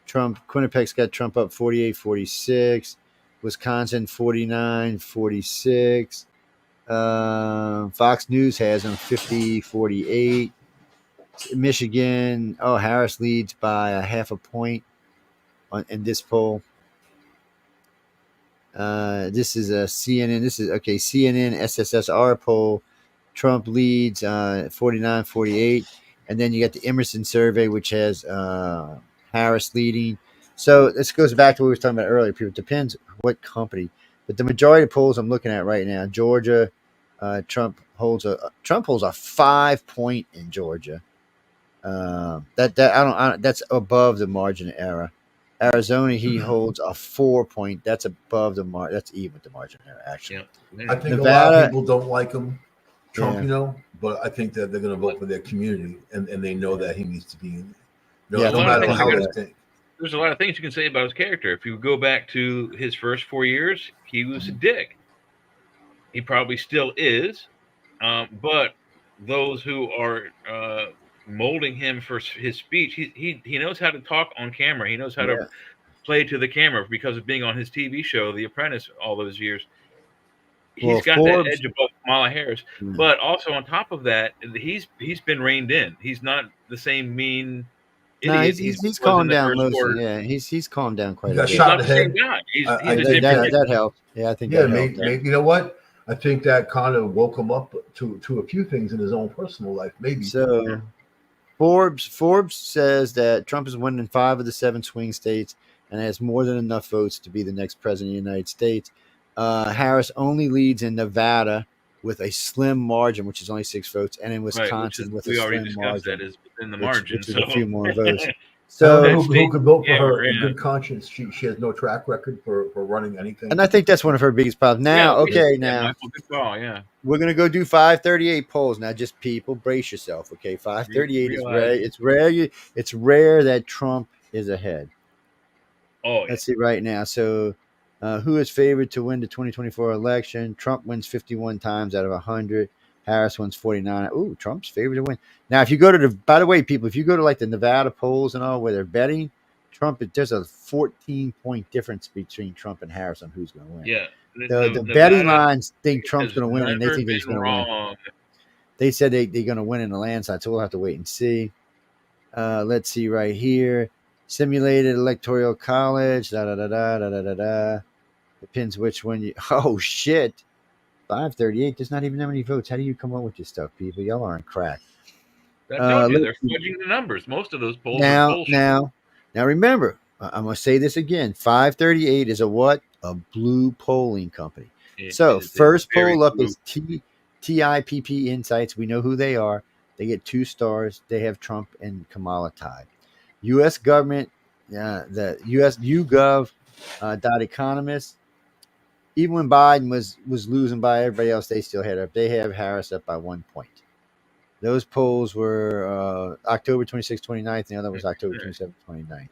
S1: Quinnipiac's got Trump up 48-46. Wisconsin 49-46. Fox News has him 50-48. Michigan, Harris leads by a half a point in this poll. This is a CNN. CNN SSSR poll. Trump leads 49-48. And then you got the Emerson survey, which has Harris leading. So this goes back to what we were talking about earlier. People, it depends what company. But the majority of polls I'm looking at right now, Georgia, Trump holds a 5-point in Georgia. That's above the margin of error. Arizona, he holds a 4-point. That's above the margin. That's even with the margin of error, actually.
S6: I think Nevada, a lot of people don't like him, Trump, but I think that they're going to vote for their community, and they know that he needs to be in there. No matter how they think.
S2: There's a lot of things you can say about his character. If you go back to his first 4 years, he was a dick. He probably still is, but those who are molding him for his speech, he knows how to talk on camera. He knows how to play to the camera because of being on his TV show, The Apprentice, all those years. He's got that edge above Kamala Harris. But also on top of that, he's been reined in. He's not the same mean idiot.
S1: He's calmed down mostly. Yeah, he's calmed down quite a bit.
S6: Shot in the head.
S1: That helped. Yeah, I think that helped.
S6: Maybe, you know what? I think that kind of woke him up to a few things in his own personal life. Maybe.
S1: So Forbes says that Trump is winning 5 of the 7 swing states and has more than enough votes to be the next president of the United States. Harris only leads in Nevada with a slim margin, which is only 6 votes, and in Wisconsin with a slim margin.
S2: That is within the margin,
S1: which is a few more votes.
S6: So who could vote for her in good conscience? She has no track record for running anything.
S1: And I think that's one of her biggest problems. Now, we're going to go do 538 polls. Now, just people, brace yourself, okay? 538 is rare. It's rare that Trump is ahead. Let's see right now. So who is favored to win the 2024 election? Trump wins 51 times out of 100. Harris wins 49. Ooh, Trump's favored to win. Now, if you go to by the way, people, if you go to like the Nevada polls and all where they're betting, there's a 14-point difference between Trump and Harris on who's going to win.
S2: Yeah.
S1: The betting lines think Trump's going to win, and they think he's going to win. They said they're going to win in the landslide, so we'll have to wait and see. Let's see right here. Simulated electoral college. Depends which one you. Oh shit. 538. There's not even that many votes. How do you come up with this stuff, people? Y'all are on crack.
S2: They're fudging the numbers. Most of those polls are bullshit.
S1: Now, remember, I'm going to say this again. 538 is a what? A blue polling company. So first poll up is TIPP Insights. We know who they are. They get 2 stars. They have Trump and Kamala tied. U.S. government, the U.S. YouGov .economist. Even when Biden was losing by everybody else, they still had up. They have Harris up by 1 point. Those polls were October 26th, 29th, and the other was October 27th, 29th.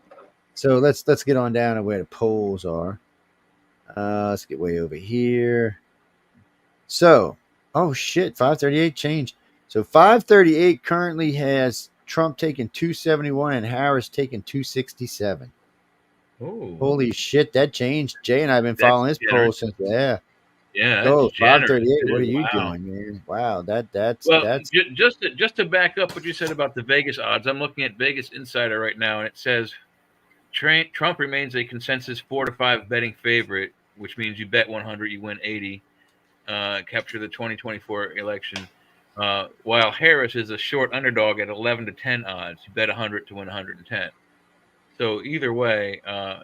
S1: So let's get on down to where the polls are. Let's get way over here. So, 538 changed. So 538 currently has Trump taking 271 and Harris taking 267.
S2: Oh,
S1: holy shit, that changed. Jay and I have been following this poll since
S2: Yeah, that's
S1: Go
S2: generous.
S1: 538. What are
S2: Dude,
S1: you
S2: wow.
S1: doing, man? Wow, that's
S2: Well, just to back up what you said about the Vegas odds, I'm looking at Vegas Insider right now, and it says Trump remains a consensus 4-5 betting favorite, which means you bet 100, you win 80. Capture the 2024 election. While Harris is a short underdog at 11-10 odds, you bet 100 to win 110. So either way, I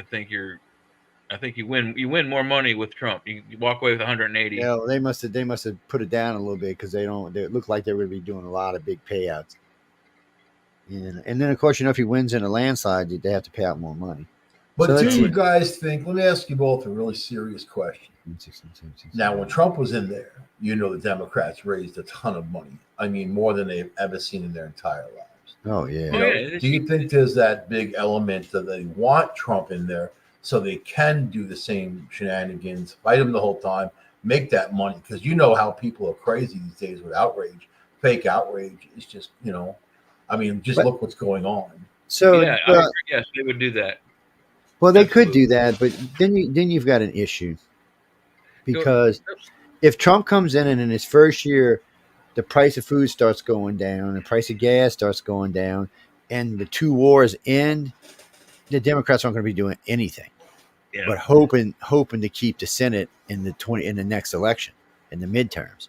S2: think you win more money with Trump. You walk away with 180.
S1: yeah. Well, they must have put it down a little bit because they look like they would be doing a lot of big payouts. And then of course, if he wins in a landslide, they have to pay out more money.
S6: But
S1: So
S6: do
S1: let's
S6: you
S1: see.
S6: guys think? Let me ask you both a really serious question. Now, when Trump was in there, the Democrats raised a ton of money. I mean, more than they've ever seen in their entire lives.
S1: Oh yeah.
S6: Do you think there's that big element that they want Trump in there so they can do the same shenanigans, fight him the whole time, make that money? Because you know how people are crazy these days with outrage, fake outrage. It's just, look what's going on.
S1: So
S2: yeah, I agree, yes, they would do that.
S1: well, they could do that, but then you've got an issue because if Trump comes in and in his first year, the price of food starts going down, the price of gas starts going down, and the two wars end, the Democrats aren't going to be doing anything, but hoping to keep the Senate in the next election, in the midterms,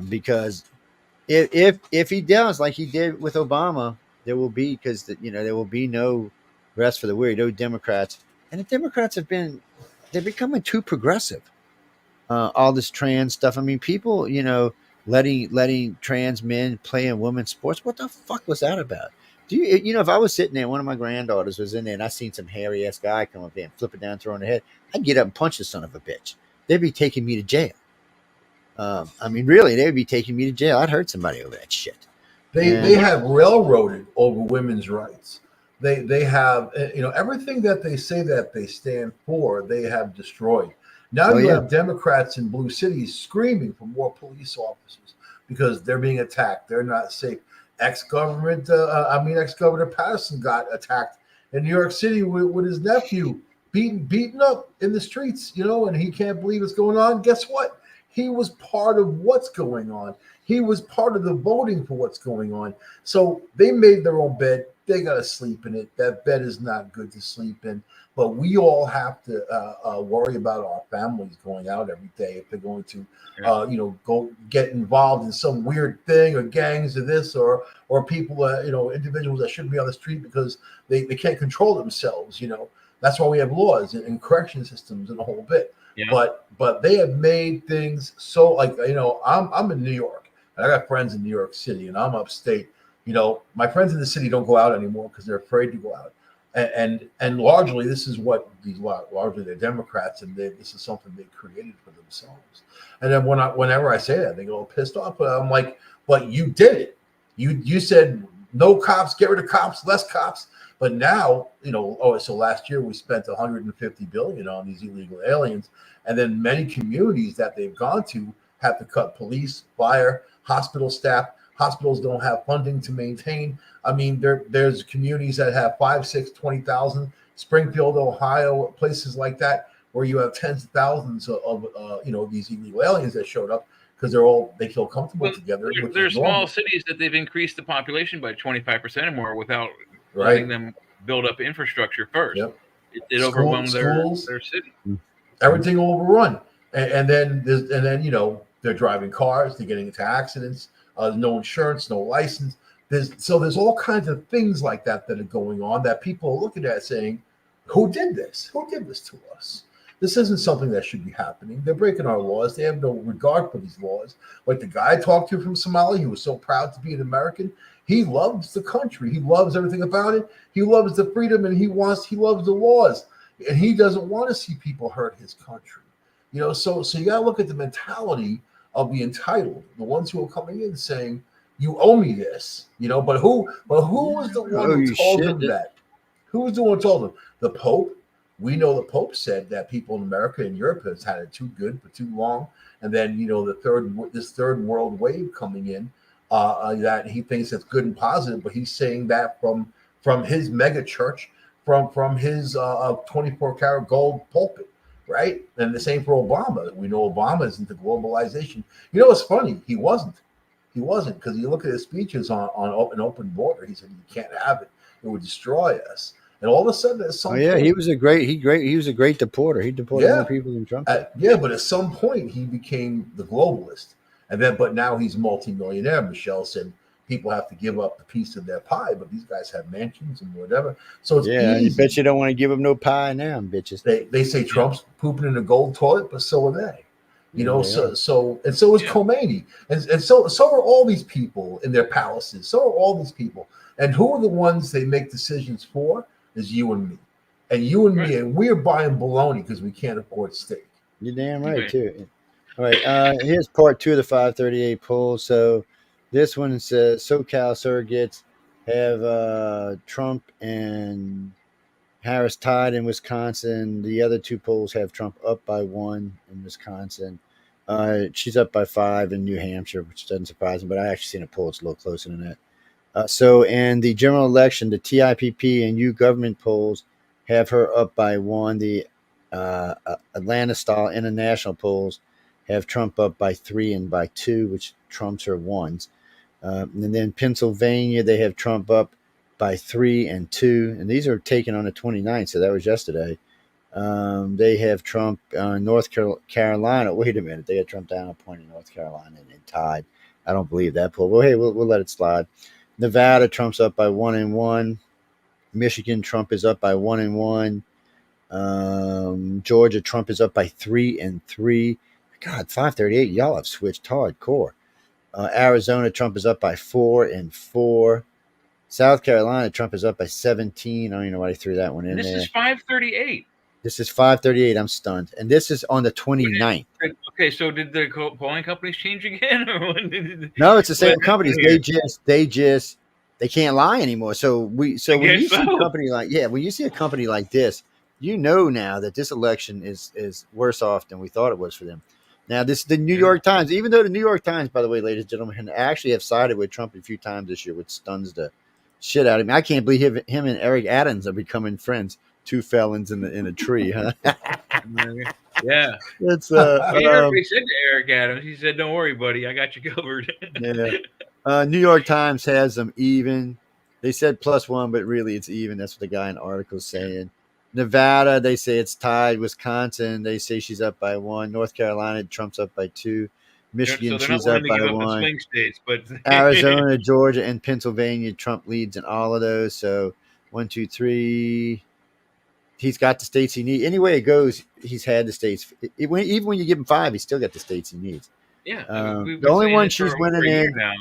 S1: because if he does like he did with Obama, there will be there will be no rest for the weary. No Democrats, and the Democrats they're becoming too progressive. All this trans stuff. I mean, people, letting trans men play in women's sports. What the fuck was that about? Do you, if I was sitting there, one of my granddaughters was in there, and I seen some hairy ass guy come up there and flip it down, throw in the head, I'd get up and punch the son of a bitch. They'd be taking me to jail. I mean, really, they would be taking me to jail. I'd hurt somebody over that shit.
S6: They have railroaded over women's rights. They have, everything that they say that they stand for, they have destroyed. Now you have Democrats in blue cities screaming for more police officers because they're being attacked. They're not safe. Ex-Governor Patterson got attacked in New York City with his nephew beaten up in the streets, and he can't believe what's going on. Guess what? He was part of what's going on. He was part of the voting for what's going on. So they made their own bed. They got to sleep in it. That bed is not good to sleep in. But we all have to worry about our families going out every day if they're going to, go get involved in some weird thing or gangs or this or people, individuals that shouldn't be on the street because they can't control themselves. That's why we have laws and correction systems and a whole bit. Yeah. But they have made things so like, I'm in New York and I got friends in New York City and I'm upstate. My friends in the city don't go out anymore because they're afraid to go out. And largely, this is what largely they're Democrats, and this is something they created for themselves. And then whenever I say that, they go pissed off. But I'm like, but you did it. You said no cops, get rid of cops, less cops. But now, so last year we spent $150 billion on these illegal aliens, and then many communities that they've gone to have to cut police, fire, hospital staff. Hospitals don't have funding to maintain. I mean, there's communities that have 5, 6, 20,000. Springfield, Ohio, places like that, where you have tens of thousands of these illegal aliens that showed up because they feel comfortable together.
S2: There's small cities that they've increased the population by 25% or more without letting them build up infrastructure first.
S6: Yep.
S2: It overwhelmed their city.
S6: Everything overrun, and then they're driving cars, they're getting into accidents. No insurance, no license. There's all kinds of things like that are going on that people are looking at saying, who did this? Who did this to us? This isn't something that should be happening. They're breaking our laws. They have no regard for these laws. Like the guy I talked to from Somalia, he was so proud to be an American. He loves the country. He loves everything about it. He loves the freedom and he loves the laws. And he doesn't want to see people hurt his country. So you got to look at the mentality of the entitled, the ones who are coming in saying, you owe me this, but who was the one who told them that? Who was the one who told them? The Pope. We know the Pope said that people in America and Europe has had it too good for too long. And then, this third world wave coming in, that he thinks that's good and positive, but he's saying that from his mega church, from his 24 karat gold pulpit. right? And the same for Obama. We know Obama is into globalization. You know, it's funny. He wasn't. He wasn't, because you look at his speeches on an open border. He said, "You can't have it. It would destroy us." And all of a sudden, at some
S1: yeah,
S6: point,
S1: he was a great deporter. He deported more people than Trump.
S6: Yeah, but at some point he became the globalist, but now he's multimillionaire. Michelle said people have to give up a piece of their pie, but these guys have mansions and whatever. So it's easy.
S1: You bet you don't want to give them no pie now, bitches.
S6: They say Trump's pooping in a gold toilet, but so are they. So is Khomeini, and so are all these people in their palaces. So are all these people, and who are the ones they make decisions for? Is you and me, me, and we're buying baloney because we can't afford steak.
S1: You're damn right too. All right, here's part 2 of the 538 poll. So this one says SoCal surrogates have Trump and Harris tied in Wisconsin. The other 2 polls have Trump up by 1 in Wisconsin. She's up by 5 in New Hampshire, which doesn't surprise me, but I actually seen a poll that's a little closer than that. So in the general election, the TIPP and U government polls have her up by 1. The Atlanta style international polls have Trump up by 3 and by 2, which trumps her 1s. And then Pennsylvania, they have Trump up by 3 and 2. And these are taken on the 29th, so that was yesterday. They have Trump North Carolina. Wait a minute. They had Trump down a point in North Carolina and tied. I don't believe that poll. Well, hey, we'll let it slide. Nevada, Trump's up by 1 and 1. Michigan, Trump is up by 1 and 1. Georgia, Trump is up by 3 and 3. God, 538. Y'all have switched hardcore. Arizona, Trump is up by 4 and 4. South Carolina, Trump is up by 17. I don't even know why they threw that one in there.
S2: This is 538.
S1: This is 538. I'm stunned. And this is on the 29th.
S2: Okay, so did the polling companies change again? Or
S1: no, it's the same companies. They can't lie anymore. So when you see a company when you see a company like this, you know now that this election is worse off than we thought it was for them. Now, this is the New York Times. Even though the New York Times, by the way, ladies and gentlemen, actually have sided with Trump a few times this year, which stuns the shit out of me. I can't believe him and Eric Adams are becoming friends. 2 felons in a tree, huh?
S2: Yeah.
S1: It's
S2: he heard what he said to Eric Adams. He said, "Don't worry, buddy, I got you covered."
S1: New York Times has them even. They said +1, but really it's even. That's what the guy in the article is saying. Nevada, they say it's tied. Wisconsin, they say she's up by 1. North Carolina, Trump's up by 2. Michigan, she's up by 1.
S2: Swing states, but
S1: Arizona, Georgia, and Pennsylvania, Trump leads in all of those. So 1, 2, 3. He's got the states he needs. Any way it goes, he's had the states. Even when you give him 5, he's still got the states he needs.
S2: Yeah.
S1: The only one she's winning in now.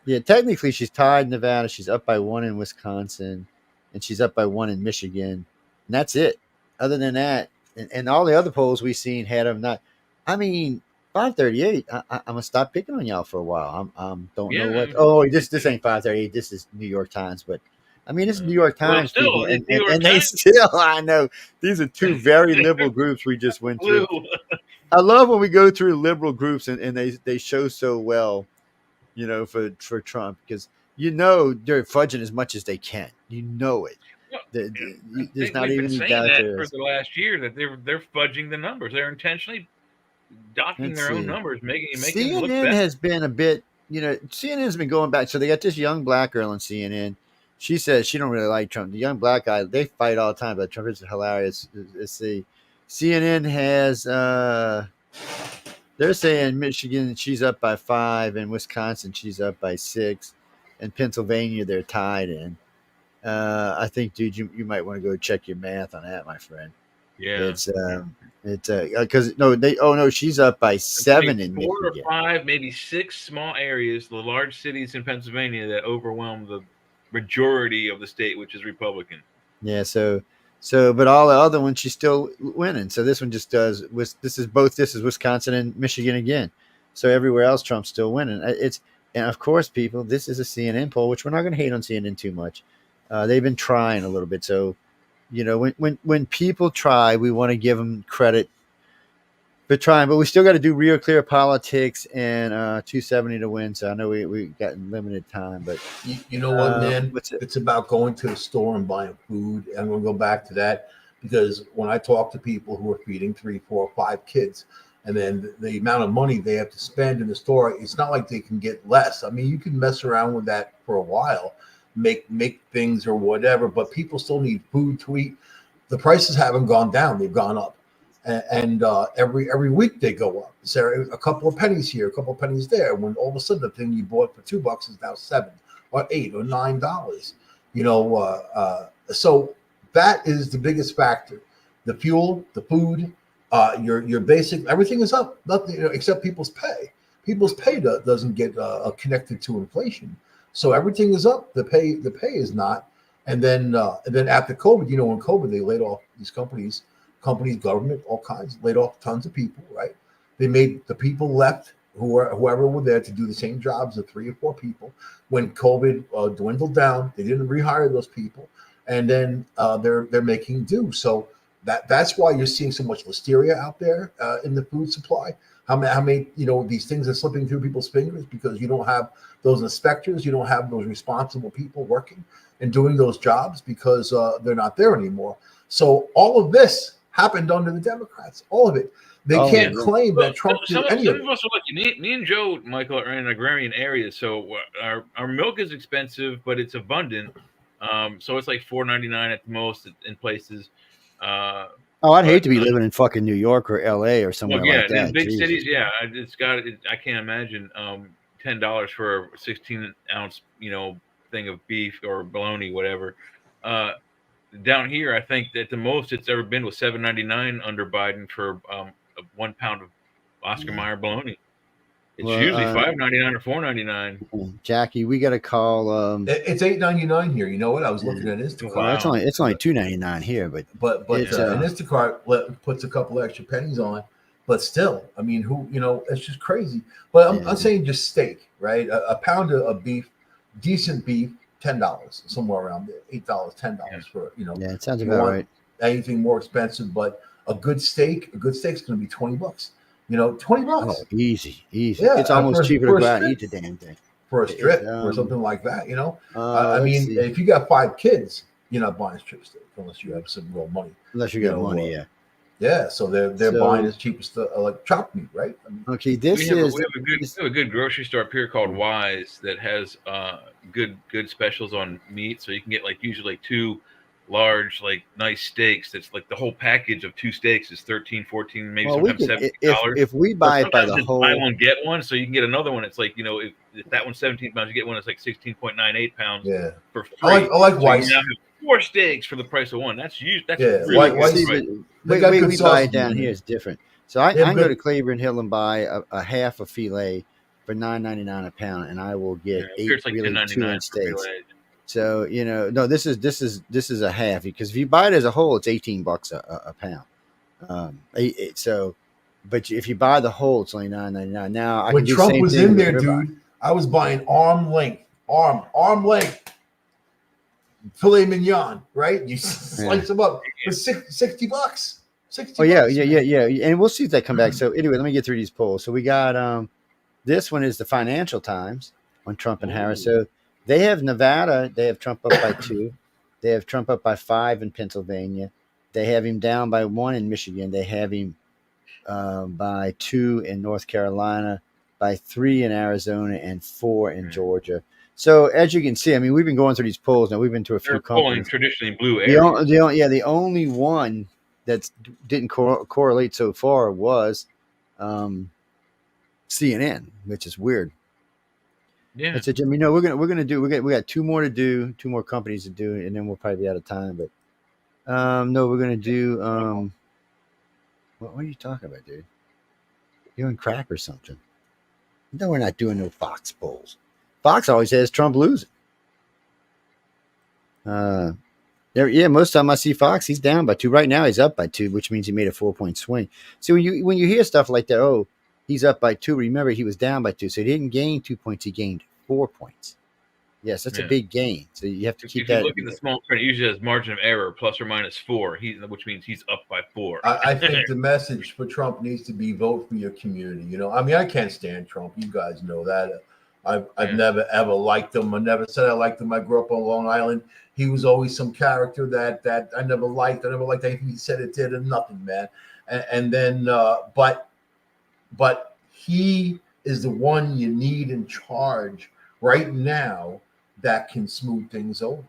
S1: Yeah, technically she's tied Nevada. She's up by 1 in Wisconsin, and she's up by 1 in Michigan. And that's it. Other than that, and all the other polls we've seen had them not. I mean, 538. I'm gonna stop picking on y'all for a while. Don't know what. Oh, this ain't 538. This is New York Times, but. I mean, it's New York Times people, and they still, I know, these are 2 very liberal groups we just went through. I love when we go through liberal groups and they show so well, for Trump, because, they're fudging as much as they can. You know it. There's not even any doubt there.
S2: For the last year that they're fudging the numbers. They're intentionally docking their own numbers, making
S1: CNN
S2: look better.
S1: has been a bit, CNN has been going back. So they got this young black girl on CNN. She says she don't really like Trump. The young black guy, they fight all the time, but Trump is hilarious. Let's see. CNN has, they're saying Michigan, she's up by 5, and Wisconsin, she's up by 6, and Pennsylvania, they're tied in. I think, dude, you might want to go check your math on that, my friend.
S2: Yeah.
S1: Because she's up by 7 in Michigan.
S2: 4 or 5, maybe 6 small areas, the large cities in Pennsylvania that overwhelm the majority of the state, which is Republican.
S1: Yeah, but all the other ones she's still winning. So this one just does. This is Wisconsin and Michigan again. So everywhere else, Trump's still winning. And of course, people, this is a CNN poll, which we're not going to hate on CNN too much. They've been trying a little bit. So, when people try, we want to give them credit for trying. But we still got to do real clear politics and 270 to win. So I know we got limited time, but
S6: you know what, man? It's about going to the store and buying food. I'm going to go back to that because when I talk to people who are feeding 3, 4, 5 kids, and then the amount of money they have to spend in the store, it's not like they can get less. I mean, you can mess around with that for a while, make things or whatever, but people still need food to eat. The prices haven't gone down; they've gone up, and every week they go up. So a couple of pennies here, a couple of pennies there. When all of a sudden the thing you bought for $2 is now $7 or $8 or $9. So that is the biggest factor: the fuel, the food. Your basic, everything is up, nothing except people's pay. People's pay doesn't get connected to inflation, so everything is up. The pay is not. And then after COVID, when COVID they laid off these companies, government, all kinds, laid off tons of people. Right? They made the people left whoever were there to do the same jobs of 3 or 4 people. When COVID dwindled down, they didn't rehire those people, and then they're making do. So. That's why you're seeing so much listeria out there in the food supply. How many these things are slipping through people's fingers because you don't have those inspectors, you don't have those responsible people working and doing those jobs because they're not there anymore. So all of this happened under the Democrats, all of it. They can't claim that Trump did any of it.
S2: Some of us are lucky. Me and Joe, Michael, are in agrarian areas, so our milk is expensive, but it's abundant. So it's like $4.99 at the most in places.
S1: I'd hate to be living in fucking New York or LA or somewhere like that.
S2: In big cities, I can't imagine $10 for a 16-ounce, thing of beef or bologna, whatever. Down here, I think that the most it's ever been was $7.99 under Biden for 1 pound of Oscar Mayer bologna. It's usually $5.99 or $4.99.
S1: Jackie, we got to call.
S6: It's $8.99 here. You know what? I was looking at Instacart.
S1: Well, it's only $2.99 here, but
S6: and Instacart puts a couple extra pennies on. But still, I mean, it's just crazy. But I'm saying just steak, right? A pound of beef, decent beef, $10, somewhere around there, $8, $10 for
S1: Yeah, it sounds about right.
S6: Anything more expensive, but a good steak's going to be $20. $20.
S1: Oh, easy. Yeah, it's almost cheaper to go out and eat the damn thing.
S6: For a strip or something like that, I mean, if you got 5 kids, you're not buying a strip steak unless you have some real money.
S1: Unless you got money, yeah.
S6: Yeah, so they're buying as cheap as like chopped meat, right? I mean,
S1: okay,
S2: we have a good grocery store up here called Wise that has good specials on meat, so you can get usually 2 large nice steaks. That's like the whole package of 2 steaks is $13, $14, maybe sometimes $17.
S1: If we buy it by the whole,
S2: buy one get one, so you can get another one. It's like if that one's 17 pounds, you get one that's like 16.98 pounds.
S6: Yeah,
S2: for free.
S6: I like Weiss.
S2: So you now have 4 steaks for the price of one. That's huge. That's really
S6: Weiss.
S2: good.
S1: We buy it down here. It's different. So I can go to Claiborne Hill and buy a half a filet for $9.99 a pound, and I will get 8 really 2-inch steaks. So no, this is a half, because if you buy it as a whole, it's $18 a pound. But if you buy the whole, it's only $9.99. Now,
S6: when Trump was in there, dude, I was buying arm length filet mignon, right? You slice them up for $60. $60.
S1: Oh yeah, and we'll see if they come back. So anyway, let me get through these polls. So we got this one is the Financial Times on Trump and Harris. So they have Nevada. They have Trump up by 2. They have Trump up by 5 in Pennsylvania. They have him down by 1 in Michigan. They have him by 2 in North Carolina, by 3 in Arizona, and 4 in Georgia. So as you can see, I mean, we've been going through these polls now. We've been to a few companies.
S2: Traditionally blue areas.
S1: The only one that didn't correlate so far was CNN, which is weird.
S2: Yeah.
S1: I said, Jim, we're gonna do. We got 2 more to do, 2 more companies to do, and then we'll probably be out of time. But no, we're gonna do. What are you talking about, dude? You doing crack or something? No, we're not doing no Fox polls. Fox always has Trump losing. Most of the time I see Fox, he's down by 2. Right now he's up by 2, which means he made a 4-point swing. So when you hear stuff like that, oh, he's up by 2. Remember, he was down by 2, so he didn't gain 2 points. He gained 4 points. Yes, that's a big gain. So you have to keep that.
S2: If you look at the small print, it usually has margin of error plus or minus 4, which means he's up by 4.
S6: I think the message for Trump needs to be vote for your community. I mean, I can't stand Trump. You guys know that. I've never ever liked him. I never said I liked him. I grew up on Long Island. He was always some character that I never liked. I never liked anything he said, it did, and nothing, man. And then, but he is the one you need in charge right now that can smooth things over.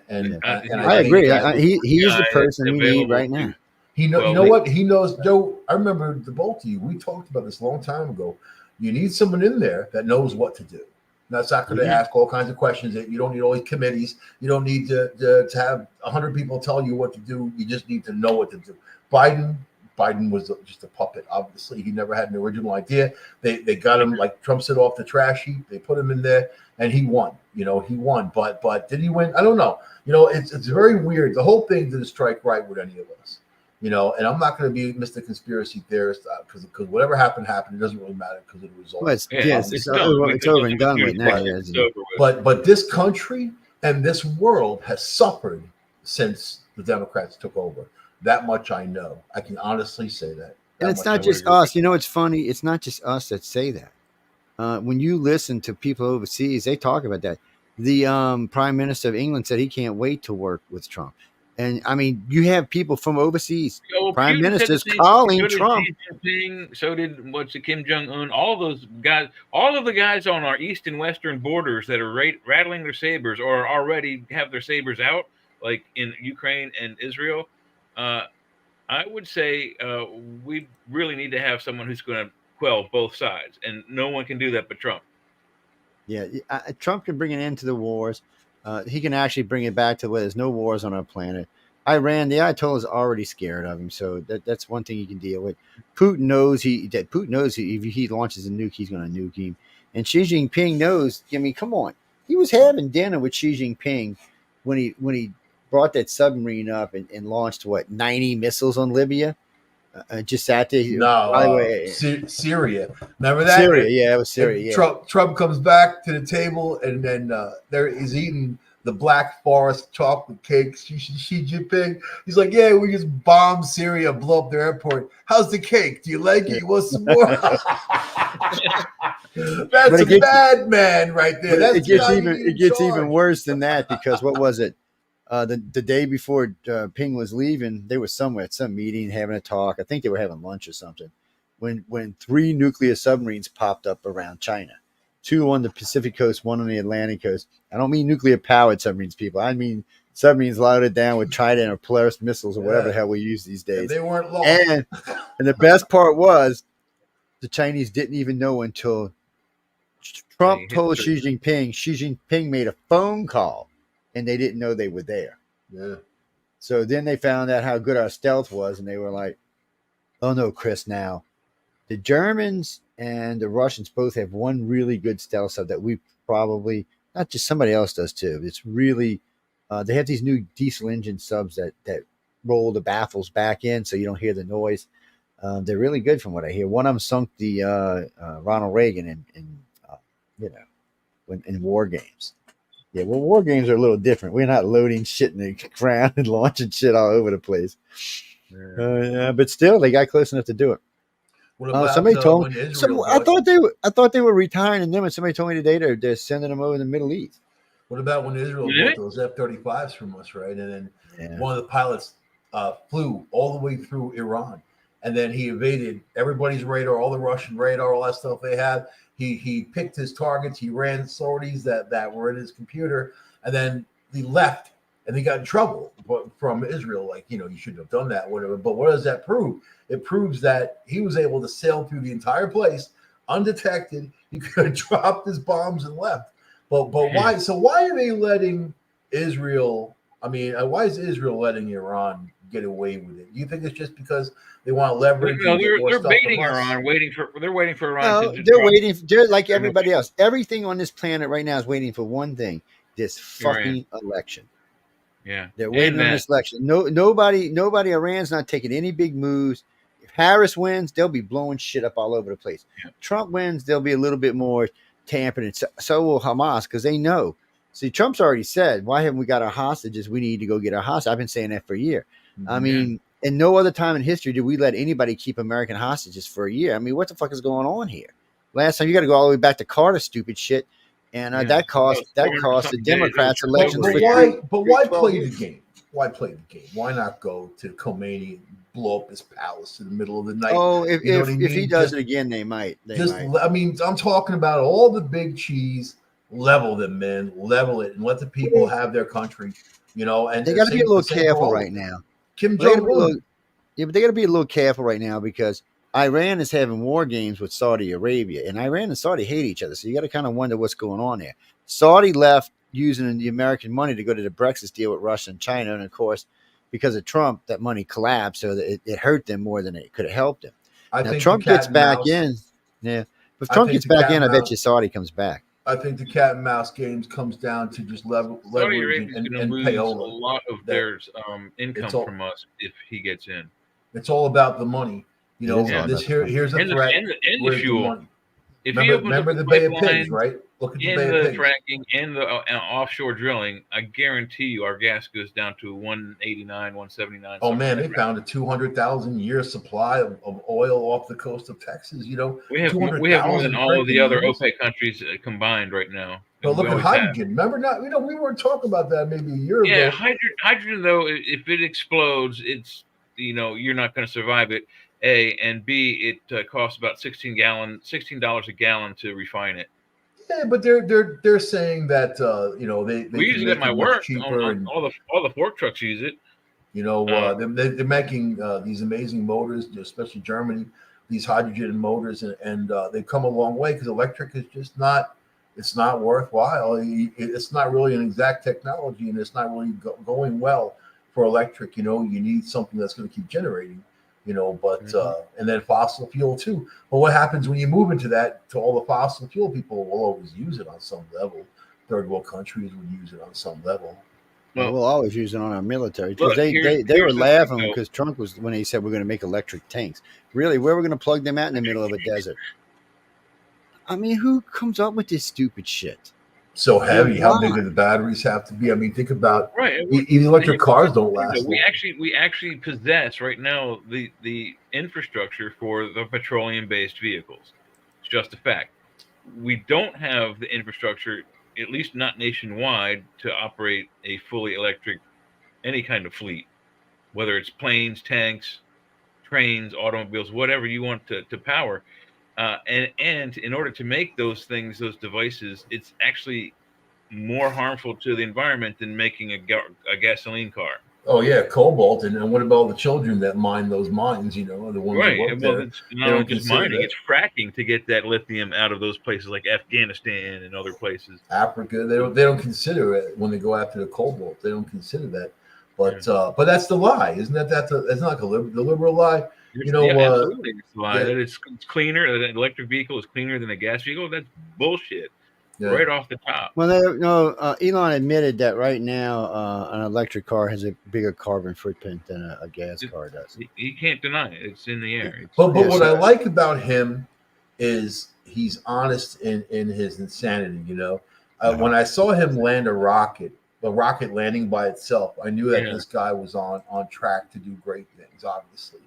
S6: And
S1: I agree. He is the person we need right now.
S6: You know what? He knows, Joe. I remember the both of you. We talked about this a long time ago. You need someone in there that knows what to do. That's not going to ask all kinds of questions. That you don't need all these committees. You don't need to have 100 people tell you what to do. You just need to know what to do. Biden was just a puppet. Obviously, he never had an original idea. They got him, like Trump said, off the trash heap. They put him in there, and he won. He won. But did he win? I don't know. It's very weird. The whole thing didn't strike right with any of us. And I'm not going to be Mr. Conspiracy Theorist because whatever happened. It doesn't really matter because of the result.
S1: Well, it's over and done with now.
S6: But this country and this world has suffered since the Democrats took over. That much I know. I can honestly say that.
S1: And it's not just us. It's funny. It's not just us that say that. When you listen to people overseas, they talk about that. The Prime Minister of England said he can't wait to work with Trump. And I mean, you have people from overseas, prime ministers calling Trump.
S2: So did Kim Jong-un. All those guys, all of the guys on our east and western borders that are rattling their sabers or already have their sabers out, like in Ukraine and Israel. I would say we really need to have someone who's going to quell both sides, and no one can do that but Trump.
S1: Yeah, Trump can bring an end to the wars. He can actually bring it back to where there's no wars on our planet. Iran, the Ayatollah is already scared of him, so that's one thing he can deal with. Putin knows if he launches a nuke, he's going to nuke him. And Xi Jinping knows. I mean, come on, he was having dinner with Xi Jinping when he brought that submarine up and launched 90 missiles on Libya. Just sat there.
S6: No,
S1: by the way,
S6: Syria. Remember that?
S1: Syria, yeah, it was Syria. Yeah.
S6: Trump comes back to the table, and then there he's eating the Black Forest chocolate cake. Xi Jinping. He's like, "Yeah, we just bombed Syria, blow up their airport. How's the cake? Do you like it? You want some more?" That's a bad man right there.
S1: It gets even worse than that because what was it? The day before Ping was leaving, they were somewhere at some meeting having a talk. I think they were having lunch or something. When 3 nuclear submarines popped up around China, 2 on the Pacific coast, 1 on the Atlantic coast. I don't mean nuclear powered submarines, people. I mean submarines loaded down with Trident or Polaris missiles or whatever the hell we use these days.
S6: And they weren't long.
S1: And the best part was the Chinese didn't even know until Trump told Xi Jinping. Xi Jinping made a phone call. And they didn't know they were there.
S6: Yeah.
S1: So then they found out how good our stealth was, and they were like, "Oh no, Chris! Now, the Germans and the Russians both have one really good stealth sub that we probably not just somebody else does too. It's really they have these new diesel engine subs that roll the baffles back in, so you don't hear the noise. They're really good, from what I hear. One of them sunk the Ronald Reagan in war games." Yeah, well, war games are a little different. We're not loading shit in the ground and launching shit all over the place. But still, they got close enough to do it.
S6: What about,
S1: somebody told me. I thought they were retiring them, and somebody told me today they're sending them over to the Middle East.
S6: What about when Israel bought those F-35s from us, right? And then one of the pilots flew all the way through Iran, and then he evaded everybody's radar, all the Russian radar, all that stuff they had. He picked his targets. He ran sorties that were in his computer, and then he left, and he got in trouble from Israel. Like, you shouldn't have done that, whatever. But what does that prove? It proves that he was able to sail through the entire place undetected. He could have dropped his bombs and left. But why? So why are they letting Israel? I mean, why is Israel letting Iran get away with it? Do you think it's just because they want to leverage?
S2: No, they're baiting Iran, waiting for Iran.
S1: No, they're waiting. They're like everybody else. Everything on this planet right now is waiting for one thing: this fucking election.
S2: Yeah,
S1: they're waiting on this election. Nobody. Iran's not taking any big moves. If Harris wins, they'll be blowing shit up all over the place. Yeah. Trump wins, there'll be a little bit more tampering. So will Hamas, because they know. See, Trump's already said, "Why haven't we got our hostages? We need to go get our hostages." I've been saying that for a year. I mean, in no other time in history did we let anybody keep American hostages for a year. I mean, what the fuck is going on here? last time you got to go all the way back to Carter, stupid shit, and
S2: Yeah.
S1: that cost
S2: That was 400
S1: the
S2: something days.
S1: Democrats
S2: It was
S1: elections
S2: over
S1: for
S2: a year.
S6: why
S1: 12
S6: play
S1: years.
S6: the game? Why play the game? Why not go to Khomeini and blow up his palace in the middle of the night?
S1: Oh, if
S6: You know what I
S1: if he
S6: mean?
S1: does
S6: Just-
S1: it again, they might.
S6: I mean, I'm talking about all the big cheese. Level them, man. Level it, and let the people have their country. You know, and
S1: They got to be a little
S6: same for
S1: careful
S6: all
S1: right
S6: of them.
S1: now.
S6: Kim
S1: They gotta
S6: Jong
S1: be a little-
S6: Un.
S1: Yeah, but they got to be a little careful right now because Iran is having war games with Saudi Arabia, and Iran and Saudi hate each other. So you got to kind of wonder what's going on there. Saudi left using the American money to go to the Brexit deal with Russia and China, and of course, because of Trump, that money collapsed, so that it hurt them more than it could have helped them.
S6: I
S1: Now
S6: think
S1: Trump
S6: the cat
S1: gets
S6: and
S1: back
S6: mouse-
S1: in, yeah. If
S6: I
S1: Trump
S6: think
S1: gets
S6: the
S1: back
S6: cat
S1: in, I
S6: and
S1: bet
S6: mouse-
S1: you Saudi comes back.
S6: I think the cat and mouse games comes down to just
S2: Saudi
S6: leverage
S2: Arabia's
S6: and
S2: going to lose a
S6: payola.
S2: lot of
S6: That-
S2: their income
S6: it's all-
S2: from us if he gets in.
S6: It's all about the money. You know,
S1: It is all
S6: this
S1: about the money.
S6: here's a
S2: And the,
S6: threat.
S2: and the, and the
S6: Where's the
S2: fuel.
S6: money?
S2: If he
S6: Remember,
S2: opens
S6: remember
S2: up
S6: the
S2: the
S6: Bay of
S2: pipeline
S6: Pigs, right? Look at the
S2: and
S6: Bay
S2: the
S6: of Pigs.
S2: fracking and the offshore drilling, I guarantee you our gas goes down to 189, 179.
S6: Oh
S2: something
S6: man,
S2: like
S6: they
S2: that.
S6: found a 200,000 year supply of oil off the coast of Texas. You know,
S2: We have more than
S6: 200,000
S2: all of the other
S6: freaking years.
S2: OPEC countries combined right now.
S6: But
S2: And we
S6: look at
S2: always have.
S6: hydrogen. Remember, not we weren't talking about that maybe a year
S2: Yeah,
S6: ago.
S2: hydrogen though, if it explodes, it's you're not going to survive it. A and B, it costs about $16 a gallon to refine it.
S6: Yeah, but they're saying that they
S2: We use
S6: can
S2: it at
S6: make
S2: my
S6: it much
S2: work.
S6: cheaper, and
S2: All the fork trucks use it.
S6: they're making these amazing motors, especially Germany, these hydrogen motors, and they've come a long way because electric is just not. It's not worthwhile. It's not really an exact technology, and it's not really going well for electric. You need something that's going to keep generating. But and then fossil fuel too. But what happens when you move into that? To all the fossil fuel people will always use it on some level. Third world countries would use it on some level.
S1: Well, we'll always use it on our military because
S2: Look,
S1: they
S2: here's
S1: were
S2: the thing,
S1: laughing
S2: though.
S1: because Trump was when he said we're going to make electric tanks. Really, where we're going to plug them out in the middle of a desert? I mean, who comes up with this stupid shit?
S6: So heavy. How big
S1: Why?
S6: do the batteries have to be? I mean, think about
S2: Right.
S6: even electric cars don't last.
S2: We
S6: long.
S2: actually possess right now the infrastructure for the petroleum-based vehicles. It's just a fact. We don't have the infrastructure, at least not nationwide, to operate a fully electric any kind of fleet, whether it's planes, tanks, trains, automobiles, whatever you want to power. And in order to make those things, those devices, it's actually more harmful to the environment than making a gasoline car.
S6: Oh yeah, cobalt. And what about all the children that mine those mines? The ones
S2: Right.
S6: that work
S2: Well,
S6: there.
S2: it's
S6: They
S2: not
S6: don't
S2: only just
S6: consider
S2: mining;
S6: that.
S2: it's fracking to get that lithium out of those places like Afghanistan and other places.
S6: Africa, they don't consider it when they go after the cobalt. They don't consider that. But that's the lie, isn't that? That's not the liberal lie.
S2: Absolutely, it's a lie.
S6: yeah.
S2: That it's cleaner. That an electric vehicle is cleaner than a gas vehicle. That's bullshit.
S6: Yeah.
S2: Right off the top.
S1: Well, Elon admitted that right now an electric car has a bigger carbon footprint than a gas car does.
S2: He can't deny it. It's in the air.
S6: But
S1: Yeah,
S6: what
S1: so-
S6: I like about him is he's honest in his insanity. When I saw him land a rocket landing by itself, I knew that this guy was on track to do great things. Obviously,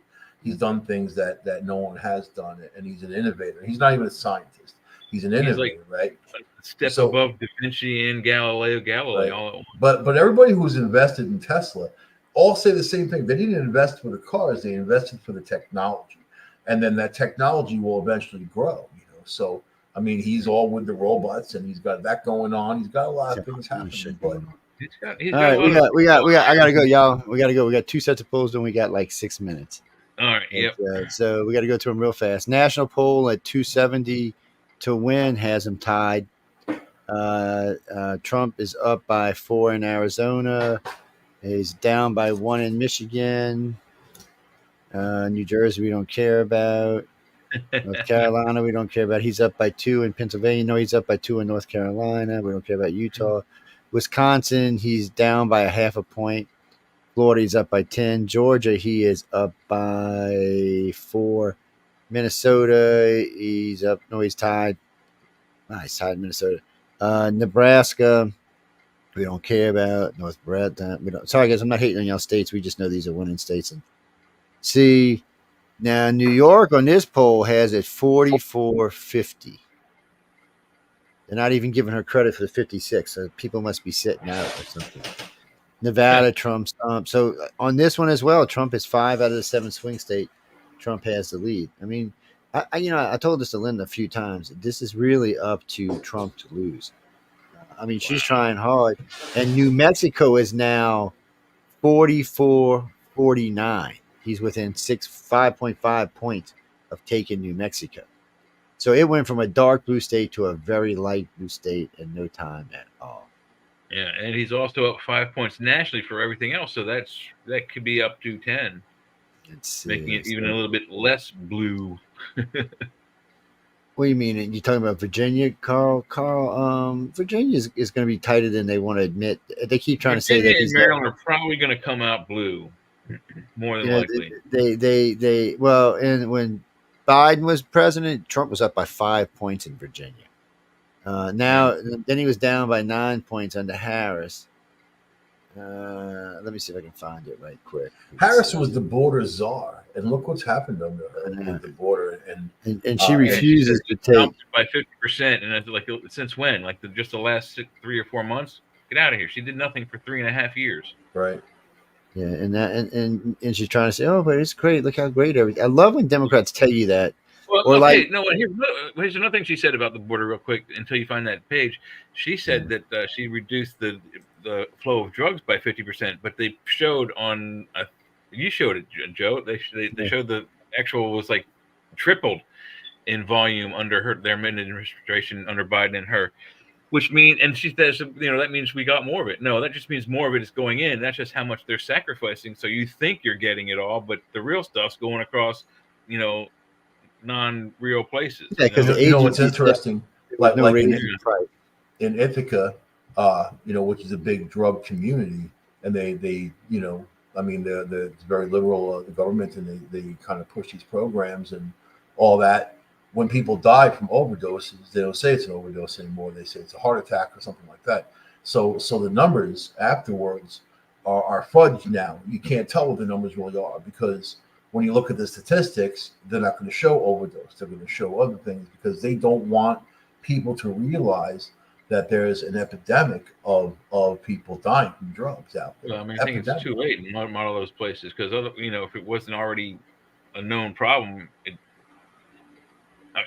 S6: he's done things that no one has done, and he's an innovator. He's not even a scientist. He's an innovator, right?
S2: A step above Da Vinci and Galileo Galilei.
S6: Right.
S2: All at once.
S6: But everybody who's invested in Tesla all say the same thing. They didn't invest for the cars; they invested for the technology, and then that technology will eventually grow. So I mean, he's all with the robots, and he's got that going on. He's got a lot of things happening. But
S2: He's
S1: All right,
S2: got a lot
S1: we got. I gotta go, y'all. We gotta go. We got 2 sets of polls, and we got like 6 minutes.
S2: All right. Yep.
S1: So we got to go to them real fast. National poll at 270 to win has him tied. Trump is up by 4 in Arizona. He's down by 1 in Michigan. New Jersey, we don't care about. North Carolina, we don't care about. He's up by 2 in Pennsylvania. No, he's up by 2 in North Carolina. We don't care about Utah. Wisconsin, he's down by 0.5 point. Florida, he's up by 10. Georgia, he is up by 4. Minnesota, he's up. No, he's tied. He's tied in Minnesota. Nebraska, we don't care about. North Brett, we don't. Sorry, guys, I'm not hating on y'all states. We just know these are winning states. And Now, New York on this poll has it 44-50. They're not even giving her credit for the 56, so people must be sitting out or something. Nevada, Trump's. So on this one as well, Trump is 5 out of the 7 swing state. Trump has the lead. I mean, I told this to Linda a few times. This is really up to Trump to lose. I mean, she's trying hard. And New Mexico is now 44-49. He's within 5.5 points of taking New Mexico. So it went from a dark blue state to a very light blue state in no time at all.
S2: Yeah, and he's also up 5 points nationally for everything else. So that could be up to 10, making it even a little bit less blue.
S1: What do you mean? You talking about Virginia, Carl? Virginia is going to be tighter than they want to admit. They keep trying
S2: Virginia
S1: to say that
S2: and Maryland are probably going to come out blue, more than likely.
S1: And when Biden was president, Trump was up by 5 points in Virginia. Then he was down by 9 points under Harris. Let me see if I can find it right quick.
S6: Harris was the border czar, and look what's happened under her with the border.
S1: And she refuses to take
S2: by 50%. And that's like, since when? Like just the last 3 or 4 months? Get out of here! She did nothing for 3.5 years.
S6: Right.
S1: Yeah, and she's trying to say, oh, but it's great. Look how great everything. I love when Democrats tell you that.
S2: Well, here's another thing she said about the border, real quick. Until you find that page, she said that she reduced the flow of drugs by 50%, but they showed on you showed it, Joe. They showed the actual was like tripled in volume under their administration under Biden and her, which means, and she says, that means we got more of it. No, that just means more of it is going in. That's just how much they're sacrificing. So you think you're getting it all, but the real stuff's going across, non-real places.
S1: Yeah, because
S6: what's interesting, like
S1: in
S6: Ithaca, which is a big drug community, and they it's very liberal, the government, and they kind of push these programs and all that. When people die from overdoses, they don't say it's an overdose anymore. They say it's a heart attack or something like that. So the numbers afterwards are fudged now. You can't tell what the numbers really are, because when you look at the statistics, they're not going to show overdose. They're going to show other things, because they don't want people to realize that there's an epidemic of people dying from drugs out there.
S2: Well, I mean, I think it's too late in a lot of those places, because if it wasn't already a known problem,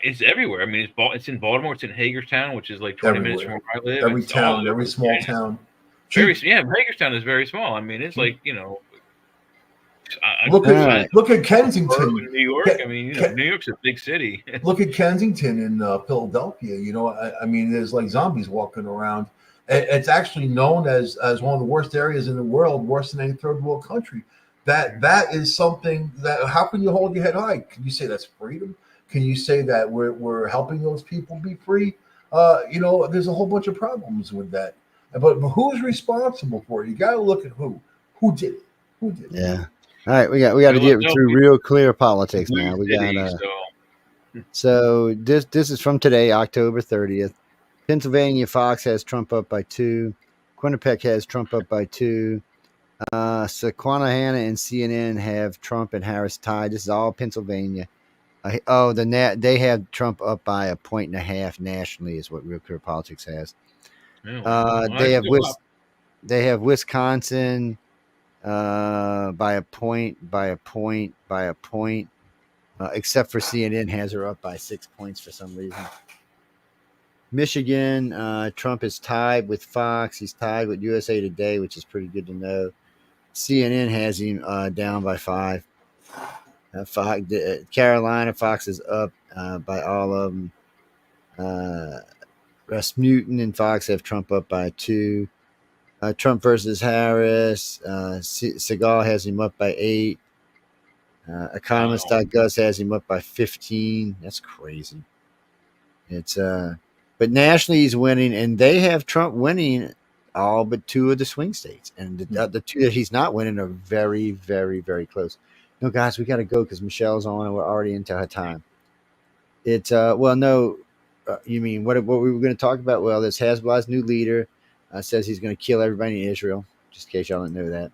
S2: it's everywhere. I mean, it's in Baltimore. It's in Hagerstown, which is like 20 minutes from where I live.
S6: Every town, every small town.
S2: Hagerstown is very small. I mean, it's like
S6: look at Kensington,
S2: New York. New York's a big city.
S6: Look at Kensington in Philadelphia. There's like zombies walking around. It's actually known as one of the worst areas in the world, worse than any third world country. That is something that, how can you hold your head high? Can you say that's freedom? Can you say that we're helping those people be free? There's a whole bunch of problems with that. But who's responsible for it? You got to look at who did it. Who did it?
S1: Yeah. All right, we got to get through real clear politics now. We got so this is from today, October 30th. Pennsylvania Fox has Trump up by 2. Quinnipiac has Trump up by 2. Susquehanna and CNN have Trump and Harris tied. This is all Pennsylvania. They have Trump up by 1.5 points nationally, is what Real Clear Politics has. They have Wisconsin by a point, except for CNN has her up by 6 points for some reason. Michigan, Trump is tied with Fox. He's tied with USA Today, which is pretty good to know. CNN has him down by 5. Carolina, Fox is up by all of them. Rasmussen and Fox have Trump up by 2. Trump versus Harris, Segal has him up by 8. Economist.gus has him up by 15. That's crazy. But nationally he's winning, and they have Trump winning all but 2 of the swing states, and the 2 that he's not winning are very, very, very close. No, guys, we got to go because Michelle's on and we're already into her time. You mean what we were going to talk about? Well, this Hezbollah's new leader says he's going to kill everybody in Israel, just in case y'all don't know that.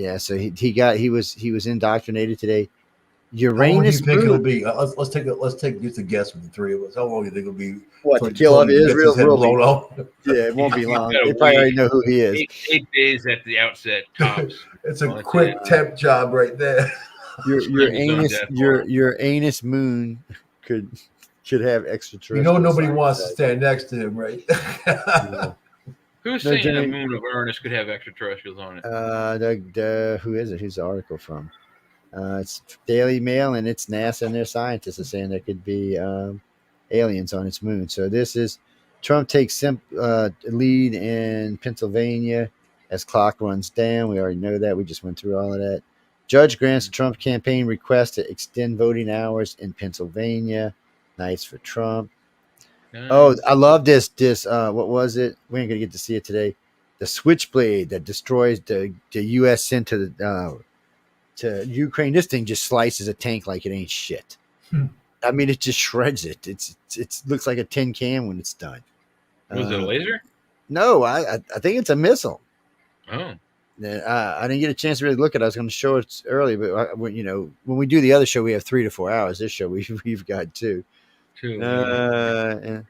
S1: Yeah, so he was indoctrinated today.
S6: How long do you
S1: Uranus
S6: think it'll
S1: moon.
S6: be? Let's take just a guess with the three of us. How long do you think it'll be?
S1: What, to
S6: till-
S1: kill
S6: till
S1: off
S6: he gets
S1: Israel?
S6: his head blown off?
S1: Yeah, it won't be
S2: He's
S1: long.
S2: got a
S1: They probably already
S2: week.
S1: know who he is.
S2: 8 days at the outset, tops.
S6: It's a
S2: Well, that's
S6: quick
S2: it.
S6: temp job right there.
S1: Uranus moon could have extraterrestrial.
S6: You know nobody
S1: signs
S6: wants to
S1: today.
S6: stand next to him, right?
S1: Yeah.
S2: Who's
S1: No,
S2: saying the
S1: Jimmy-
S2: moon of Uranus could have extraterrestrials on it?
S1: Who is it? Who's the article from? It's Daily Mail, and it's NASA and their scientists are saying there could be aliens on its moon. So this is Trump takes lead in Pennsylvania as clock runs down. We already know that. We just went through all of that. Judge grants Trump campaign request to extend voting hours in Pennsylvania. Nice for Trump. Oh, I love this. What was it? We ain't gonna get to see it today. The switchblade that destroys the U.S. sent to Ukraine. This thing just slices a tank like it ain't shit. I mean, it just shreds it. It looks like a tin can when it's done.
S2: Was it a laser?
S1: No, I think it's a missile.
S2: Oh,
S1: I didn't get a chance to really look at it. I was going to show it early, but when we do the other show, we have 3 to 4 hours. This show we've got 2. And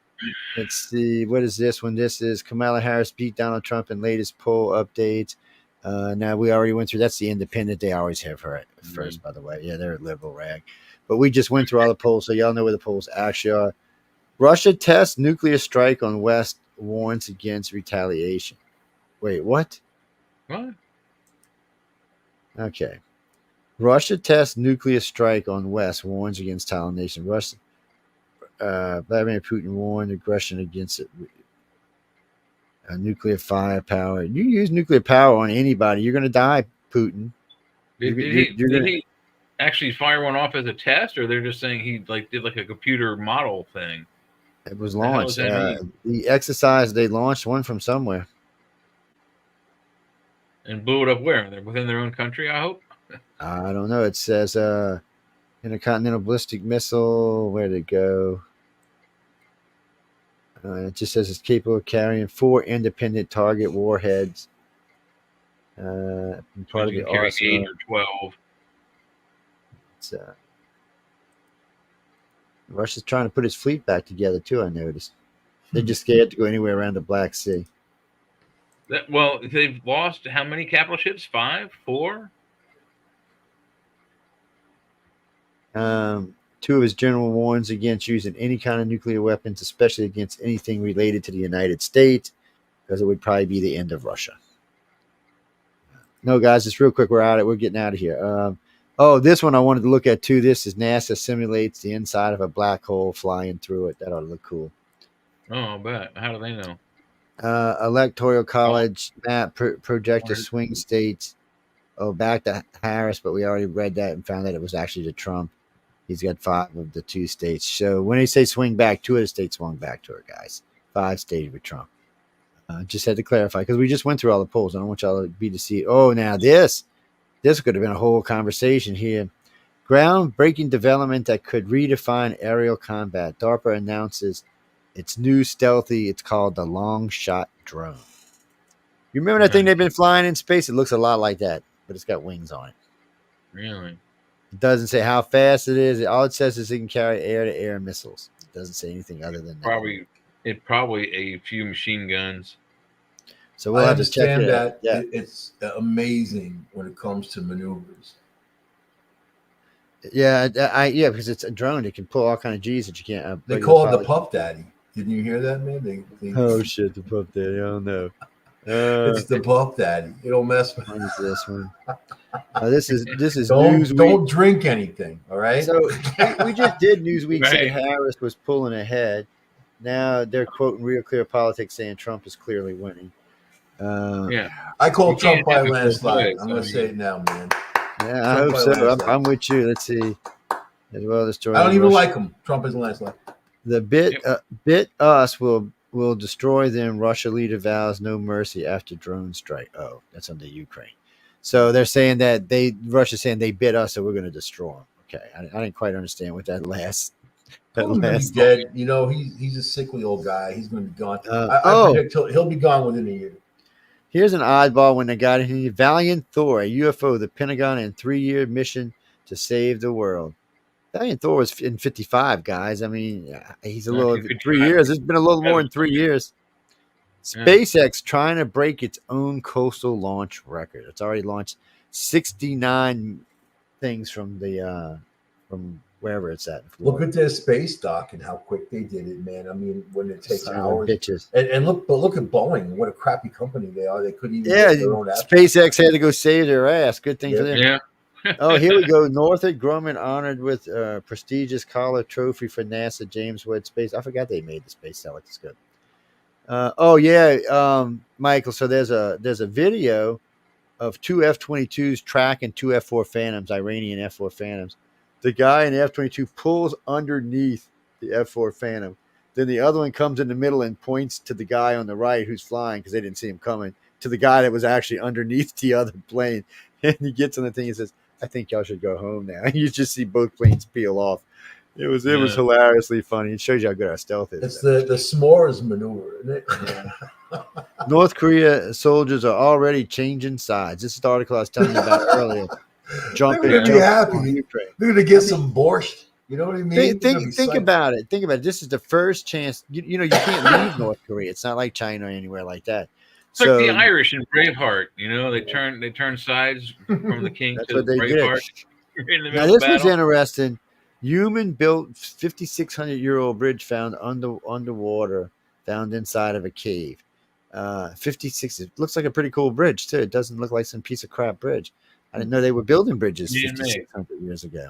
S1: let's see, what is this one? This is Kamala Harris beat Donald Trump in latest poll updates. Now we already went through. That's the Independent. They always have her at first, by the way. Yeah, they're a liberal rag. But we just went through all the polls, so y'all know where the polls actually are. Russia tests nuclear strike on West, warns against retaliation. Wait, what?
S2: what?
S1: Okay. Russia tests nuclear strike on West, warns against retaliation. Russia, Vladimir Putin warned aggression against it. Nuclear firepower. You use nuclear power on anybody, you're going to die, Putin.
S2: Did he actually fire one off as a test, or they're just saying he did a computer model thing?
S1: It was
S2: The hell
S1: launched.
S2: does that
S1: The exercise, they launched one from somewhere.
S2: And blew it up where? They're within their own country, I hope.
S1: I don't know. It says intercontinental ballistic missile. Where'd it go? It just says it's capable of carrying 4 independent target warheads. Part of the
S2: carry
S1: arsenal.
S2: 8 or 12.
S1: It's, Russia's trying to put its fleet back together too. I noticed they're just scared to go anywhere around the Black Sea.
S2: Well, they've lost how many capital ships? 5, 4.
S1: 2 of his general warns against using any kind of nuclear weapons, especially against anything related to the United States, because it would probably be the end of Russia. No, guys, just real quick, we're out. We're getting out of here. This one I wanted to look at too. This is NASA simulates the inside of a black hole flying through it. That ought to look cool.
S2: Oh, I bet. How do they know?
S1: Electoral College map Projector swing states. Back to Harris, but we already read that and found that it was actually to Trump. He's got 5 of the 2 states. So when they say swing back, 2 of the states swung back to her, guys. 5 stayed with Trump. Just had to clarify because we just went through all the polls. I don't want y'all to be deceived. Oh, now this could have been a whole conversation here. Groundbreaking development that could redefine aerial combat. DARPA announces its new stealthy. It's called the LongShot drone. You remember that thing they've been flying in space? It looks a lot like that, but it's got wings on it.
S2: Really?
S1: It doesn't say how fast it is. All it says is it can carry air-to-air missiles. It doesn't say anything other than that.
S2: Probably a few machine guns.
S1: So we'll
S6: I
S1: have to check
S6: understand
S1: it out.
S6: that it's amazing when it comes to maneuvers.
S1: Yeah, because it's a drone. It can pull all kind of G's that you can't.
S6: They call it the Puff Daddy. Didn't you hear that, man?
S1: Oh shit, the Puff Daddy. I don't know.
S6: It's the Puff Daddy. You don't mess with.
S1: What is this one? This is
S6: Don't
S1: Newsweek.
S6: drink anything. All right.
S1: So we just did Newsweek say
S2: Right.
S1: Harris was pulling ahead. Now they're quoting Real Clear Politics saying Trump is clearly winning.
S2: Yeah.
S6: I call
S2: You
S6: Trump
S2: can't
S6: by
S2: have it both
S6: landslide.
S2: ways,
S6: I'm going to say it now, man.
S1: Yeah, I
S6: Trump
S1: hope
S6: by
S1: so.
S6: landslide.
S1: I'm with you. Let's see. As well, the story.
S6: I don't even like him. Trump is a landslide.
S1: The bit us will destroy them. Russia leader vows no mercy after drone strike. Oh, that's on the Ukraine. So they're saying that Russia's saying they bit us, so we're going to destroy them. Okay, I didn't quite understand what that last.
S6: He's dead. He's a sickly old guy. He's going to be gone. I predict he'll be gone within a year.
S1: Here's an oddball when they got in. Valiant Thor, a UFO, the Pentagon, and 3-year mission to save the world. Valiant Thor was in 55, guys. I mean, he's a little 3 years. It's been a little more than 3 years. SpaceX trying to break its own coastal launch record. It's already launched 69 things from wherever it's at.
S6: Look at their space dock and how quick they did it, man. I mean, when it takes hours.
S1: Bitches.
S6: And look at Boeing. What a crappy company they are. They couldn't even
S1: get
S6: their own
S1: SpaceX had to go save their ass. Good thing for them.
S2: Yeah.
S1: Oh, here we go. Northrop Grumman honored with prestigious Collier Trophy for NASA James Webb Space. I forgot they made the space telescope. Michael. So there's a video of two F-22s tracking two F-4 Phantoms, Iranian F-4 Phantoms. The guy in the F-22 pulls underneath the F-4 Phantom. Then the other one comes in the middle and points to the guy on the right who's flying because they didn't see him coming, to the guy that was actually underneath the other plane. And he gets on the thing and says, I think y'all should go home now. And you just see both planes peel off. It was hilariously funny. It shows you how good our stealth is.
S6: It's the s'mores maneuver, isn't it?
S1: Yeah. North Korea soldiers are already changing sides. This is the article I was telling you about earlier.
S6: They're going to be happy. They're going to get some borscht. You know what I mean?
S1: Think about it. Think about it. This is the first chance. You can't leave North Korea. It's not like China or anywhere like that.
S2: It's like the Irish in Braveheart. They turn sides from the king to Braveheart.
S1: Now this was interesting. Human-built 5,600-year-old bridge found underwater, found inside of a cave. 56. It looks like a pretty cool bridge too. It doesn't look like some piece of crap bridge. I didn't know they were building bridges 5,600 years ago.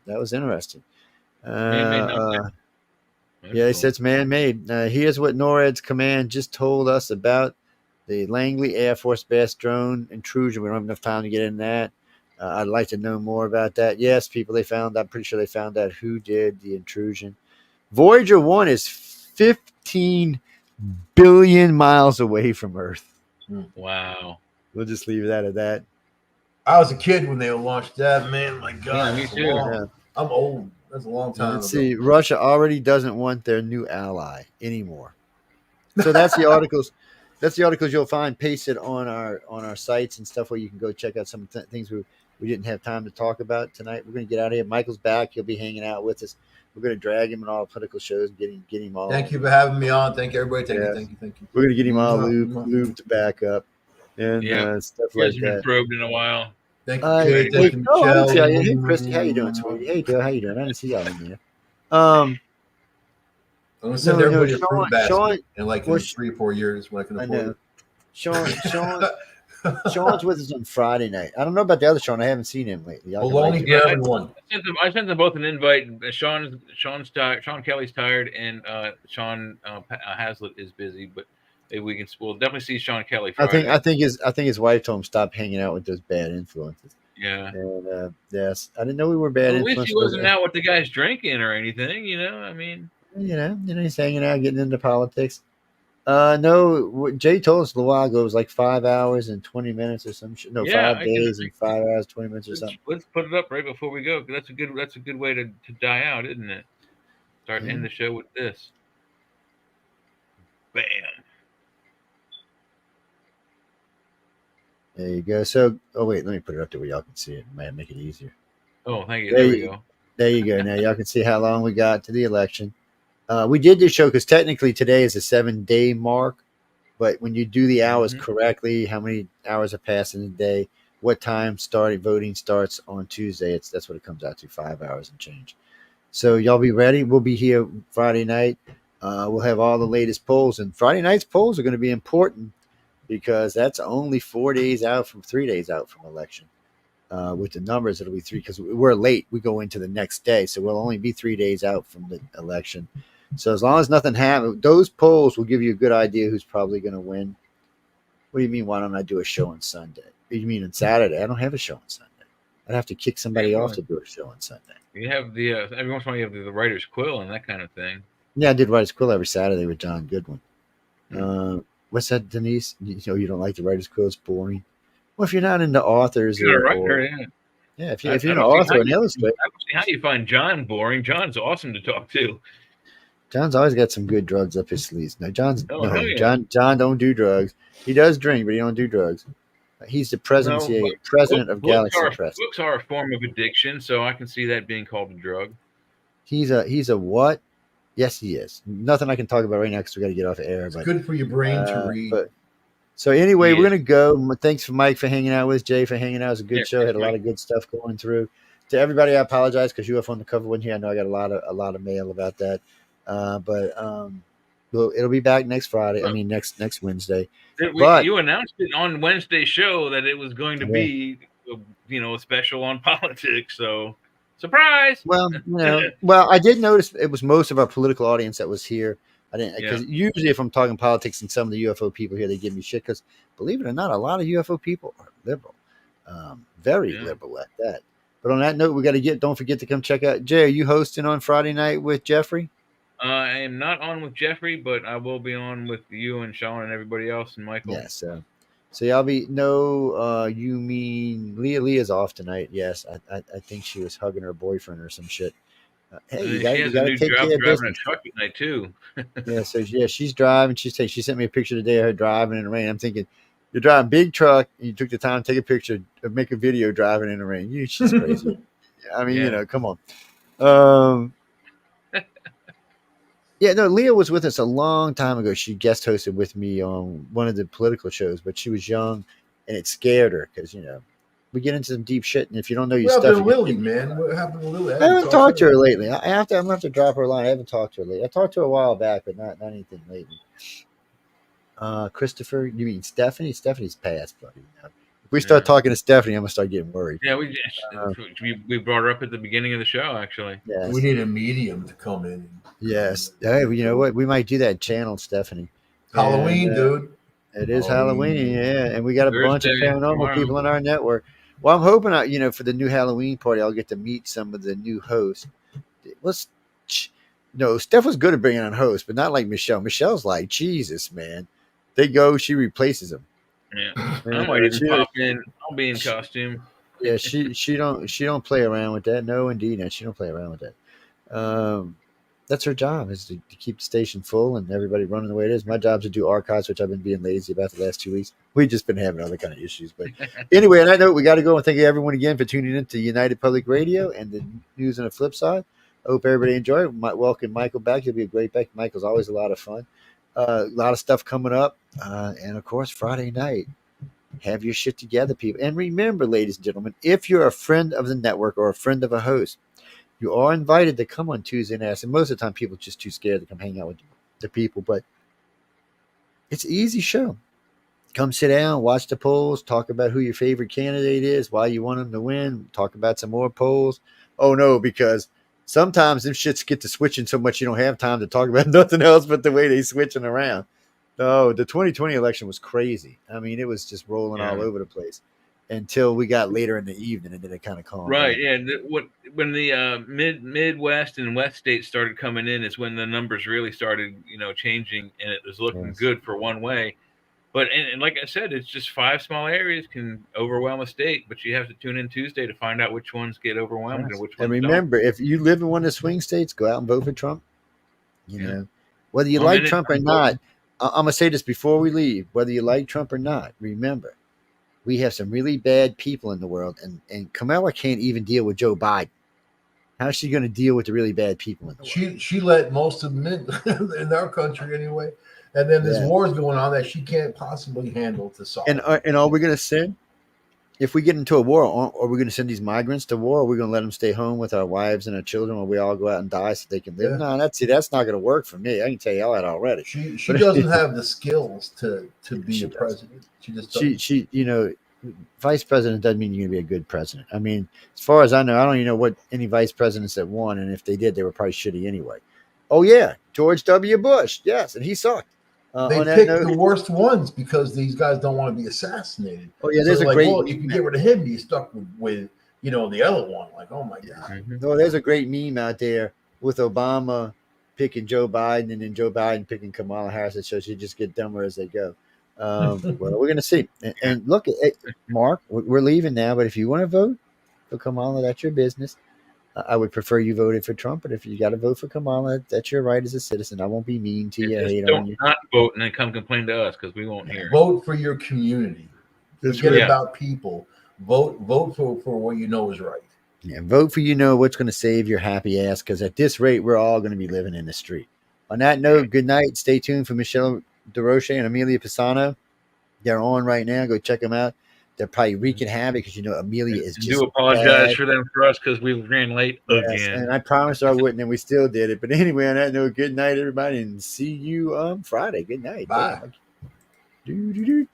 S1: That was interesting. Yeah, he said it's man-made. Here's what NORAD's command just told us about the Langley Air Force Base drone intrusion. We don't have enough time to get in that. I'd like to know more about that. Yes, I'm pretty sure they found out who did the intrusion. Voyager 1 is 15 billion miles away from Earth.
S2: Wow.
S1: We'll just leave that at that.
S6: I was a kid when they launched that, man. My God.
S2: Yeah, me too.
S6: I'm old. That's a long time ago.
S1: Let's see. Russia already doesn't want their new ally anymore. So that's the articles. That's the articles you'll find pasted on our sites and stuff where you can go check out some things we didn't have time to talk about tonight. We're going to get out of here. Michael's back. He'll be hanging out with us. We're going to drag him in all political shows and get him all.
S6: Thank you for having me on. Thank you, everybody. Thank you.
S1: We're going to get him all lubed back up and stuff like that.
S2: Been probed in a while.
S6: Thank you, Jay.
S1: Hey, Christy, how you doing, sweetie? Hey, Bill, how you doing? I didn't see y'all in there. I'm
S6: going to send everybody a fruit basket in 3 or 4 years when I can afford it.
S1: Sean's with us on Friday night. I don't know about the other Sean. I haven't seen him lately.
S2: I sent them both an invite. Sean Kelly's tired, and Sean Hazlitt is busy, but maybe we'll definitely see Sean Kelly Friday.
S1: I think his wife told him stop hanging out with those bad influences.
S2: Yeah.
S1: And yes, I didn't know we were bad influences.
S2: At least he wasn't out with the guys drinking or anything. I mean,
S1: he's hanging out, getting into politics. No, Jay told us a while ago it was like 5 hours and 20 minutes or some shit. No, 5 days and 5 hours, 20 minutes or something.
S2: Let's put it up right before we go, because that's a good way to die out, isn't it? Start to end the show with this. Bam.
S1: There you go. So, wait, let me put it up there where y'all can see it. Might make it easier.
S2: Oh, thank you. There we go.
S1: There you go. Now y'all can see how long we got to the election. We did this show because technically today is a 7-day mark, but when you do the hours correctly, how many hours have passed in a day, what time voting starts on Tuesday, that's what it comes out to, 5 hours and change. So y'all be ready. We'll be here Friday night. We'll have all the latest polls, and Friday night's polls are going to be important because that's only 3 days out from election. With the numbers, it'll be 3 because we're late. We go into the next day, so we'll only be 3 days out from the election. So as long as nothing happens, those polls will give you a good idea who's probably going to win. What do you mean? Why don't I do a show on Sunday? You mean on Saturday? I don't have a show on Sunday. I'd have to kick somebody off to do a show on Sunday.
S2: You have the every once in a while you have the writer's quill and that kind of thing.
S1: Yeah, I did writer's quill every Saturday with John Goodwin. What's that, Denise? You don't like the writer's quill? It's boring. Well, if you're not into authors,
S2: you're a writer,
S1: if you're an author and illustrator,
S2: I don't see how you find John boring. John's awesome to talk to.
S1: John's always got some good drugs up his sleeves. No,
S2: hell yeah.
S1: John don't do drugs. He does drink, but he don't do drugs. He's the president of Galaxy Press.
S2: Books are a form of addiction, so I can see that being called a drug.
S1: He's a what? Yes, he is. Nothing I can talk about right now because we got to get off air.
S6: It's
S1: but
S6: good for your brain to read.
S1: So anyway,
S2: Yeah.
S1: we're gonna go. Thanks for Mike for hanging out with us, Jay for hanging out. It was a good
S2: Yeah,
S1: show. Had a
S2: thanks,
S1: lot of good stuff going through. To everybody, I apologize because UFO on the cover wasn't here. I know I got a lot of mail about that. Well, it'll be back next Friday. I mean next Wednesday.
S2: You announced it on Wednesday's show that it was going to be, a special on politics. So surprise.
S1: Well, I did notice it was most of our political audience that was here. I didn't because usually if I'm talking politics and some of the UFO people here, they give me shit because believe it or not, a lot of UFO people are liberal, very liberal at that. But on that note, we got to don't forget to come check out Jay. Are you hosting on Friday night with Jeffrey?
S2: I am not on with Jeffrey, but I will be on with you and Sean and everybody else and Michael.
S1: Yes. So y'all be you mean Leah? Leah's off tonight. Yes, I think she was hugging her boyfriend or some shit. Hey, you got to take care of business.
S2: A truck at night too.
S1: She's driving. She sent me a picture today of her driving in the rain. I'm thinking, you're driving a big truck and you took the time to take a picture or make a video driving in the rain. She's crazy. I mean, come on. Leah was with us a long time ago. She guest hosted with me on one of the political shows, but she was young and it scared her because we get into some deep shit, and if you don't know your stuff,
S6: Lily, man. What happened to Lily?
S1: I haven't talked to her lately. I'm gonna have to drop her a line. I haven't talked to her lately. I talked to her a while back, but not anything lately. Christopher, you mean Stephanie? Stephanie's passed, buddy. If we start talking to Stephanie, I'm gonna start getting worried.
S2: Yeah, we brought her up at the beginning of the show, actually.
S1: Yes.
S6: We need a medium to come in.
S1: Yes. Hey, you know what? We might do that. Channel Stephanie.
S6: Halloween, dude.
S1: It is Halloween, and we got a bunch of paranormal people on our network. Well, I'm hoping, for the new Halloween party, I'll get to meet some of the new hosts. Steph was good at bringing on hosts, but not like Michelle. Michelle's like, Jesus, man. They go, she replaces them.
S2: Yeah, I might even pop in. I'll be in costume.
S1: Yeah, she don't play around with that. No, indeed, she don't play around with that. That's her job, is to keep the station full and everybody running the way it is. My job is to do archives, which I've been being lazy about the last 2 weeks. We've just been having other kind of issues. But anyway, on that note, we got to go. And thank you everyone again for tuning in to United Public Radio and the news on the flip side. I hope everybody enjoyed it. Welcome Michael back. He'll be a great back. Michael's always a lot of fun. A lot of stuff coming up. And, of course, Friday night. Have your shit together, people. And remember, ladies and gentlemen, if you're a friend of the network or a friend of a host, you are invited to come on Tuesday nights. And most of the time, people are just too scared to come hang out with the people. But it's an easy show. Come sit down, watch the polls, talk about who your favorite candidate is, why you want them to win, talk about some more polls. Oh, no, because sometimes them shits get to switching so much you don't have time to talk about nothing else but the way they switching around. No, the 2020 election was crazy. I mean, it was just rolling all over the place until we got later in the evening, and then it kind of calmed down.
S2: Right, yeah. When the Midwest and West states started coming in is when the numbers really started, changing, and it was looking good for one way. But and like I said, it's just 5 small areas can overwhelm a state, but you have to tune in Tuesday to find out which ones get overwhelmed and which ones
S1: remember, if you live in one of the swing states, go out and vote for Trump. Whether you like Trump or not. I'm going to say this before we leave. Whether you like Trump or not, remember, we have some really bad people in the world, and Kamala can't even deal with Joe Biden. How's she going to deal with the really bad people in the world?
S6: She let most of them in our country anyway. And then this war is going on that she can't possibly handle to solve.
S1: And are we going to send, if we get into a war, are we going to send these migrants to war? Or are we going to let them stay home with our wives and our children while we all go out and die so they can live? No, that's not going to work for me. I can tell you all that already.
S6: She doesn't have the skills to be a president. She just doesn't.
S1: Vice president doesn't mean you're going to be a good president. I mean, as far as I know, I don't even know what any vice presidents that won, and if they did, they were probably shitty anyway. Oh yeah, George W. Bush, yes, and he sucked.
S6: They picked the worst ones because these guys don't want to be assassinated.
S1: Oh yeah, there's a great.
S6: Well, you can get rid of him. You're stuck with the other one. Like, oh my god.
S1: No, there's a great meme out there with Obama picking Joe Biden and then Joe Biden picking Kamala Harris. It shows you just get dumber as they go. Well, we're gonna see. And look, Mark, we're leaving now. But if you want to vote for Kamala, that's your business. I would prefer you voted for Trump, but if you got to vote for Kamala, that's your right as a citizen. I won't be mean to you,
S2: Just
S1: hate on
S2: don't
S1: you.
S2: not vote and then come complain to us because we won't hear.
S6: Vote for your community.
S1: That's
S6: Forget
S1: right.
S6: about people. Vote for what you know is right.
S1: Yeah, vote for what's going to save your happy ass, because at this rate, we're all going to be living in the street. On that note, good night. Stay tuned for Michelle DeRoche and Amelia Pisano. They're on right now. Go check them out. They're probably wreaking havoc because Amelia is just
S2: do apologize
S1: bad.
S2: for them for us because we ran late again.
S1: And I promised I wouldn't, and we still did it. But anyway, on that note, good night, everybody, and see you Friday. Good night.
S6: Bye.
S1: Damn.